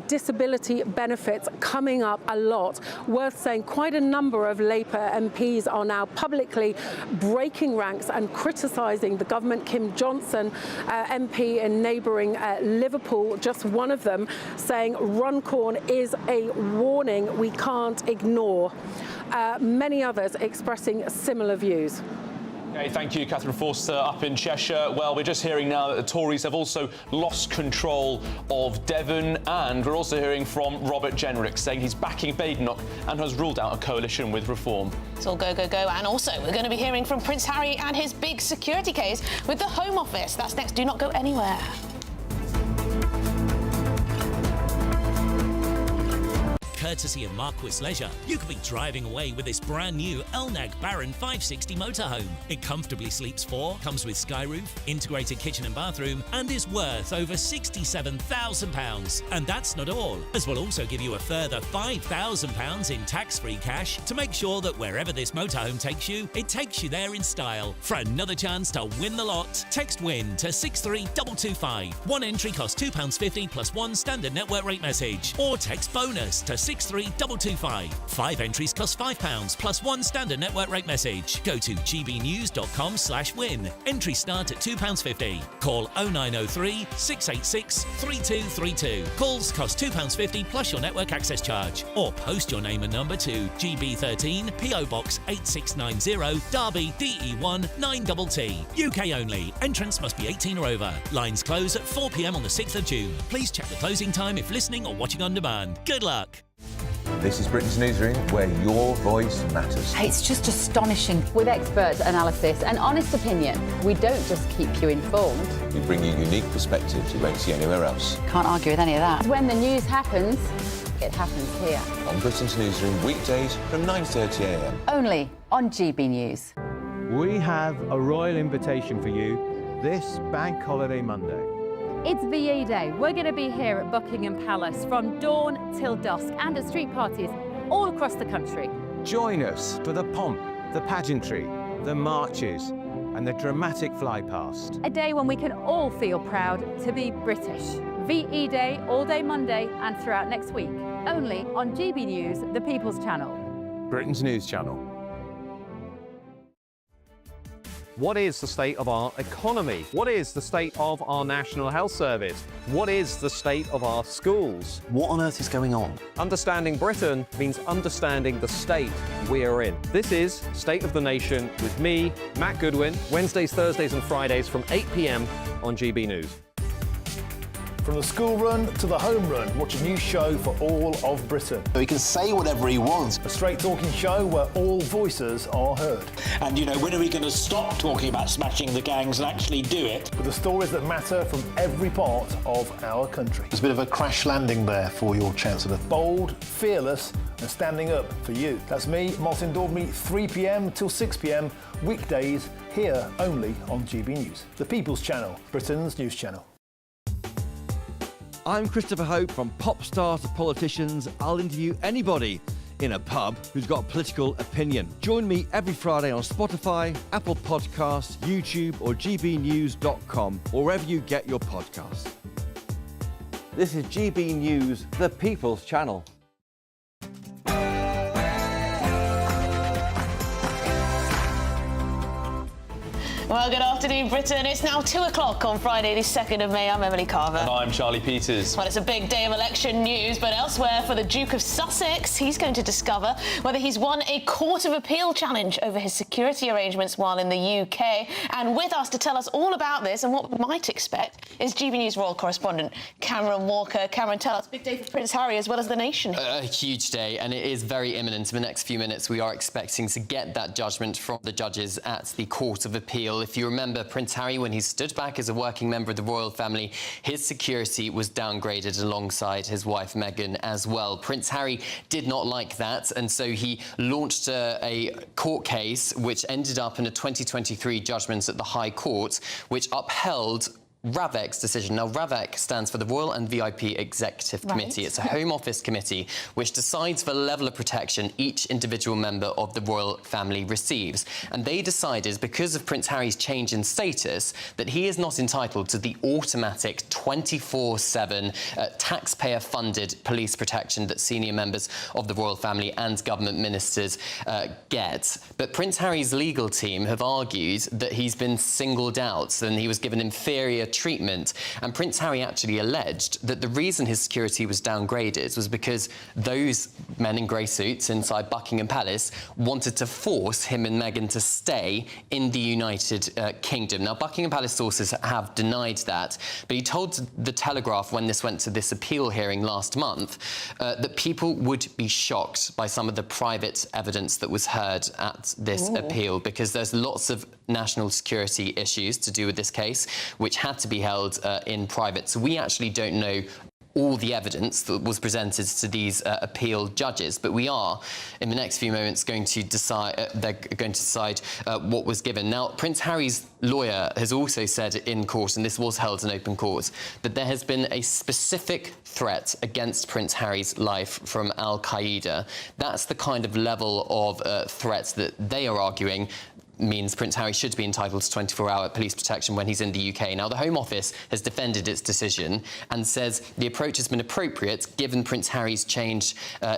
disability benefits coming up a lot. Worth saying, quite a number of Labour MPs are now publicly breaking ranks and criticising the government. Kim Johnson, MP in neighbouring Liverpool, just one of them, saying Runcorn is a warning we can't ignore. Many others expressing similar views. Okay, thank you, Catherine Forster up in Cheshire. Well, we're just hearing now that the Tories have also lost control of Devon, and we're also hearing from Robert Jenrick saying he's backing Badenoch and has ruled out a coalition with Reform. It's all go, go, go. And also, we're going to be hearing from Prince Harry and his big security case with the Home Office. That's next. Do not go anywhere. Courtesy of Marquis Leisure, you could be driving away with this brand new Elnag Baron 560 motorhome. It comfortably sleeps 4, comes with sky roof, integrated kitchen and bathroom, and is worth over £67,000. And that's not all, as we'll also give you a further £5,000 in tax-free cash to make sure that wherever this motorhome takes you, it takes you there in style. For another chance to win the lot, text WIN to 63225. One entry costs £2.50 plus one standard network rate message, or text BONUS to 63225. 5 entries cost £5 plus one standard network rate message. Go to gbnews.com/win. Entries start at £2.50. Call 0903 686 3232. Calls cost £2.50 plus your network access charge. Or post your name and number to GB13 PO Box 8690 Derby DE1 9TT. UK only. Entrance must be 18 or over. Lines close at 4 p.m. on the 6th of June. Please check the closing time if listening or watching on demand. Good luck. This is Britain's Newsroom, where your voice matters. It's just astonishing. With expert analysis and honest opinion, we don't just keep you informed. We bring you unique perspectives you won't see anywhere else. Can't argue with any of that. When the news happens, it happens here. On Britain's Newsroom, weekdays from 9:30 a.m. Only on GB News. We have a royal invitation for you this Bank Holiday Monday. It's VE Day. We're going to be here at Buckingham Palace from dawn till dusk and at street parties all across the country. Join us for the pomp, the pageantry, the marches and the dramatic fly past. A day when we can all feel proud to be British. VE Day all day Monday and throughout next week. Only on GB News, the People's Channel. Britain's News Channel. What is the state of our economy? What is the state of our National Health Service? What is the state of our schools? What on earth is going on? Understanding Britain means understanding the state we are in. This is State of the Nation with me, Matt Goodwin, Wednesdays, Thursdays and Fridays from 8 p.m. on GB News. From the school run to the home run, watch a new show for all of Britain. So he can say whatever he wants. A straight talking show where all voices are heard. And, you know, when are we going to stop talking about smashing the gangs and actually do it? With the stories that matter from every part of our country. There's a bit of a crash landing there for your Chancellor. Bold, fearless and standing up for you. That's me, Martin Daubney, 3 p.m. till 6 p.m. weekdays here only on GB News. The People's Channel, Britain's news channel. I'm Christopher Hope. From pop star to politicians, I'll interview anybody in a pub who's got a political opinion. Join me every Friday on Spotify, Apple Podcasts, YouTube or gbnews.com, or wherever you get your podcasts. This is GB News, the People's Channel. Well, good afternoon, Britain. It's now 2 o'clock on Friday, the 2nd of May. I'm Emily Carver. And I'm Charlie Peters. Well, it's a big day of election news, but elsewhere for the Duke of Sussex, he's going to discover whether he's won a Court of Appeal challenge over his security arrangements while in the UK. And with us to tell us all about this and what we might expect is GB News Royal correspondent Cameron Walker. Cameron, tell us, big day for Prince Harry as well as the nation. A huge day, and it is very imminent. In the next few minutes, we are expecting to get that judgment from the judges at the Court of Appeal. If you remember, Prince Harry, when he stood back as a working member of the royal family, his security was downgraded alongside his wife Meghan as well. Prince Harry did not like that, and so he launched a court case which ended up in a 2023 judgment at the High Court, which upheld RAVEC's decision. Now, RAVEC stands for the Royal and VIP Executive Committee. It's a Home Office committee which decides the level of protection each individual member of the royal family receives. And they decided, because of Prince Harry's change in status, that he is not entitled to the automatic 24/7 taxpayer-funded police protection that senior members of the royal family and government ministers get. But Prince Harry's legal team have argued that he's been singled out and he was given inferior treatment. And Prince Harry actually alleged that the reason his security was downgraded was because those men in grey suits inside Buckingham Palace wanted to force him and Meghan to stay in the United Kingdom. Now, Buckingham Palace sources have denied that, but he told The Telegraph when this went to this appeal hearing last month that people would be shocked by some of the private evidence that was heard at this appeal, because there's lots of national security issues to do with this case, which had to be held in private. So we actually don't know all the evidence that was presented to these appeal judges, but we are, in the next few moments, going to decide. They're going to decide what was given. Now, Prince Harry's lawyer has also said in court, and this was held in open court, that there has been a specific threat against Prince Harry's life from Al-Qaeda. That's the kind of level of threats that they are arguing means Prince Harry should be entitled to 24-hour police protection when he's in the UK. Now, the Home Office has defended its decision and says the approach has been appropriate given Prince Harry's change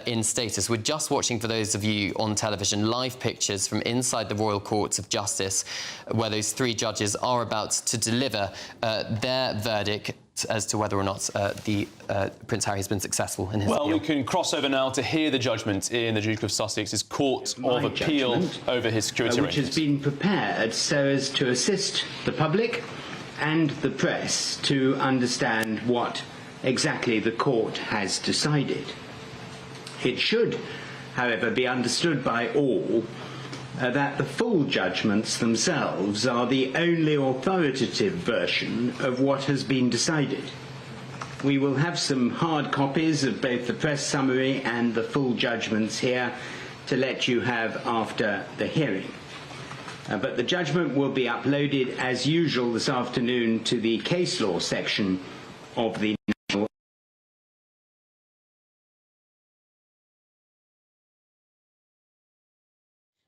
in status. We're just watching, for those of you on television, live pictures from inside the Royal Courts of Justice, where those three judges are about to deliver their verdict as to whether or not Prince Harry has been successful in his appeal. Well, we can cross over now to hear the judgment in the Duke of Sussex's Court of Appeal over his security which has been prepared so as to assist the public and the press to understand what exactly the court has decided. It should, however, be understood by all that the full judgments themselves are the only authoritative version of what has been decided. We will have some hard copies of both the press summary and the full judgments here to let you have after the hearing. But the judgment will be uploaded as usual this afternoon to the case law section of the National.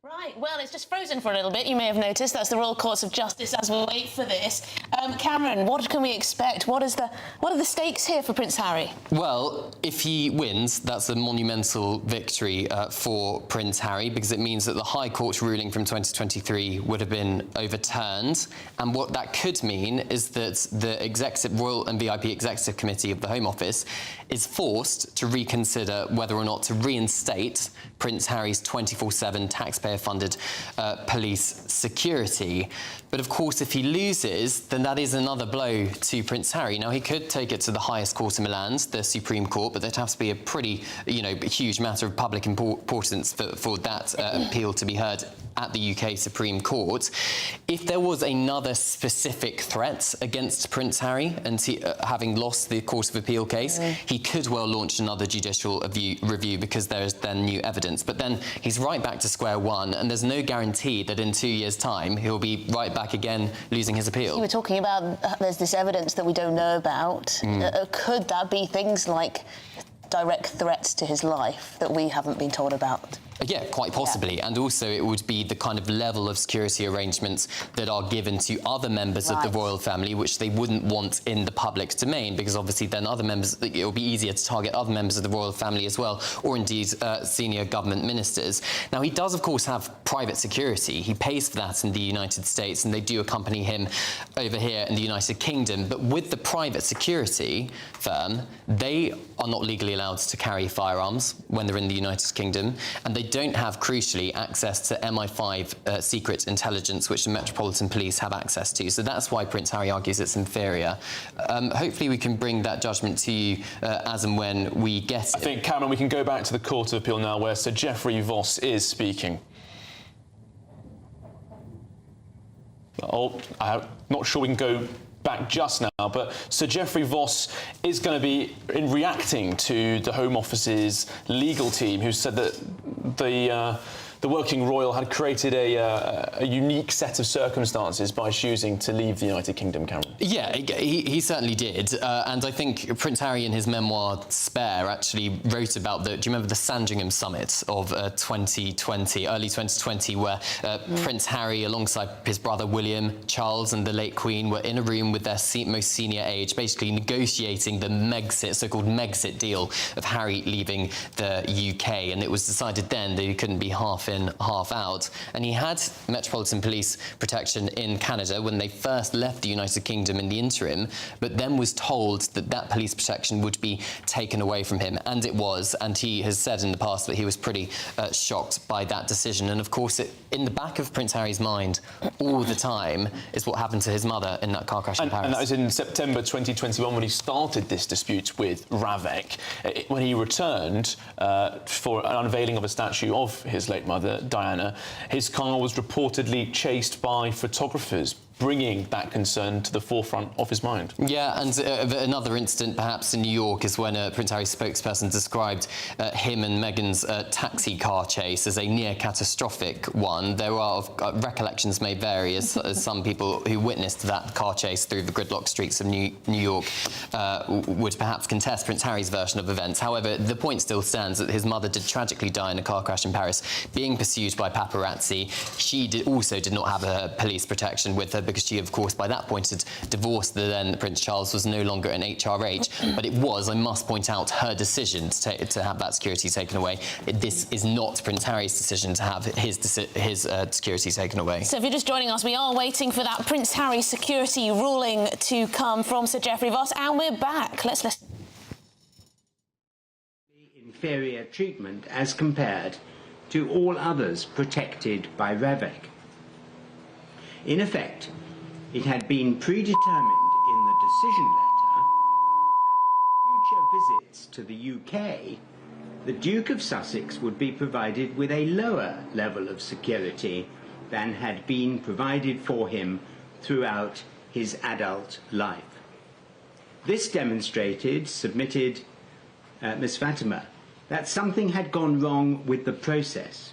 Right, well, it's just frozen for a little bit. You may have noticed that's the Royal Courts of Justice as we wait for this. Cameron, what can we expect? What are the stakes here for Prince Harry? Well, if he wins, that's a monumental victory for Prince Harry, because it means that the High Court's ruling from 2023 would have been overturned. And what that could mean is that the Royal and VIP Executive Committee of the Home Office is forced to reconsider whether or not to reinstate Prince Harry's 24/7 taxpayer-funded police security. But of course, if he loses, then that is another blow to Prince Harry. Now, he could take it to the highest court in Milan, the Supreme Court, but there'd have to be a pretty, huge matter of public importance for that appeal to be heard at the UK Supreme Court. If there was another specific threat against Prince Harry, and having lost the Court of Appeal case, he could well launch another judicial review because there is then new evidence. But then he's right back to square one, and there's no guarantee that in 2 years' time he'll be right back again losing his appeal. You were talking about there's this evidence that we don't know about. Could that be things like direct threats to his life that we haven't been told about? Yeah, quite possibly. Yeah. And also it would be the kind of level of security arrangements that are given to other members of the royal family, which they wouldn't want in the public domain, because obviously then other members, it will be easier to target other members of the royal family as well, or indeed senior government ministers. Now, he does, of course, have private security. He pays for that in the United States, and they do accompany him over here in the United Kingdom. But with the private security firm, they are not legally allowed to carry firearms when they're in the United Kingdom, and they don't have, crucially, access to MI5 secret intelligence, which the Metropolitan Police have access to. So that's why Prince Harry argues it's inferior. Hopefully we can bring that judgment to you as and when we get it. I think, Cameron, we can go back to the Court of Appeal now, where Sir Geoffrey Voss is speaking. I'm not sure we can go back just now, but Sir Geoffrey Voss is going to be reacting to the Home Office's legal team, who said that the working royal had created a unique set of circumstances by choosing to leave the United Kingdom, Cameron. Yeah, he certainly did. And I think Prince Harry, in his memoir Spare, actually wrote about do you remember the Sandringham Summit of 2020, early 2020, where Prince Harry, alongside his brother William, Charles and the late Queen, were in a room with their most senior age, basically negotiating the Megxit, so-called Megxit deal of Harry leaving the UK. And it was decided then that he couldn't be half in, half out. And he had Metropolitan Police protection in Canada when they first left the United Kingdom in the interim, but then was told that that police protection would be taken away from him, and it was. And he has said in the past that he was pretty shocked by that decision. And of course, in the back of Prince Harry's mind all the time is what happened to his mother in that car crash in Paris. And that was in September 2021 when he started this dispute with Ravek. When he returned for an unveiling of a statue of his late mother, Diana, his car was reportedly chased by photographers, bringing that concern to the forefront of his mind. Yeah, and another incident perhaps in New York is when Prince Harry's spokesperson described him and Meghan's taxi car chase as a near-catastrophic one. There are recollections may vary, as some people who witnessed that car chase through the gridlock streets of New York would perhaps contest Prince Harry's version of events. However, the point still stands that his mother did tragically die in a car crash in Paris, being pursued by paparazzi. She also did not have her police protection with her, because she, of course, by that point had divorced. Then Prince Charles was no longer an HRH, but it was, I must point out, her decision to have that security taken away. This is not Prince Harry's decision to have his security taken away. So if you're just joining us, we are waiting for that Prince Harry security ruling to come from Sir Geoffrey Voss, and we're back. Let's listen. Inferior treatment as compared to all others protected by Ravek. In effect, it had been predetermined in the decision letter that on future visits to the UK, the Duke of Sussex would be provided with a lower level of security than had been provided for him throughout his adult life. This demonstrated, submitted Ms. Fatima, that something had gone wrong with the process.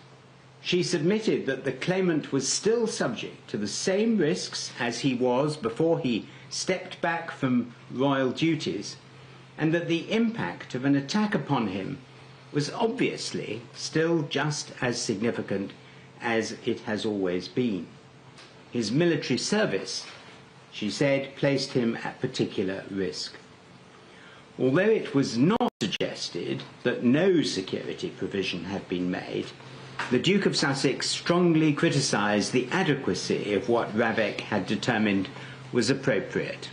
She submitted that the claimant was still subject to the same risks as he was before he stepped back from royal duties, and that the impact of an attack upon him was obviously still just as significant as it has always been. His military service, she said, placed him at particular risk. Although it was not suggested that no security provision had been made, the Duke of Sussex strongly criticised the adequacy of what Ravek had determined was appropriate.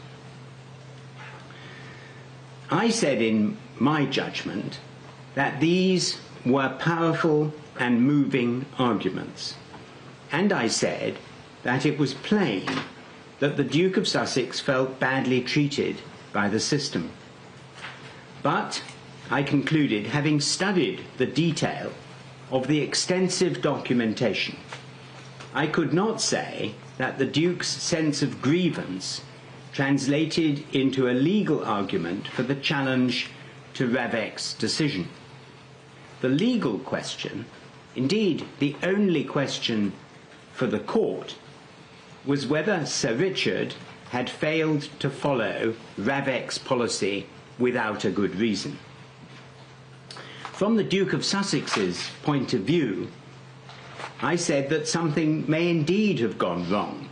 I said in my judgment that these were powerful and moving arguments, and I said that it was plain that the Duke of Sussex felt badly treated by the system. But I concluded, having studied the detail of the extensive documentation, I could not say that the Duke's sense of grievance translated into a legal argument for the challenge to Ravek's decision. The legal question, indeed the only question for the court, was whether Sir Richard had failed to follow Ravek's policy without a good reason. From the Duke of Sussex's point of view, I said that something may indeed have gone wrong,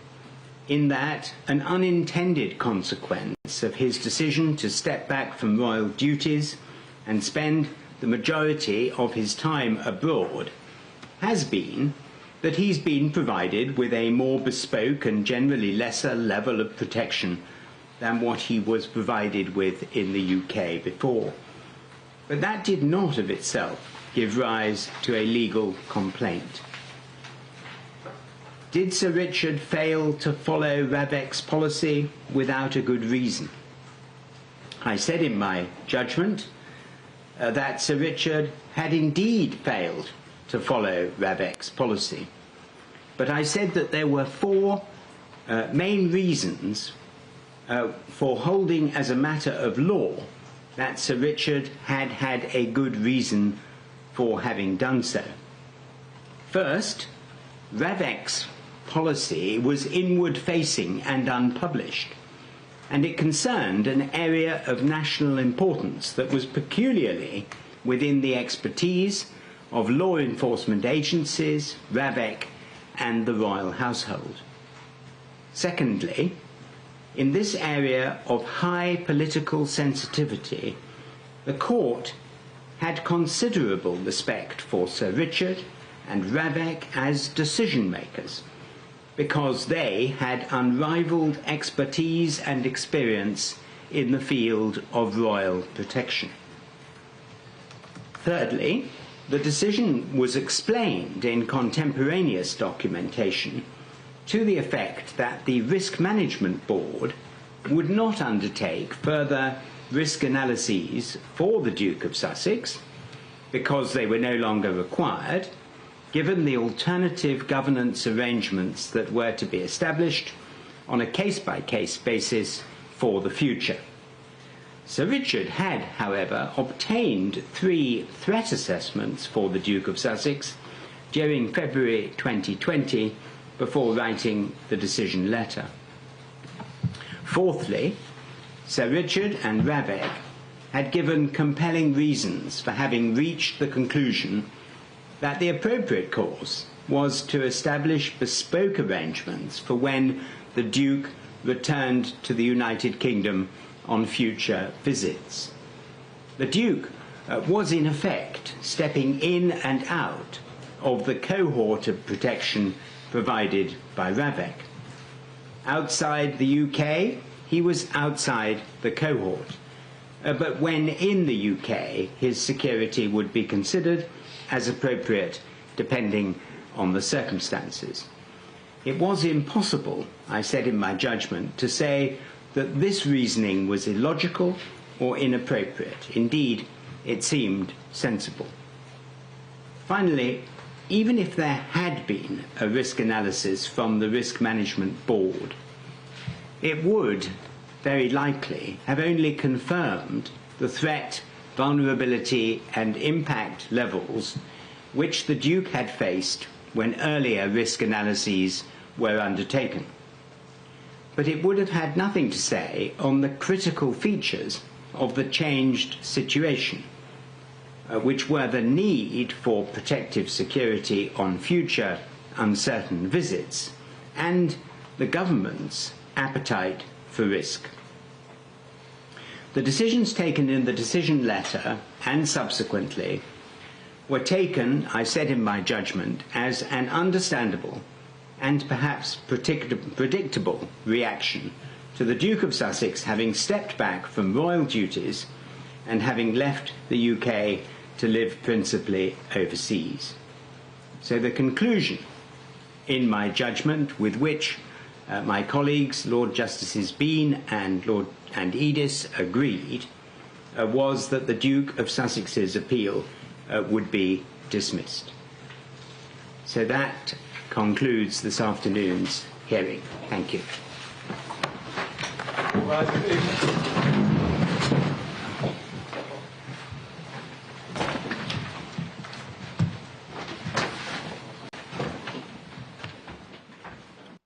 in that an unintended consequence of his decision to step back from royal duties and spend the majority of his time abroad has been that he's been provided with a more bespoke and generally lesser level of protection than what he was provided with in the UK before. But that did not of itself give rise to a legal complaint. Did Sir Richard fail to follow Ravek's policy without a good reason? I said in my judgment that Sir Richard had indeed failed to follow Ravek's policy. But I said that there were four main reasons for holding as a matter of law that Sir Richard had had a good reason for having done so. First, Ravek's policy was inward-facing and unpublished, and it concerned an area of national importance that was peculiarly within the expertise of law enforcement agencies, Ravek, and the royal household. Secondly, in this area of high political sensitivity, the court had considerable respect for Sir Richard and Ravek as decision makers, because they had unrivaled expertise and experience in the field of royal protection. Thirdly, the decision was explained in contemporaneous documentation to the effect that the Risk Management Board would not undertake further risk analyses for the Duke of Sussex because they were no longer required, given the alternative governance arrangements that were to be established on a case-by-case basis for the future. Sir Richard had, however, obtained 3 threat assessments for the Duke of Sussex during February 2020 before writing the decision letter. Fourthly, Sir Richard and Ravek had given compelling reasons for having reached the conclusion that the appropriate course was to establish bespoke arrangements for when the Duke returned to the United Kingdom on future visits. The Duke was in effect stepping in and out of the cohort of protection provided by Ravek. Outside the UK, he was outside the cohort, but when in the UK, his security would be considered as appropriate depending on the circumstances. It was impossible, I said in my judgment, to say that this reasoning was illogical or inappropriate. Indeed, it seemed sensible. Finally, even if there had been a risk analysis from the Risk Management Board, it would, very likely, have only confirmed the threat, vulnerability and impact levels which the Duke had faced when earlier risk analyses were undertaken. But it would have had nothing to say on the critical features of the changed situation, which were the need for protective security on future uncertain visits and the government's appetite for risk. The decisions taken in the decision letter and subsequently were taken, I said in my judgment, as an understandable and perhaps predictable reaction to the Duke of Sussex having stepped back from royal duties and having left the UK to live principally overseas. So the conclusion, in my judgment, with which my colleagues, Lord Justices Bean and Edis, agreed, was that the Duke of Sussex's appeal would be dismissed. So that concludes this afternoon's hearing. Thank you.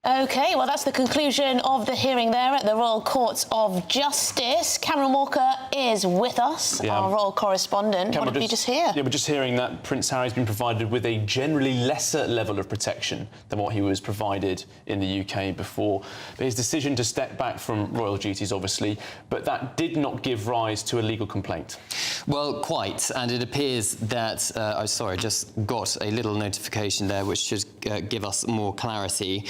OK, well, that's the conclusion of the hearing there at the Royal Courts of Justice. Cameron Walker is with us, our royal correspondent. What did you just hear? Yeah, we're just hearing that Prince Harry's been provided with a generally lesser level of protection than what he was provided in the UK before. But his decision to step back from royal duties, obviously, but that did not give rise to a legal complaint. Well, quite, and it appears that... I just got a little notification there which should give us more clarity.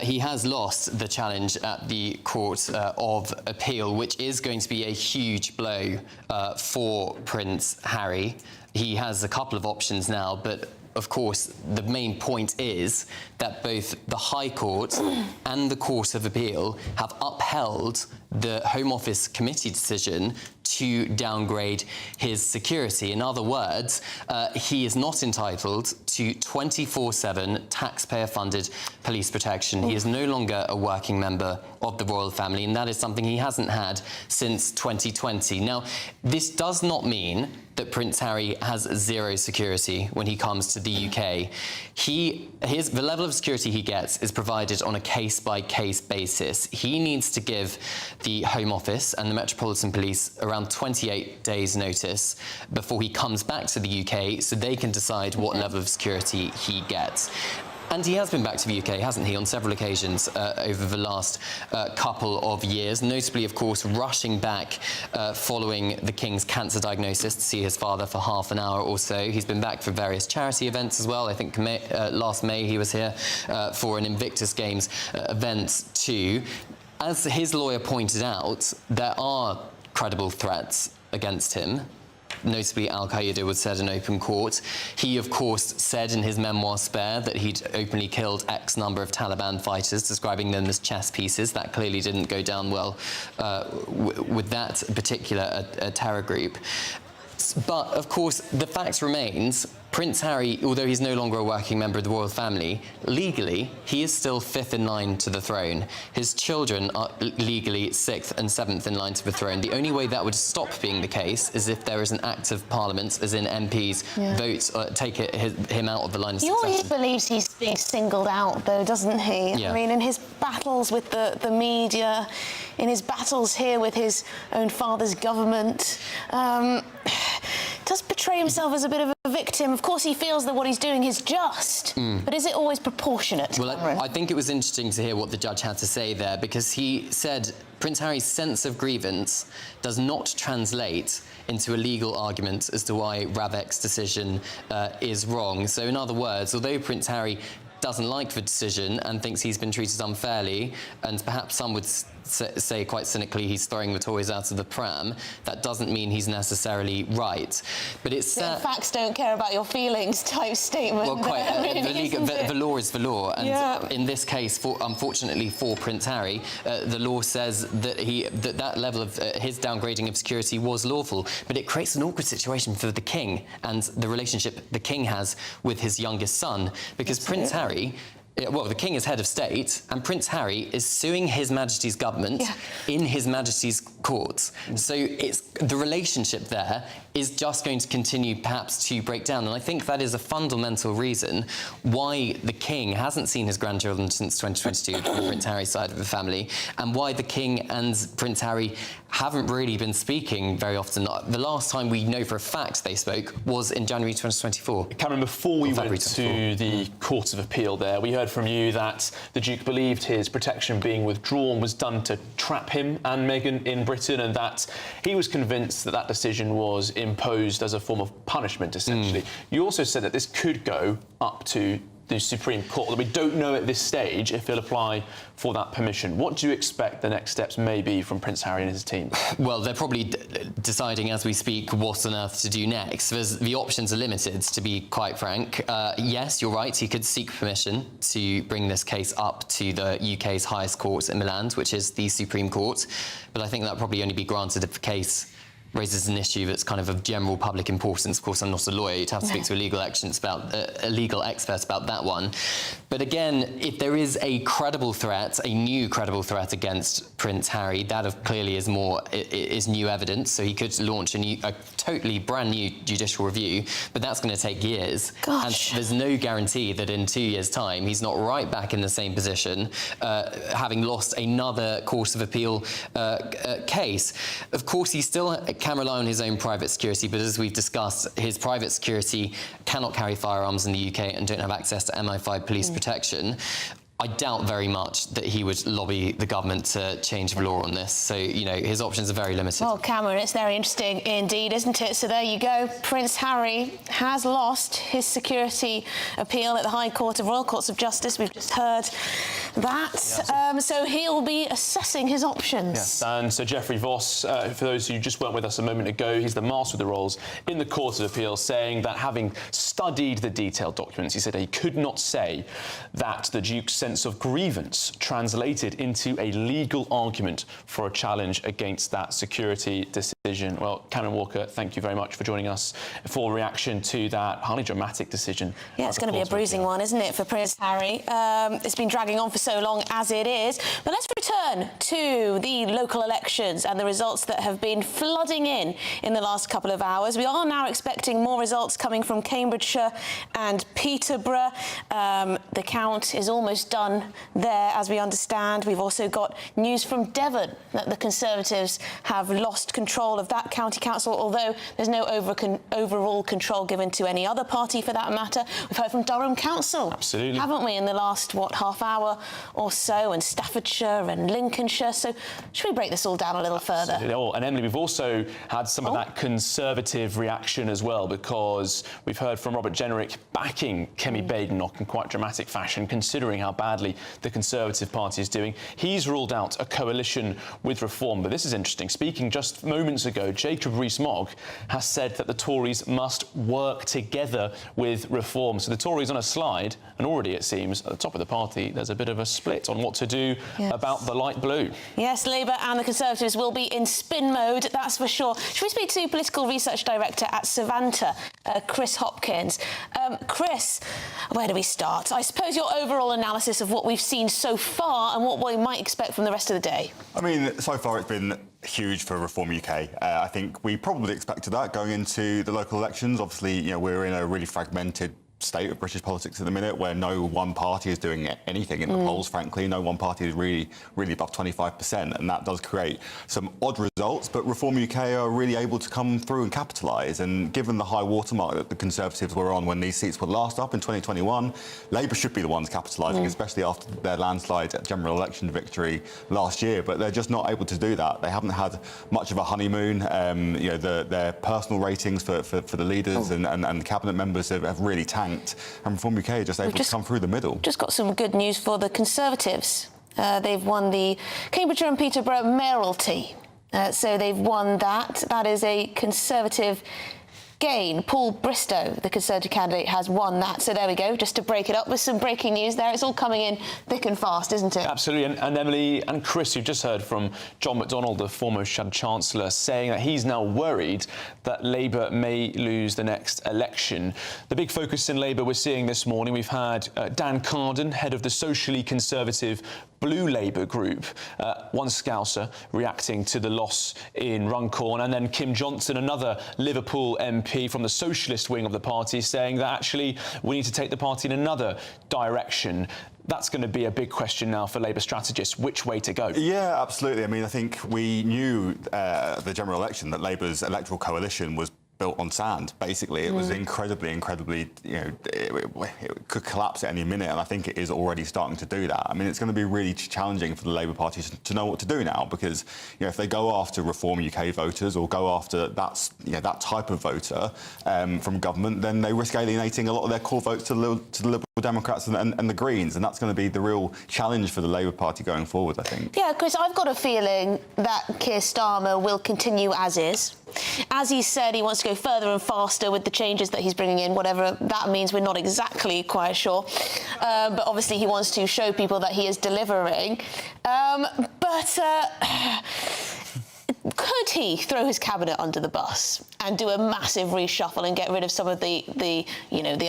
He has lost the challenge at the Court of Appeal, which is going to be a huge blow for Prince Harry. He has a couple of options now, but of course the main point is that both the High Court and the Court of Appeal have upheld the Home Office committee decision to downgrade his security. In other words, he is not entitled to 24/7 taxpayer-funded police protection. He is no longer a working member of the royal family, and that is something he hasn't had since 2020. Now, this does not mean that Prince Harry has zero security when he comes to the UK. The level of security he gets is provided on a case-by-case basis. He needs to give the Home Office and the Metropolitan Police around 28 days' notice before he comes back to the UK so they can decide what level of security he gets. And he has been back to the UK, hasn't he, on several occasions over the last couple of years, notably, of course, rushing back following the King's cancer diagnosis to see his father for half an hour or so. He's been back for various charity events as well. I think last May he was here for an Invictus Games event too. As his lawyer pointed out, there are credible threats against him. Notably, Al-Qaeda was said in open court. He, of course, said in his memoir Spare that he'd openly killed X number of Taliban fighters, describing them as chess pieces. That clearly didn't go down well with that particular terror group. But, of course, the fact remains, Prince Harry, although he's no longer a working member of the royal family, legally, he is still 5th in line to the throne. His children are legally 6th and 7th in line to the throne. The only way that would stop being the case is if there is an act of parliament, as in MPs vote, take him out of the line of succession. He believes he's being singled out, though, doesn't he? Yeah. I mean, in his battles with the media, in his battles here with his own father's government, does portray himself as a bit of a victim. Of course, he feels that what he's doing is just, but is it always proportionate? Well, I think it was interesting to hear what the judge had to say there, because he said Prince Harry's sense of grievance does not translate into a legal argument as to why Ravek's decision is wrong. So, in other words, although Prince Harry doesn't like the decision and thinks he's been treated unfairly, and perhaps some would say quite cynically he's throwing the toys out of the pram, that doesn't mean he's necessarily right. But it's facts don't care about your feelings type statement. Well, quite. The law is the law, and in this case, unfortunately for Prince Harry, the law says that that level of his downgrading of security was lawful. But it creates an awkward situation for the King and the relationship the King has with his youngest son, because Prince Harry. Well, the King is head of state, and Prince Harry is suing His Majesty's government in His Majesty's courts. So the relationship there is just going to continue perhaps to break down. And I think that is a fundamental reason why the King hasn't seen his grandchildren since 2022 on Prince Harry's side of the family, and why the King and Prince Harry haven't really been speaking very often. The last time we know for a fact they spoke was in January 2024. Cameron, before we went to the Court of Appeal there, we heard from you that the Duke believed his protection being withdrawn was done to trap him and Meghan in Britain, and that he was convinced that that decision was imposed as a form of punishment, essentially. You also said that this could go up to the Supreme Court, that we don't know at this stage if he'll apply for that permission. What do you expect the next steps may be from Prince Harry and his team? Well, they're probably deciding as we speak what on earth to do next. The options are limited, to be quite frank. Yes, you're right, he could seek permission to bring this case up to the UK's highest court in Milan, which is the Supreme Court. But I think that'll probably only be granted if the case raises an issue that's kind of general public importance. Of course, I'm not a lawyer. You'd have to speak to a legal expert about that one. But again, if there is a credible threat, a new credible threat against Prince Harry, that clearly is new evidence. So he could launch a totally brand new judicial review, but that's going to take years. Gosh. And there's no guarantee that in 2 years' time he's not right back in the same position, having lost another Court of Appeal case. Of course, he still can rely on his own private security, but as we've discussed, his private security cannot carry firearms in the UK and don't have access to MI5 police protection. I doubt very much that he would lobby the government to change the law on this. So, you know, his options are very limited. Well, Cameron, it's very interesting indeed, isn't it? So there you go. Prince Harry has lost his security appeal at the High Court of Royal Courts of Justice. We've just heard that. So he'll be assessing his options. Yes, and Sir Geoffrey Voss, for those who just weren't with us a moment ago, he's the Master of the Rolls in the Court of Appeal, saying that having studied the detailed documents, he said he could not say that the Duke's sense of grievance translated into a legal argument for a challenge against that security decision. Well, Cameron Walker, thank you very much for joining us for a reaction to that highly dramatic decision. Yeah, it's going to be a bruising one, isn't it, for Prince Harry? It's been dragging on for so long as it is. But let's return to the local elections and the results that have been flooding in the last couple of hours. We are now expecting more results coming from Cambridgeshire and Peterborough. The count is almost done done there, as we understand. We've also got news from Devon that the Conservatives have lost control of that county council, although there's no overall control given to any other party for that matter. We've heard from Durham Council, absolutely, haven't we, in the last, half hour or so, and Staffordshire and Lincolnshire. So should we break this all down a little further? And Emily, we've also had some of that Conservative reaction as well, because we've heard from Robert Jenrick backing Kemi Badenoch in quite dramatic fashion, considering how badly the Conservative Party is doing. He's ruled out a coalition with Reform. But this is interesting. Speaking just moments ago, Jacob Rees-Mogg has said that the Tories must work together with Reform. So the Tories on a slide, and already it seems at the top of the party there's a bit of a split on what to do about the light blue. Yes, Labour and the Conservatives will be in spin mode, that's for sure. Should we speak to Political Research Director at Savanta, Chris Hopkins? Chris, where do we start? I suppose your overall analysis of what we've seen so far and what we might expect from the rest of the day. I mean, so far it's been huge for Reform UK. I think we probably expected that going into the local elections. Obviously, you know, we're in a really fragmented state of British politics at the minute, where no one party is doing anything in the polls, frankly. No one party is really above 25%, and that does create some odd results. But Reform UK are really able to come through and capitalise. And given the high watermark that the Conservatives were on when these seats were last up in 2021, Labour should be the ones capitalising, especially after their landslide general election victory last year. But they're just not able to do that. They haven't had much of a honeymoon. You know, their personal ratings for the leaders and the cabinet members have really tanked. And Reform UK are just able to come through the middle. Just got some good news for the Conservatives. They've won the Cambridgeshire and Peterborough mayoralty. So they've won that. That is a Conservative gain. Paul Bristow, the Conservative candidate, has won that. So there we go, just to break it up with some breaking news there. It's all coming in thick and fast, isn't it? Absolutely. And Emily and Chris, you've just heard from John McDonnell, the former Chancellor, saying that he's now worried that Labour may lose the next election. The big focus in Labour we're seeing this morning, we've had Dan Carden, head of the socially conservative Blue Labour group, one Scouser, reacting to the loss in Runcorn, and then Kim Johnson, another Liverpool MP from the socialist wing of the party, saying that actually we need to take the party in another direction. That's going to be a big question now for Labour strategists, which way to go. Yeah, absolutely. I mean, I think we knew the general election that Labour's electoral coalition was built on sand, basically. It was incredibly, you know, it could collapse at any minute, and I think it is already starting to do that. I mean, it's going to be really challenging for the Labour Party to know what to do now, because, you know, if they go after Reform UK voters or go after that type of voter from government, then they risk alienating a lot of their core votes to the Liberal Democrats and the Greens, and that's going to be the real challenge for the Labour Party going forward, I think. Yeah, Chris, I've got a feeling that Keir Starmer will continue as is. As he said, he wants to go further and faster with the changes that he's bringing in, whatever that means, we're not exactly quite sure. But obviously he wants to show people that he is delivering. Could he throw his cabinet under the bus and do a massive reshuffle and get rid of some of the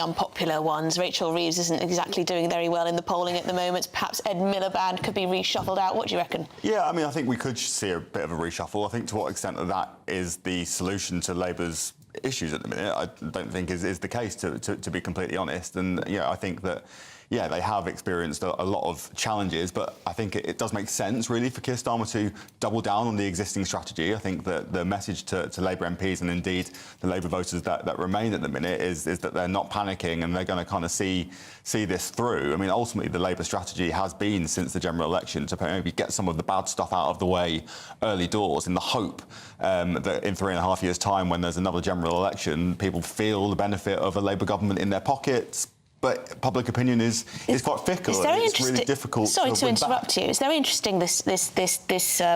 unpopular ones? Rachel Reeves isn't exactly doing very well in the polling at the moment. Perhaps Ed Miliband could be reshuffled out. What do you reckon? Yeah, I mean, I think we could see a bit of a reshuffle. I think to what extent that is the solution to Labour's issues at the minute, I don't think is the case, to be completely honest. And yeah, I think that they have experienced a lot of challenges, but I think it does make sense, really, for Keir Starmer to double down on the existing strategy. I think that the message to Labour MPs and indeed the Labour voters that remain at the minute is that they're not panicking and they're going to kind of see this through. I mean, ultimately, the Labour strategy has been, since the general election, to maybe get some of the bad stuff out of the way early doors, in the hope that in 3.5 years' time, when there's another general election, people feel the benefit of a Labour government in their pockets. But public opinion is quite fickle. It's really difficult. Sorry to interrupt you. It's very interesting, this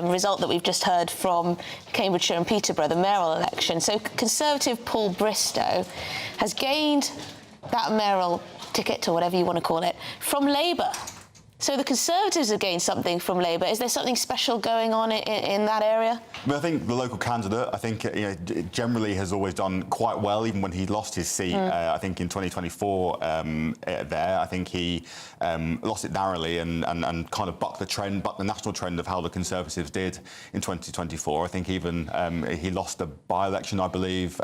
result that we've just heard from Cambridgeshire and Peterborough, the mayoral election. So Conservative Paul Bristow has gained that mayoral ticket, or whatever you want to call it, from Labour. So the Conservatives have gained something from Labour. Is there something special going on in that area? I mean, I think the local candidate, generally has always done quite well, even when he lost his seat. I think in 2024 there, I think he lost it narrowly and kind of bucked the national trend of how the Conservatives did in 2024. I think even he lost the by-election, I believe,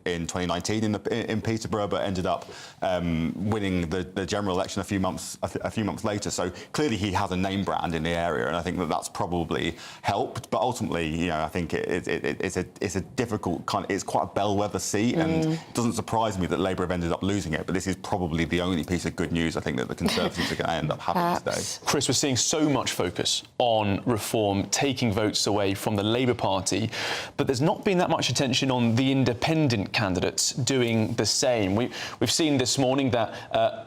in 2019 in Peterborough, but ended up winning the general election a few months later. voters. So clearly he has a name brand in the area, and I think that that's probably helped. But ultimately, you know, I think it's a difficult it's quite a bellwether seat, and it doesn't surprise me that Labour have ended up losing it. But this is probably the only piece of good news I think that the Conservatives are going to end up having today. Chris, we're seeing so much focus on reform taking votes away from the Labour Party, but there's not been that much attention on the independent candidates doing the same. We've seen this morning that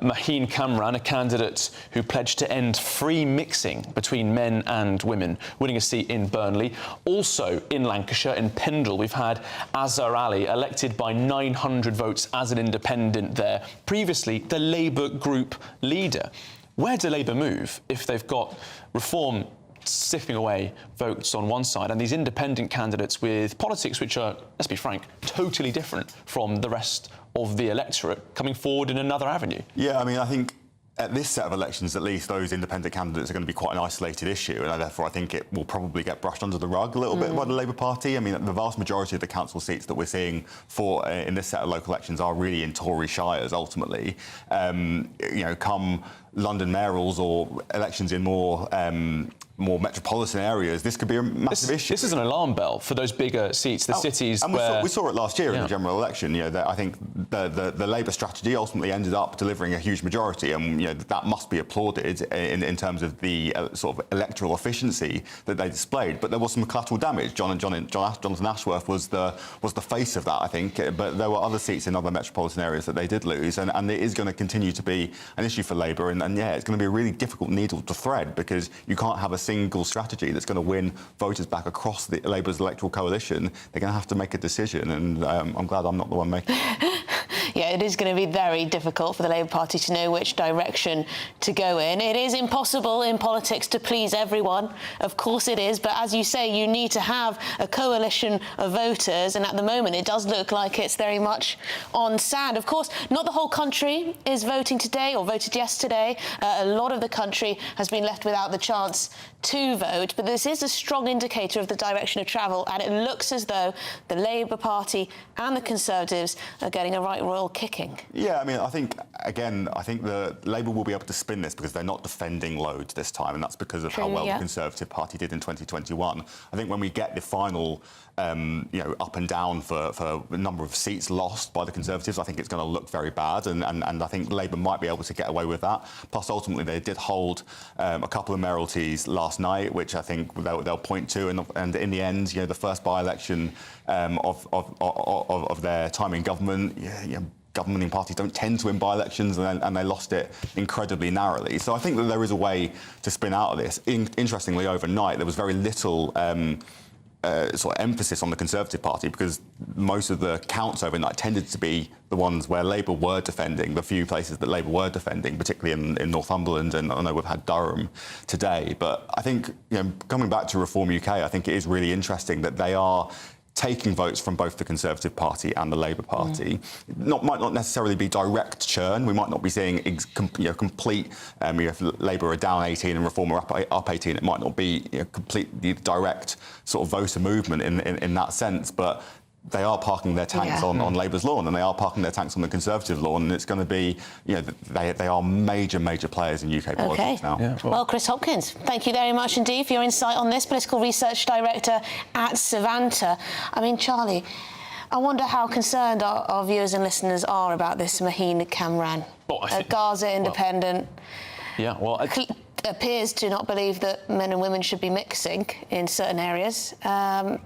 Maheen Kamran, a candidate who pledged to end free mixing between men and women, winning a seat in Burnley. Also in Lancashire, in Pendle, we've had Azhar Ali, elected by 900 votes as an independent there, previously the Labour group leader. Where do Labour move if they've got reform sifting away votes on one side and these independent candidates with politics which are, let's be frank, totally different from the rest of the electorate coming forward in another avenue? Yeah, I mean, I think at this set of elections, at least, those independent candidates are going to be quite an isolated issue, and therefore I think it will probably get brushed under the rug a little bit by the Labour Party. I mean, the vast majority of the council seats that we're seeing for in this set of local elections are really in Tory shires, ultimately. You know, come London mayorals or elections in more metropolitan areas, this could be a massive issue. This is an alarm bell for those bigger seats, the cities and where... we saw it last year in the general election. You know, I think the Labour strategy ultimately ended up delivering a huge majority, and you know that must be applauded in terms of the sort of electoral efficiency that they displayed. But there was some collateral damage. Jonathan Ashworth was the face of that, I think. But there were other seats in other metropolitan areas that they did lose, and it is going to continue to be an issue for Labour. And yeah, it's going to be a really difficult needle to thread, because you can't have a single strategy that's going to win voters back across the Labour's electoral coalition. They're going to have to make a decision, and I'm glad I'm not the one making it. Yeah, it is going to be very difficult for the Labour Party to know which direction to go in. It is impossible in politics to please everyone. Of course it is. But as you say, you need to have a coalition of voters. And at the moment, it does look like it's very much on sand. Of course, not the whole country is voting today or voted yesterday. A lot of the country has been left without the chance to vote. But this is a strong indicator of the direction of travel. And it looks as though the Labour Party and the Conservatives are getting a right royal kicking. Yeah, I mean, I think the Labour will be able to spin this because they're not defending loads this time, and that's because of how well the Conservative Party did in 2021. I think when we get the final you know, up and down for a number of seats lost by the Conservatives, I think it's going to look very bad, and I think Labour might be able to get away with that. Plus, ultimately, they did hold a couple of mayoralties last night, which I think they'll point to, and in the end, you know, the first by-election of their time in government, governing parties don't tend to win by-elections, and they lost it incredibly narrowly. So I think that there is a way to spin out of this. Interestingly, overnight, there was very little sort of emphasis on the Conservative Party, because most of the counts overnight tended to be the ones where Labour were defending, the few places that Labour were defending, particularly in Northumberland, and I know we've had Durham today. But I think, you know, coming back to Reform UK, I think it is really interesting that they are taking votes from both the Conservative Party and the Labour Party. Might not necessarily be direct churn. We might not be seeing complete. If Labour are down 18 and Reform are up 18, it might not be completely direct sort of voter movement in that sense. But they are parking their tanks on Labour's lawn, and they are parking their tanks on the Conservative lawn, and it's going to be, you know, they are major players in UK politics now. Yeah, well, Chris Hopkins, thank you very much indeed for your insight on this, Political Research Director at Savanta. I mean, Charlie, I wonder how concerned our viewers and listeners are about this Maheen Kamran, Gaza independent. Yeah, well, appears to not believe that men and women should be mixing in certain areas, and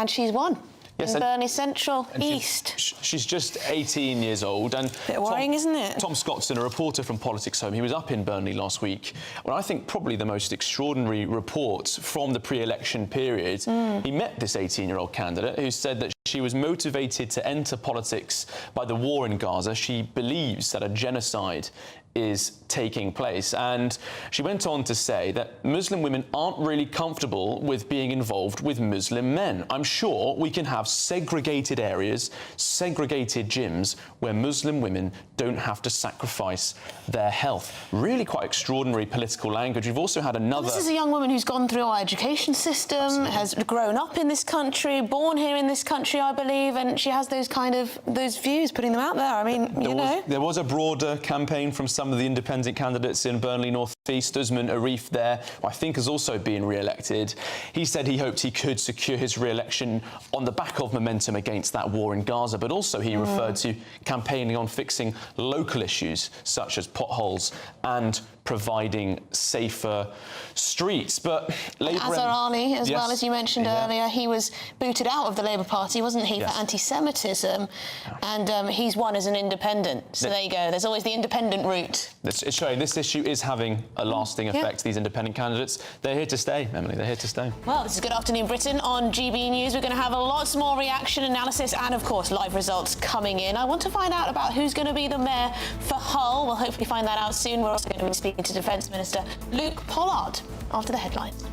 she's won. Yes, in Burnley Central East. She's just 18 years old. And bit worrying, isn't it? Tom Scottson, a reporter from Politics Home, he was up in Burnley last week. Well, I think probably the most extraordinary report from the pre-election period. He met this 18-year-old candidate who said that she was motivated to enter politics by the war in Gaza. She believes that a genocide is taking place, and she went on to say that Muslim women aren't really comfortable with being involved with Muslim men. I'm sure we can have segregated areas, segregated gyms where Muslim women don't have to sacrifice their health. Really quite extraordinary political language. We've also had another... This is a young woman who's gone through our education system, has grown up in this country, born here in this country. country, I believe, and she has those views, putting them out there. I mean, There was a broader campaign from some of the independent candidates in Burnley North East. Usman Arif there, who I think is also being re-elected. He said he hoped he could secure his re-election on the back of momentum against that war in Gaza, but also he referred to campaigning on fixing local issues such as potholes and providing safer streets. But Labour... Azhar Ali, as well, as you mentioned earlier, he was booted out of the Labour Party, wasn't he, for anti-Semitism, and he's won as an independent. So there you go, there's always the independent route. It's showing this issue is having a lasting effect, these independent candidates. They're here to stay, Emily, they're here to stay. Well, this is Good Afternoon Britain on GB News. We're going to have lots more reaction, analysis and, of course, live results coming in. I want to find out about who's going to be the mayor for Hull. We'll hopefully find that out soon. We're also going to be speaking to Defence Minister Luke Pollard after the headlines.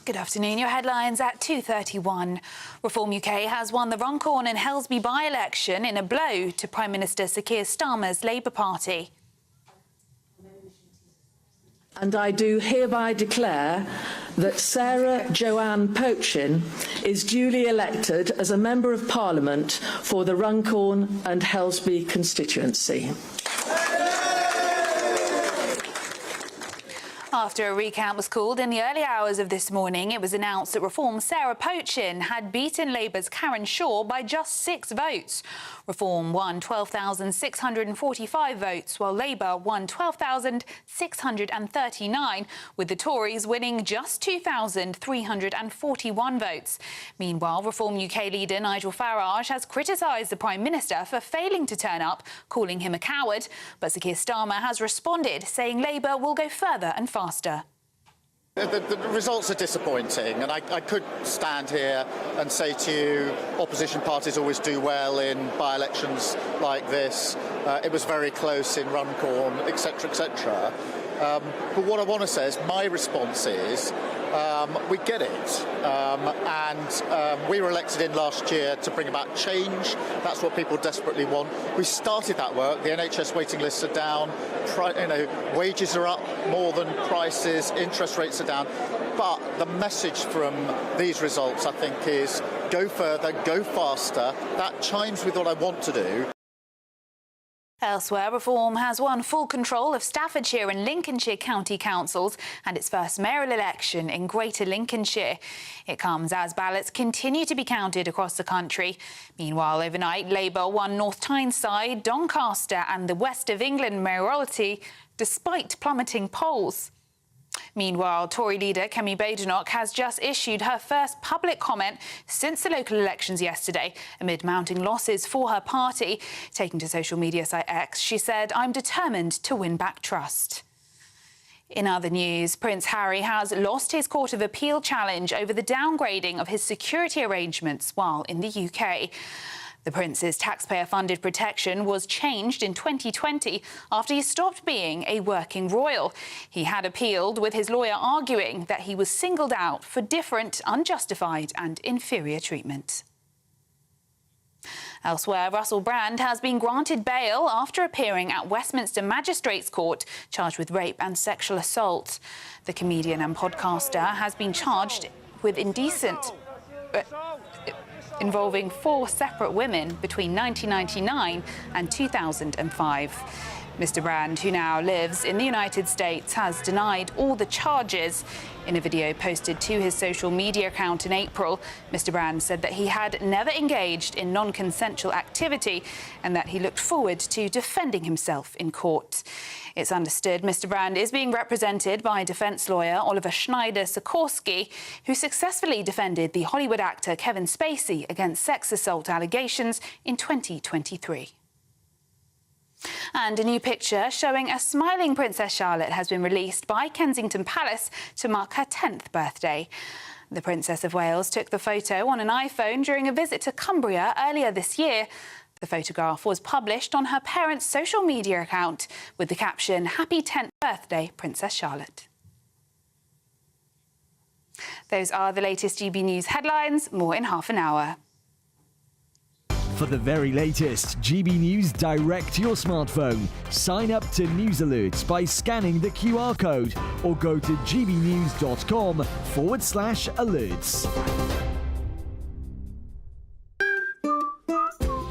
Good afternoon. Your headlines at 2:31. Reform UK has won the Runcorn and Helsby by-election in a blow to Prime Minister Sir Keir Starmer's Labour Party. And I do hereby declare that Sarah Joanne Pochin is duly elected as a Member of Parliament for the Runcorn and Helsby constituency. After a recount was called in the early hours of this morning, it was announced that Reform Sarah Pochin had beaten Labour's Karen Shaw by just 6 votes. Reform won 12,645 votes, while Labour won 12,639, with the Tories winning just 2,341 votes. Meanwhile, Reform UK leader Nigel Farage has criticised the Prime Minister for failing to turn up, calling him a coward. But Sir Keir Starmer has responded, saying Labour will go further and faster. The results are disappointing, and I could stand here and say to you, opposition parties always do well in by-elections like this. It was very close in Runcorn, etc., etc. But what I want to say is my response is we get it. We were elected in last year to bring about change. That's what people desperately want. We started that work. The NHS waiting lists are down. Wages are up more than prices. Interest rates are down. But the message from these results, I think, is go further, go faster. That chimes with what I want to do. Elsewhere, Reform has won full control of Staffordshire and Lincolnshire county councils and its first mayoral election in Greater Lincolnshire. It comes as ballots continue to be counted across the country. Meanwhile, overnight, Labour won North Tyneside, Doncaster and the West of England mayoralty, despite plummeting polls. Meanwhile, Tory leader Kemi Badenoch has just issued her first public comment since the local elections yesterday, amid mounting losses for her party. Taking to social media site X, she said, "I'm determined to win back trust." In other news, Prince Harry has lost his Court of Appeal challenge over the downgrading of his security arrangements while in the UK. The Prince's taxpayer-funded protection was changed in 2020 after he stopped being a working royal. He had appealed, with his lawyer arguing that he was singled out for different, unjustified and inferior treatment. Elsewhere, Russell Brand has been granted bail after appearing at Westminster Magistrates Court charged with rape and sexual assault. The comedian and podcaster has been charged with indecent... involving 4 separate women between 1999 and 2005. Mr. Brand, who now lives in the United States, has denied all the charges. In a video posted to his social media account in April, Mr. Brand said that he had never engaged in non-consensual activity and that he looked forward to defending himself in court. It's understood Mr. Brand is being represented by defence lawyer Oliver Schneider-Sikorsky, who successfully defended the Hollywood actor Kevin Spacey against sex assault allegations in 2023. And a new picture showing a smiling Princess Charlotte has been released by Kensington Palace to mark her 10th birthday. The Princess of Wales took the photo on an iPhone during a visit to Cumbria earlier this year. The photograph was published on her parents' social media account with the caption, "Happy 10th birthday, Princess Charlotte." Those are the latest GB News headlines. More in half an hour. For the very latest GB News direct to your smartphone, sign up to News Alerts by scanning the QR code or go to gbnews.com/alerts.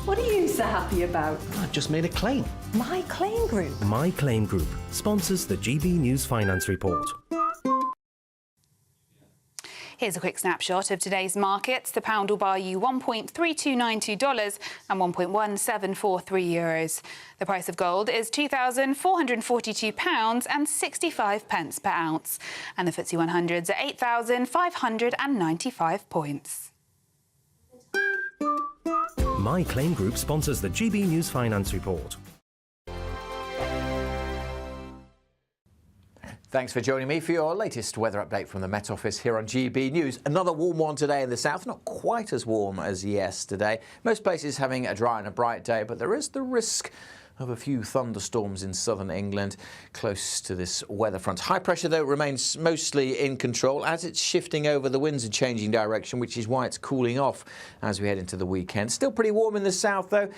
What are you so happy about? I've just made a claim. My Claim Group. My Claim Group sponsors the GB News Finance Report. Here's a quick snapshot of today's markets. The pound will buy you $1.3292 and €1.1743. The price of gold is £2,442 and 65 pence per ounce. And the FTSE 100's at 8,595 points. My Claim Group sponsors the GB News Finance Report. Thanks for joining me for your latest weather update from the Met Office here on GB News. Another warm one today in the south, not quite as warm as yesterday. Most places having a dry and a bright day, but there is the risk of a few thunderstorms in southern England close to this weather front. High pressure, though, remains mostly in control as it's shifting over. The winds are changing direction, which is why it's cooling off as we head into the weekend. Still pretty warm in the south, though.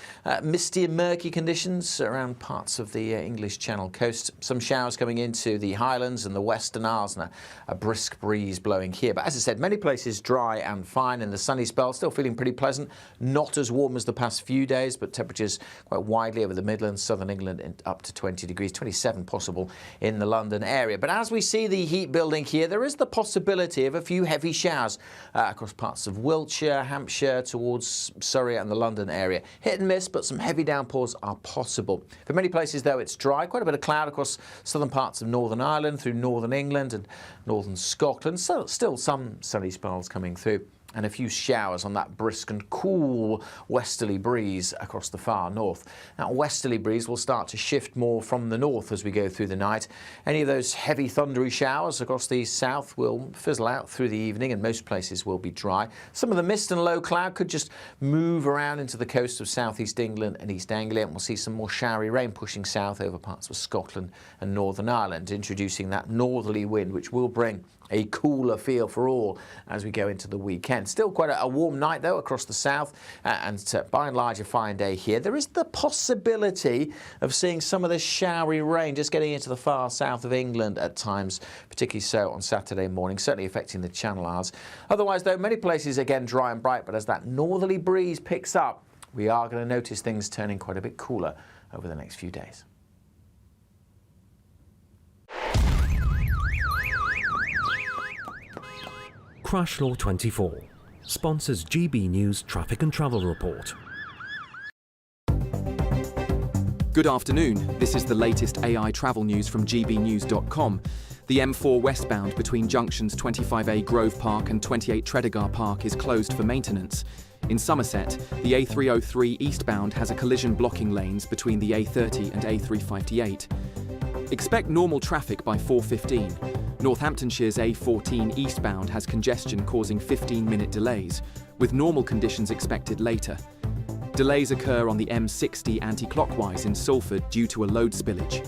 Misty and murky conditions around parts of the English Channel coast. Some showers coming into the Highlands and the Western Isles, and a brisk breeze blowing here. But as I said, many places dry and fine in the sunny spell. Still feeling pretty pleasant. Not as warm as the past few days, but temperatures quite widely over the Midlands, southern England up to 20 degrees, 27 possible in the London area. But as we see the heat building here, there is the possibility of a few heavy showers across parts of Wiltshire, Hampshire, towards Surrey and the London area. Hit and miss, but some heavy downpours are possible. For many places, though, it's dry. Quite a bit of cloud across southern parts of Northern Ireland, through northern England and northern Scotland. So still some sunny spells coming through, and a few showers on that brisk and cool westerly breeze across the far north. That westerly breeze will start to shift more from the north as we go through the night. Any of those heavy thundery showers across the south will fizzle out through the evening, and most places will be dry. Some of the mist and low cloud could just move around into the coast of southeast England and East Anglia, and we'll see some more showery rain pushing south over parts of Scotland and Northern Ireland, introducing that northerly wind, which will bring a cooler feel for all as we go into the weekend. Still quite a warm night, though, across the south, and by and large a fine day here. There is the possibility of seeing some of this showery rain just getting into the far south of England at times, particularly so on Saturday morning, certainly affecting the Channel Isles. Otherwise, though, many places again dry and bright, but as that northerly breeze picks up, we are going to notice things turning quite a bit cooler over the next few days. Crash Law 24 sponsors GB News Traffic and Travel Report. Good afternoon. This is the latest AI travel news from gbnews.com. The M4 westbound between junctions 25A Grove Park and 28 Tredegar Park is closed for maintenance. In Somerset, the A303 eastbound has a collision blocking lanes between the A30 and A358. Expect normal traffic by 4:15. Northamptonshire's A14 eastbound has congestion causing 15-minute delays, with normal conditions expected later. Delays occur on the M60 anti-clockwise in Salford due to a load spillage.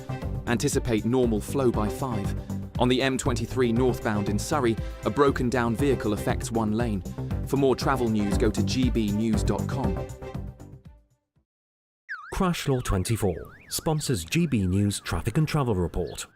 Anticipate normal flow by 5. On the M23 northbound in Surrey, a broken down vehicle affects one lane. For more travel news, go to gbnews.com. Crash Law 24 sponsors GB News Traffic and Travel Report.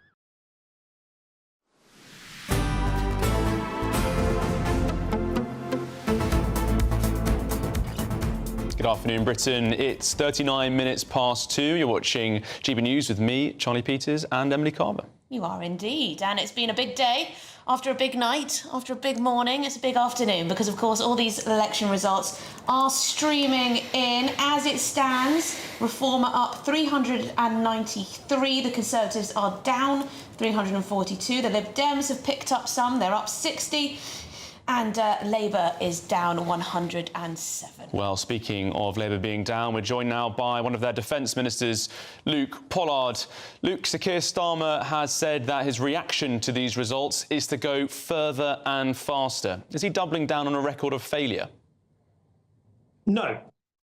Good afternoon, Britain. It's 39 minutes past 2. You're watching GB News with me, Charlie Peters, and Emily Carver. You are indeed, and it's been a big day. After a big night, after a big morning, it's a big afternoon because, of course, all these election results are streaming in. As it stands, Reform are up 393. The Conservatives are down 342. The Lib Dems have picked up some. They're up 60. And Labour is down 107. Well, speaking of Labour being down, we're joined now by one of their defence ministers, Luke Pollard. Luke, Sir Keir Starmer has said that his reaction to these results is to go further and faster. Is he doubling down on a record of failure? No.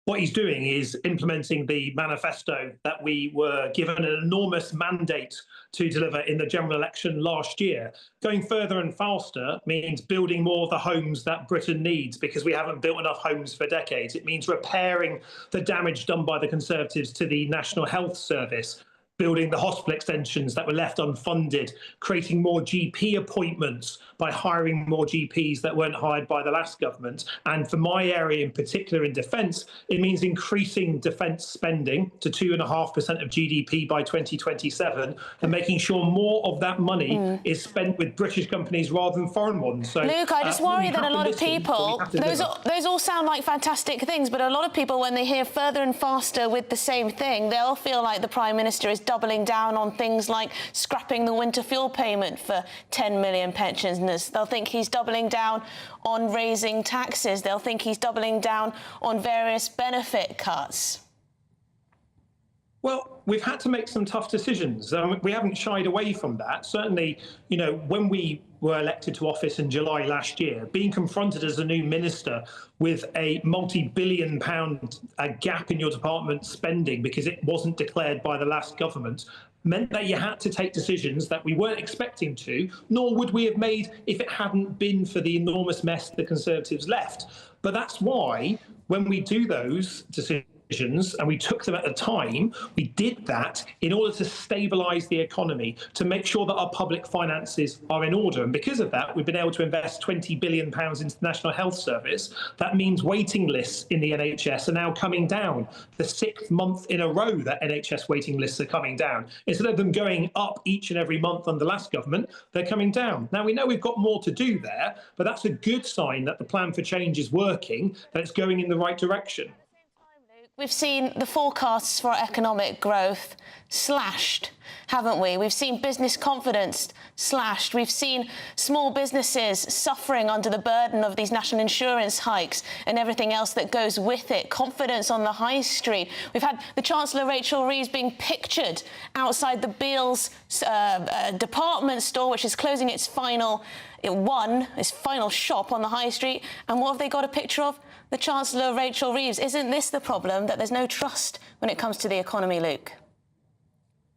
What he's doing is implementing the manifesto that we were given an enormous mandate to deliver in the general election last year. Going further and faster means building more of the homes that Britain needs, because we haven't built enough homes for decades. It means repairing the damage done by the Conservatives to the National Health Service, building the hospital extensions that were left unfunded, creating more GP appointments by hiring more GPs that weren't hired by the last government. And for my area in particular, in defence, it means increasing defence spending to 2.5% of GDP by 2027 and making sure more of that money is spent with British companies rather than foreign ones. So, Luke, I just worry that a lot of people, those all sound like fantastic things, but a lot of people, when they hear further and faster with the same thing, they'll feel like the Prime Minister is doubling down on things like scrapping the winter fuel payment for 10 million pensioners. They'll think he's doubling down on raising taxes. They'll think he's doubling down on various benefit cuts. Well, we've had to make some tough decisions. We haven't shied away from that. Certainly, you know, when we were elected to office in July last year, being confronted as a new minister with a multi-billion pound gap in your department spending because it wasn't declared by the last government meant that you had to take decisions that we weren't expecting to, nor would we have made if it hadn't been for the enormous mess the Conservatives left. But that's why when we do those decisions, and we took them at the time, we did that in order to stabilise the economy, to make sure that our public finances are in order. And because of that, we've been able to invest £20 billion into the National Health Service. That means waiting lists in the NHS are now coming down. The 6th month in a row that NHS waiting lists are coming down. Instead of them going up each and every month under the last government, they're coming down. Now, we know we've got more to do there, but that's a good sign that the plan for change is working, that it's going in the right direction. We've seen the forecasts for economic growth slashed, haven't we? We've seen business confidence slashed. We've seen small businesses suffering under the burden of these national insurance hikes and everything else that goes with it. Confidence on the high street. We've had the Chancellor Rachel Reeves being pictured outside the Beale's department store, which is closing its final shop on the high street. And what have they got a picture of? The Chancellor Rachel Reeves. Isn't this the problem, that there's no trust when it comes to the economy, Luke?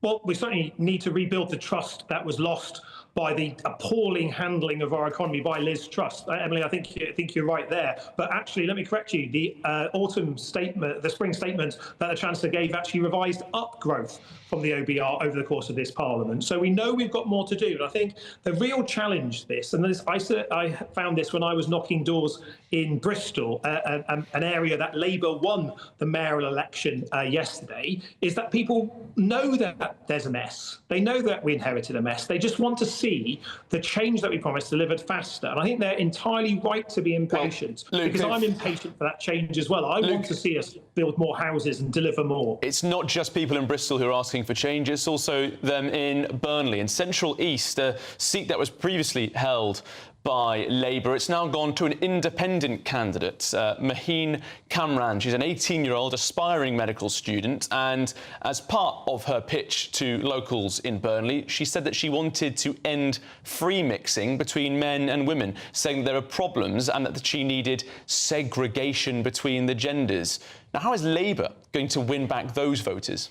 Well, we certainly need to rebuild the trust that was lost by the appalling handling of our economy by Liz Truss. Emily, I think you're right there. But actually, let me correct you. The autumn statement, the spring statement that the Chancellor gave actually revised up growth from the OBR over the course of this Parliament. So we know we've got more to do. And I think the real challenge I found this when I was knocking doors in Bristol, an area that Labour won the mayoral election yesterday, is that people know that there's a mess. They know that we inherited a mess. They just want to see the change that we promised delivered faster. And I think they're entirely right to be impatient, because I'm impatient for that change as well. I want to see us build more houses and deliver more. It's not just people in Bristol who are asking for change, it's also them in Burnley. In Central East, a seat that was previously held by Labour, it's now gone to an independent candidate, Maheen Kamran. She's an 18-year-old aspiring medical student, and as part of her pitch to locals in Burnley, she said that she wanted to end free mixing between men and women, saying there are problems and that she needed segregation between the genders. Now, how is Labour going to win back those voters?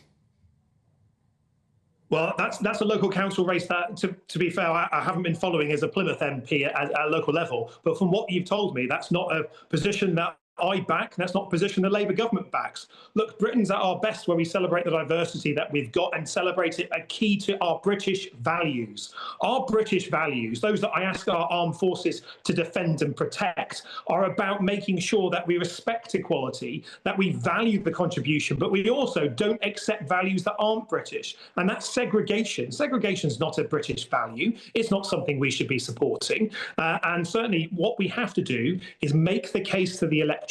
Well, that's a local council race that, to be fair, I haven't been following as a Plymouth MP at a local level. But from what you've told me, that's not a position that I back, and that's not a position the Labour government backs. Look, Britain's at our best where we celebrate the diversity that we've got and celebrate it a key to our British values. Our British values, those that I ask our armed forces to defend and protect, are about making sure that we respect equality, that we value the contribution, but we also don't accept values that aren't British. And that's segregation. Segregation's not a British value. It's not something we should be supporting. And certainly what we have to do is make the case to the electorate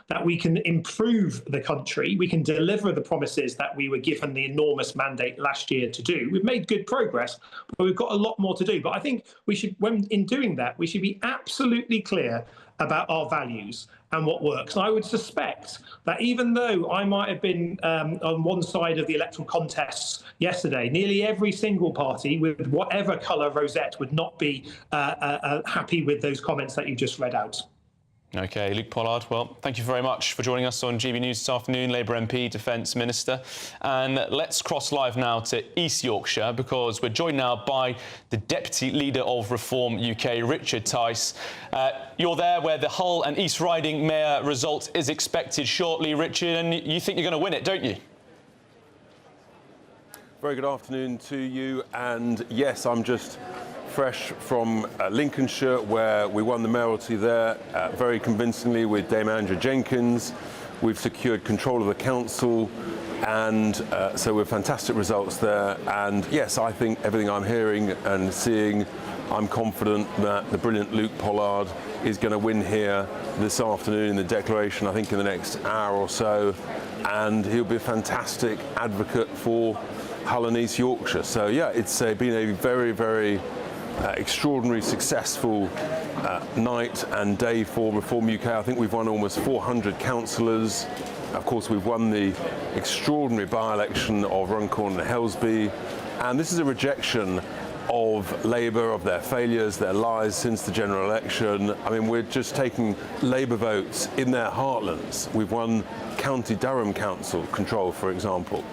that we can improve the country, we can deliver the promises that we were given the enormous mandate last year to do. We've made good progress, but we've got a lot more to do. But I think we should, when in doing that, we should be absolutely clear about our values and what works. And I would suspect that even though I might have been on one side of the electoral contests yesterday, nearly every single party with whatever colour rosette would not be happy with those comments that you just read out. OK, Luke Pollard, well, thank you very much for joining us on GB News this afternoon, Labour MP, Defence Minister. And let's cross live now to East Yorkshire, because we're joined now by the Deputy Leader of Reform UK, Richard Tice. You're there where the Hull and East Riding Mayor result is expected shortly, Richard, and you think you're going to win it, don't you? Very good afternoon to you, and yes, I'm just fresh from Lincolnshire, where we won the mayoralty there very convincingly with Dame Andrew Jenkins. We've secured control of the council, and so we're fantastic results there. And yes, I think everything I'm hearing and seeing, I'm confident that the brilliant Luke Pollard is going to win here this afternoon in the declaration, I think in the next hour or so, and he'll be a fantastic advocate for Hull and East Yorkshire. So yeah, it's been a very, very extraordinary, successful night and day for Reform UK. I think we've won almost 400 councillors. Of course, we've won the extraordinary by-election of Runcorn and Helsby. And this is a rejection of Labour, of their failures, their lies since the general election. I mean, we're just taking Labour votes in their heartlands. We've won County Durham Council control, for example.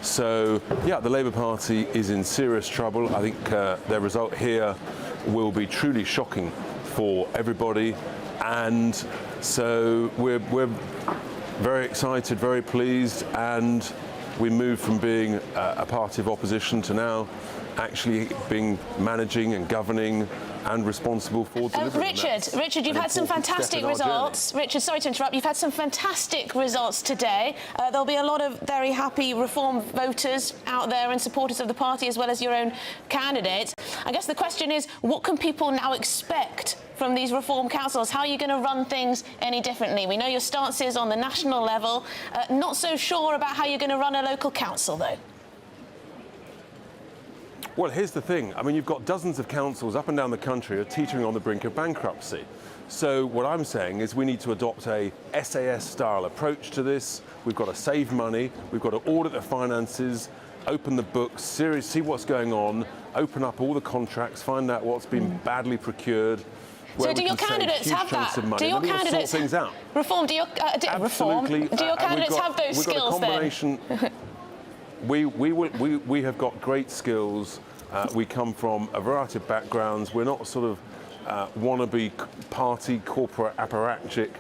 So, yeah, the Labour Party is in serious trouble. I think their result here will be truly shocking for everybody. And so we're very excited, very pleased, and we move from being a party of opposition to now actually being managing and governing and responsible for delivering. Richard, you've had some fantastic results. Richard, sorry to interrupt. You've had some fantastic results today. There'll be a lot of very happy Reform voters out there and supporters of the party, as well as your own candidate. I guess the question is, what can people now expect from these Reform councils? How are you going to run things any differently? We know your stance is on the national level. Not so sure about how you're going to run a local council, though. Well, here's the thing. I mean, you've got dozens of councils up and down the country are teetering on the brink of bankruptcy. So what I'm saying is we need to adopt a SAS-style approach to this. We've got to save money. We've got to audit the finances, open the books, see what's going on, open up all the contracts, find out what's been badly procured. So do your candidates have that? Do your candidates sort things out? Reform? Do your Absolutely. Do your candidates have those skills? We've got a combination. We have got great skills. We come from a variety of backgrounds. We're not sort of wannabe party corporate apparatchik,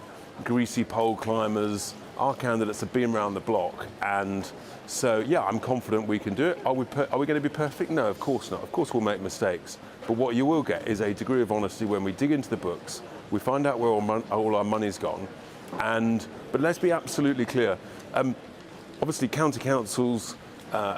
greasy pole climbers. Our candidates have been around the block, and so yeah, I'm confident we can do it. Are we going to be perfect? No, of course not. Of course we'll make mistakes. But what you will get is a degree of honesty when we dig into the books. We find out where all our money's gone, but let's be absolutely clear. Obviously, county councils.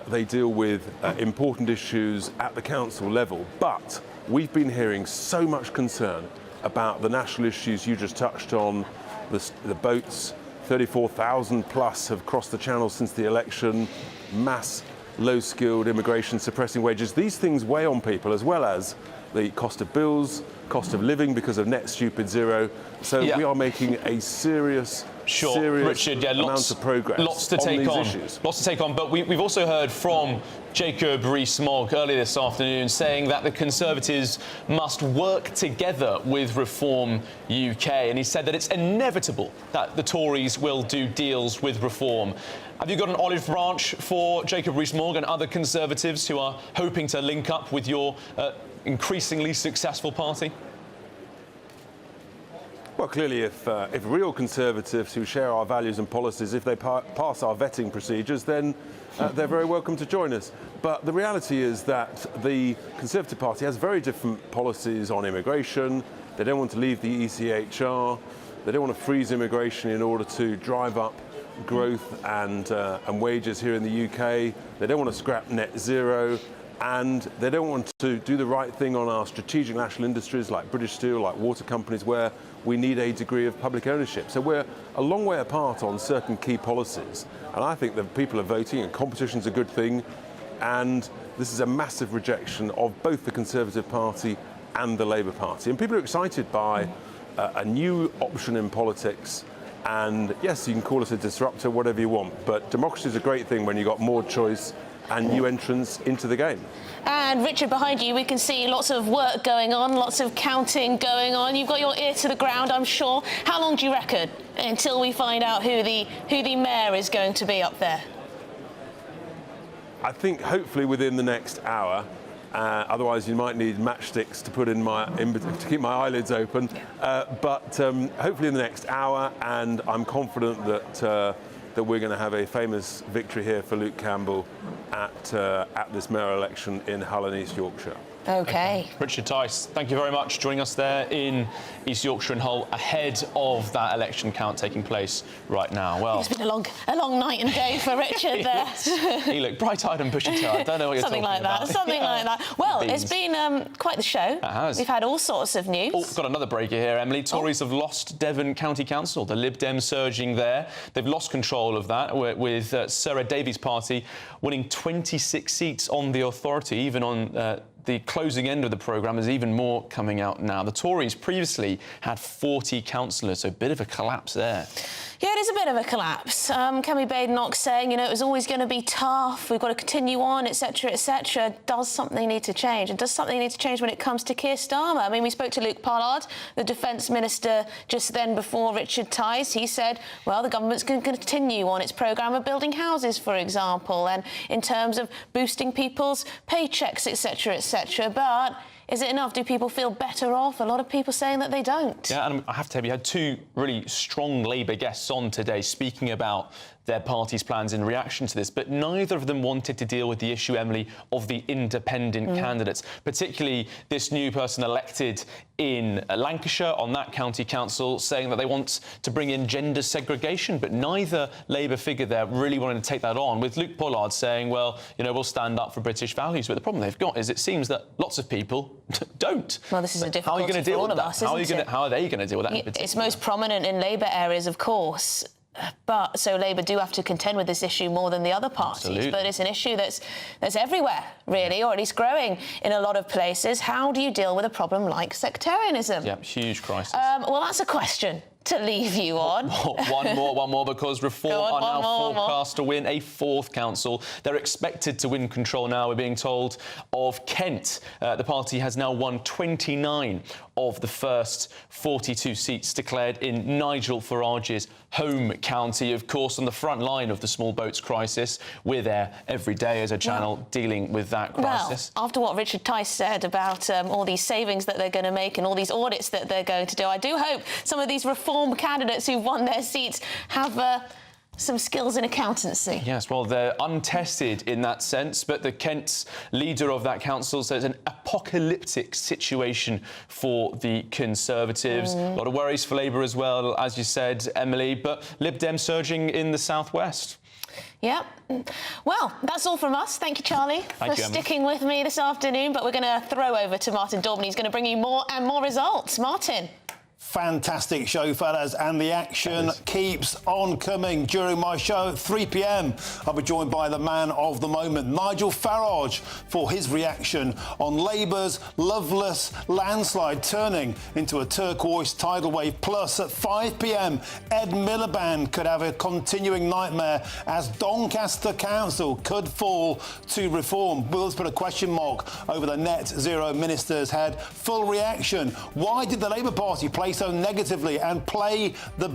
They deal with important issues at the council level, but we've been hearing so much concern about the national issues you just touched on. The boats, 34,000 plus have crossed the channel since the election, mass low-skilled immigration suppressing wages. These things weigh on people, as well as the cost of bills, cost of living because of net stupid zero. So we are making a serious Richard, amount of progress. Lots to take on. Lots to take on. But we've also heard from Jacob Rees-Mogg earlier this afternoon saying that the Conservatives must work together with Reform UK. And he said that it's inevitable that the Tories will do deals with Reform. Have you got an olive branch for Jacob Rees-Mogg and other Conservatives who are hoping to link up with your increasingly successful party? Well, clearly, if real Conservatives who share our values and policies, if they pass our vetting procedures, then they're very welcome to join us. But the reality is that the Conservative Party has very different policies on immigration. They don't want to leave the ECHR. They don't want to freeze immigration in order to drive up growth and wages here in the UK. They don't want to scrap net zero. And they don't want to do the right thing on our strategic national industries like British Steel, like water companies, where we need a degree of public ownership. So we're a long way apart on certain key policies. And I think that people are voting, and competition's a good thing. And this is a massive rejection of both the Conservative Party and the Labour Party. And people are excited by a new option in politics. And yes, you can call us a disruptor, whatever you want. But democracy is a great thing when you've got more choice, and new entrants into the game. And Richard, behind you, we can see lots of work going on, lots of counting going on. You've got your ear to the ground, I'm sure. How long do you reckon until we find out who the mayor is going to be up there? I think hopefully within the next hour. Otherwise, you might need matchsticks to put to keep my eyelids open. But hopefully in the next hour, and I'm confident that we're going to have a famous victory here for Luke Campbell at this mayoral election in Hull in East Yorkshire. OK. Richard Tice, thank you very much for joining us there in East Yorkshire and Hull ahead of that election count taking place right now. Well, it's been a long night and day for Richard there. He looked bright-eyed and bushy-tailed. I don't know what you're Something talking like about. that. Something like that. Well, it's been quite the show. It has. We've had all sorts of news. Oh, got another breaker here, Emily. Tories have lost Devon County Council. The Lib Dems surging there. They've lost control of that with Sarah Davies' party winning 26 seats on the authority, even on the closing end of the programme. There's even more coming out now. The Tories previously had 40 councillors, so a bit of a collapse there. Yeah, it is a bit of a collapse. Kemi Badenoch saying, you know, it was always going to be tough, we've got to continue on, etc., etc. Does something need to change? And does something need to change when it comes to Keir Starmer? I mean, we spoke to Luke Pollard, the Defence Minister, just then before Richard Tice. He said, well, the government's going to continue on its programme of building houses, for example, and in terms of boosting people's paychecks, etc., etc. But is it enough? Do people feel better off? A lot of people saying that they don't. Yeah, and I have to tell you, we had two really strong Labour guests on today speaking about their party's plans in reaction to this, but neither of them wanted to deal with the issue, Emily, of the independent candidates, particularly this new person elected in Lancashire on that county council, saying that they want to bring in gender segregation, but neither Labour figure there really wanted to take that on, with Luke Pollard saying, well, you know, we'll stand up for British values. But the problem they've got is it seems that lots of people don't. Well, this is a difficulty How are you going to deal with that? How are they going to deal with that in particular? It's most prominent in Labour areas, of course. But so Labour do have to contend with this issue more than the other parties. Absolutely. But it's an issue that's everywhere, really, or at least growing in a lot of places. How do you deal with a problem like sectarianism? Yeah, huge crisis. Well, that's a question to leave you on. One more, because Reform are now forecast to win a fourth council. They're expected to win control now, we're being told, of Kent. The party has now won 29 of the first 42 seats declared in Nigel Farage's home county. Of course, on the front line of the small boats crisis, we're there every day as a channel dealing with that crisis. Well, after what Richard Tice said about all these savings that they're going to make and all these audits that they're going to do, I do hope some of these Reform candidates who've won their seats have some skills in accountancy. Yes, well, they're untested in that sense, but the Kent's leader of that council says an apocalyptic situation for the Conservatives. A lot of worries for Labour as well, as you said, Emily, but Lib Dem surging in the southwest. Yeah. Well, that's all from us. Thank you, Charlie, for sticking with me this afternoon. But we're going to throw over to Martin Daubney. He's going to bring you more and more results. Martin. Fantastic show, fellas, and the action keeps on coming. During my show at 3 p.m, I'll be joined by the man of the moment, Nigel Farage, for his reaction on Labour's loveless landslide turning into a turquoise tidal wave. Plus, at 5 p.m, Ed Miliband could have a continuing nightmare as Doncaster Council could fall to Reform. We'll put a question mark over the net zero minister's head. Full reaction. Why did the Labour Party play so negatively and play the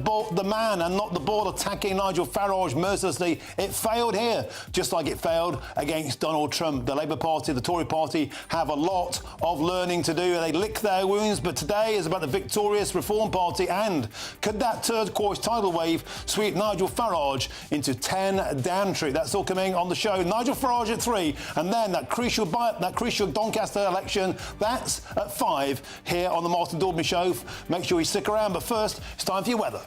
man and not the ball, attacking Nigel Farage mercilessly? It failed here, just like it failed against Donald Trump. The Labour Party, the Tory Party, have a lot of learning to do. They lick their wounds, but today is about the victorious Reform Party. And could that turquoise tidal wave sweep Nigel Farage into 10 Downtree? That's all coming on the show. Nigel Farage at 3, and then that crucial Doncaster election, that's at 5 here on the Martin Daubney Show. Make sure you stick around, but first, it's time for your weather.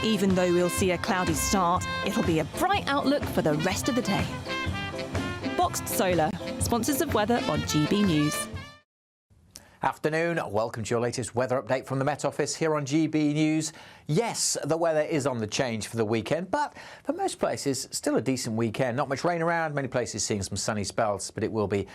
Even though we'll see a cloudy start, it'll be a bright outlook for the rest of the day. Boxed Solar, sponsors of weather on GB News. Afternoon, welcome to your latest weather update from the Met Office here on GB News. Yes, the weather is on the change for the weekend, but for most places, still a decent weekend. Not much rain around, many places seeing some sunny spells, but it will be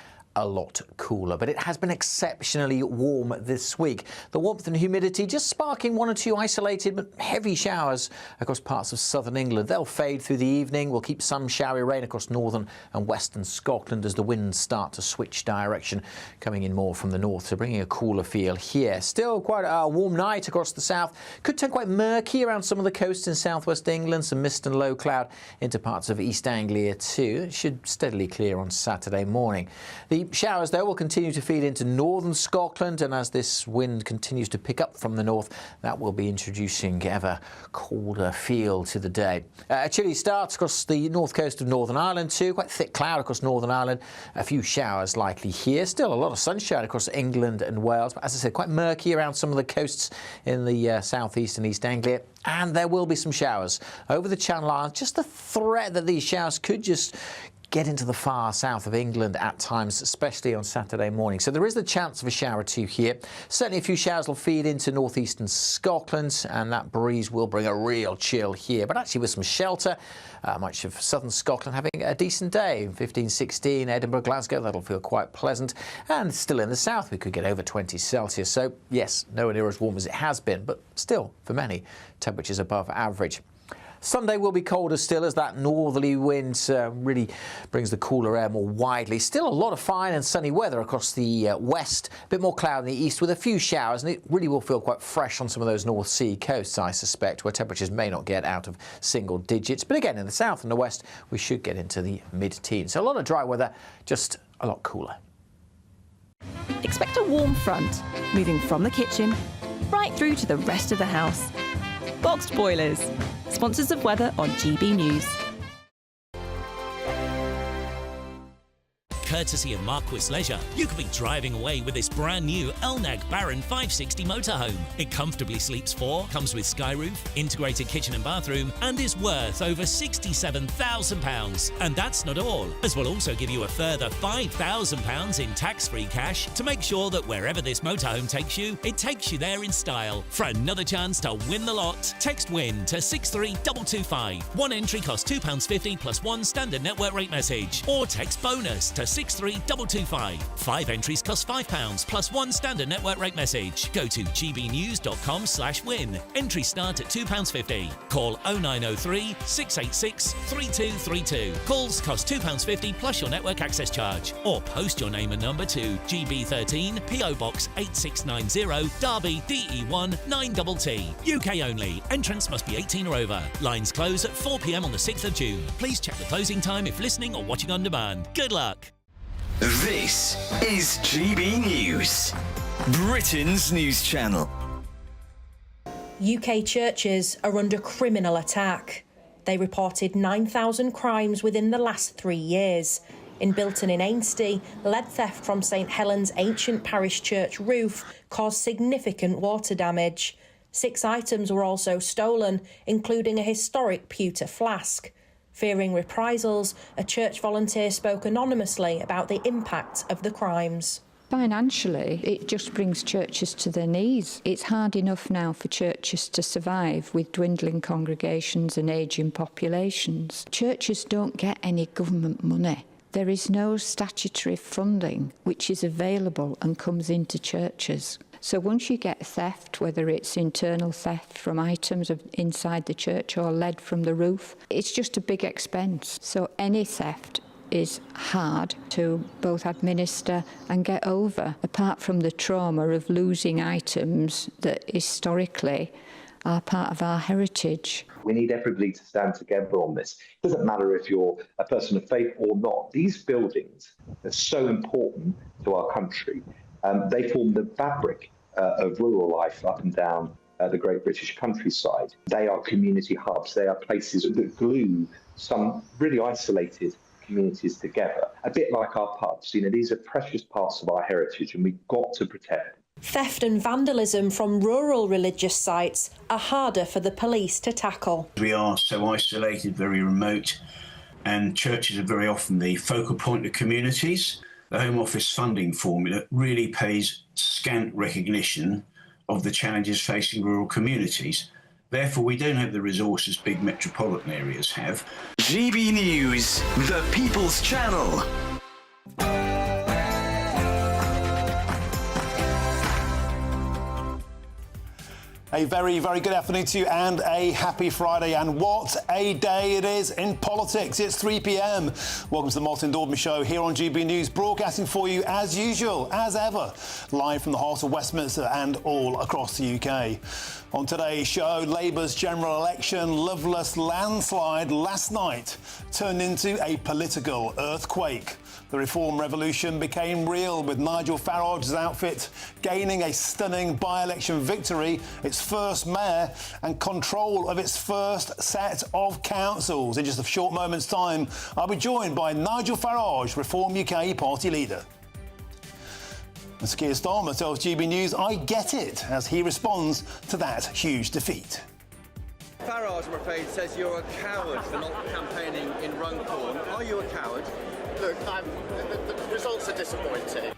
a lot cooler, but it has been exceptionally warm this week. The warmth and humidity just sparking one or two isolated but heavy showers across parts of southern England. They'll fade through the evening. We'll keep some showery rain across northern and western Scotland as the winds start to switch direction, coming in more from the north, so bringing a cooler feel here. Still quite a warm night across the south. Could turn quite murky around some of the coasts in southwest England. Some mist and low cloud into parts of East Anglia too. It should steadily clear on Saturday morning. The showers, though, will continue to feed into northern Scotland, and as this wind continues to pick up from the north, that will be introducing ever colder feel to the day. A chilly start across the north coast of Northern Ireland too. Quite thick cloud across Northern Ireland. A few showers likely here. Still a lot of sunshine across England and Wales, but as I said, quite murky around some of the coasts in the southeast and East Anglia. And there will be some showers over the Channel Islands. Just the threat that these showers could just get into the far south of England at times, especially on Saturday morning. So there is the chance of a shower or two here. Certainly a few showers will feed into northeastern Scotland, and that breeze will bring a real chill here. But actually with some shelter, much of southern Scotland having a decent day. 15, 16, Edinburgh, Glasgow, that'll feel quite pleasant. And still in the south, we could get over 20 Celsius. So yes, nowhere near as warm as it has been, but still, for many, temperatures above average. Sunday will be colder still as that northerly wind really brings the cooler air more widely. Still a lot of fine and sunny weather across the west, a bit more cloud in the east with a few showers, and it really will feel quite fresh on some of those North Sea coasts, I suspect, where temperatures may not get out of single digits. But again, in the south and the west, we should get into the mid-teens. So a lot of dry weather, just a lot cooler. Expect a warm front, moving from the kitchen right through to the rest of the house. Boxed Boilers, sponsors of weather on GB News. Courtesy of Marquis Leisure, you could be driving away with this brand new Elnag Baron 560 motorhome. It comfortably sleeps 4, comes with sky roof, integrated kitchen and bathroom, and is worth over £67,000. And that's not all, as we'll also give you a further £5,000 in tax-free cash to make sure that wherever this motorhome takes you, it takes you there in style. For another chance to win the lot, text WIN to 63225. One entry costs £2.50 plus one standard network rate message, or text BONUS to 63225. 5 entries cost £5 plus one standard network rate message. Go to gbnews.com/win. Entries start at £2.50. Call 0903 686 3232. Calls cost £2.50 plus your network access charge. Or post your name and number to GB13 PO Box 8690 Derby DE1 9TT. UK only. Entrance must be 18 or over. Lines close at 4 p.m. on the 6th of June. Please check the closing time if listening or watching on demand. Good luck. This is GB News, Britain's news channel. UK churches are under criminal attack. They reported 9,000 crimes within the last 3 years. In Bilton in Ainsty, lead theft from St Helen's ancient parish church roof caused significant water damage. 6 items were also stolen, including a historic pewter flask. Fearing reprisals, a church volunteer spoke anonymously about the impact of the crimes. Financially, it just brings churches to their knees. It's hard enough now for churches to survive with dwindling congregations and ageing populations. Churches don't get any government money. There is no statutory funding which is available and comes into churches. So once you get theft, whether it's internal theft from items inside the church or lead from the roof, it's just a big expense. So any theft is hard to both administer and get over, apart from the trauma of losing items that historically are part of our heritage. We need everybody to stand together on this. It doesn't matter if you're a person of faith or not. These buildings are so important to our country. They form the fabric of rural life up and down the great British countryside. They are community hubs. They are places that glue some really isolated communities together, a bit like our pubs. You know, these are precious parts of our heritage and we've got to protect them. Theft and vandalism from rural religious sites are harder for the police to tackle. We are so isolated, very remote, and churches are very often the focal point of communities. The Home Office funding formula really pays scant recognition of the challenges facing rural communities. Therefore, we don't have the resources big metropolitan areas have. GB News, the People's Channel. A very, very good afternoon to you and a happy Friday. And what a day it is in politics. It's 3 p.m. Welcome to the Martin Dordman Show here on GB News, broadcasting for you as usual, as ever, live from the heart of Westminster and all across the UK. On today's show, Labour's general election loveless landslide last night turned into a political earthquake. The reform revolution became real, with Nigel Farage's outfit gaining a stunning by-election victory, its first mayor, and control of its first set of councils. In just a short moment's time, I'll be joined by Nigel Farage, Reform UK party leader. And Keir Starmer tells GB News, "I get it," as he responds to that huge defeat. Farage, I'm afraid, says you're a coward for not campaigning in Runcorn. Are you a coward? Look, the results are disappointing.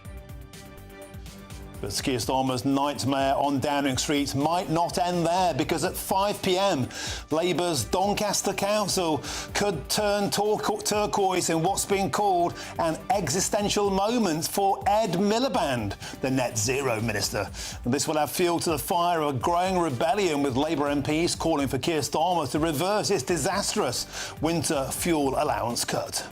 But Keir Starmer's nightmare on Downing Street might not end there, because at 5 p.m, Labour's Doncaster Council could turn turquoise in what's being called an existential moment for Ed Miliband, the net zero minister. And this will have fuel to the fire of a growing rebellion, with Labour MPs calling for Keir Starmer to reverse its disastrous winter fuel allowance cut.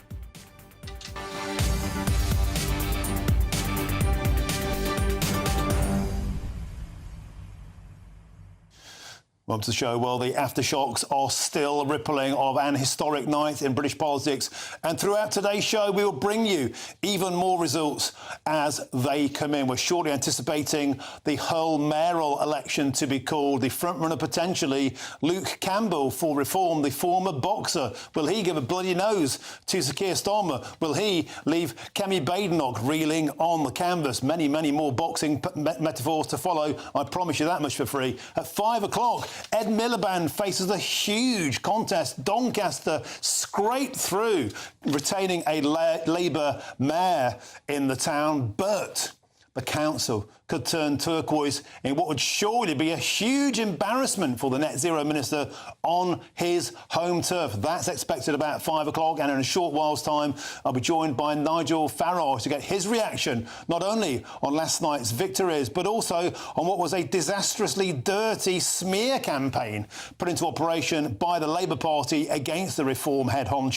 Welcome to the show. Well, the aftershocks are still rippling of an historic night in British politics. And throughout today's show, we will bring you even more results as they come in. We're shortly anticipating the Hull mayoral election to be called. The frontrunner potentially, Luke Campbell for Reform, the former boxer. Will he give a bloody nose to Sir Keir Starmer? Will he leave Kemi Badenoch reeling on the canvas? Many, many more boxing metaphors to follow. I promise you that much for free. At 5 o'clock, Ed Miliband faces a huge contest. Doncaster scraped through, retaining a Labour mayor in the town, but the council could turn turquoise in what would surely be a huge embarrassment for the net zero minister on his home turf. That's expected about 5 o'clock, and in a short while's time, I'll be joined by Nigel Farage to get his reaction not only on last night's victories, but also on what was a disastrously dirty smear campaign put into operation by the Labour Party against the reform head honcho.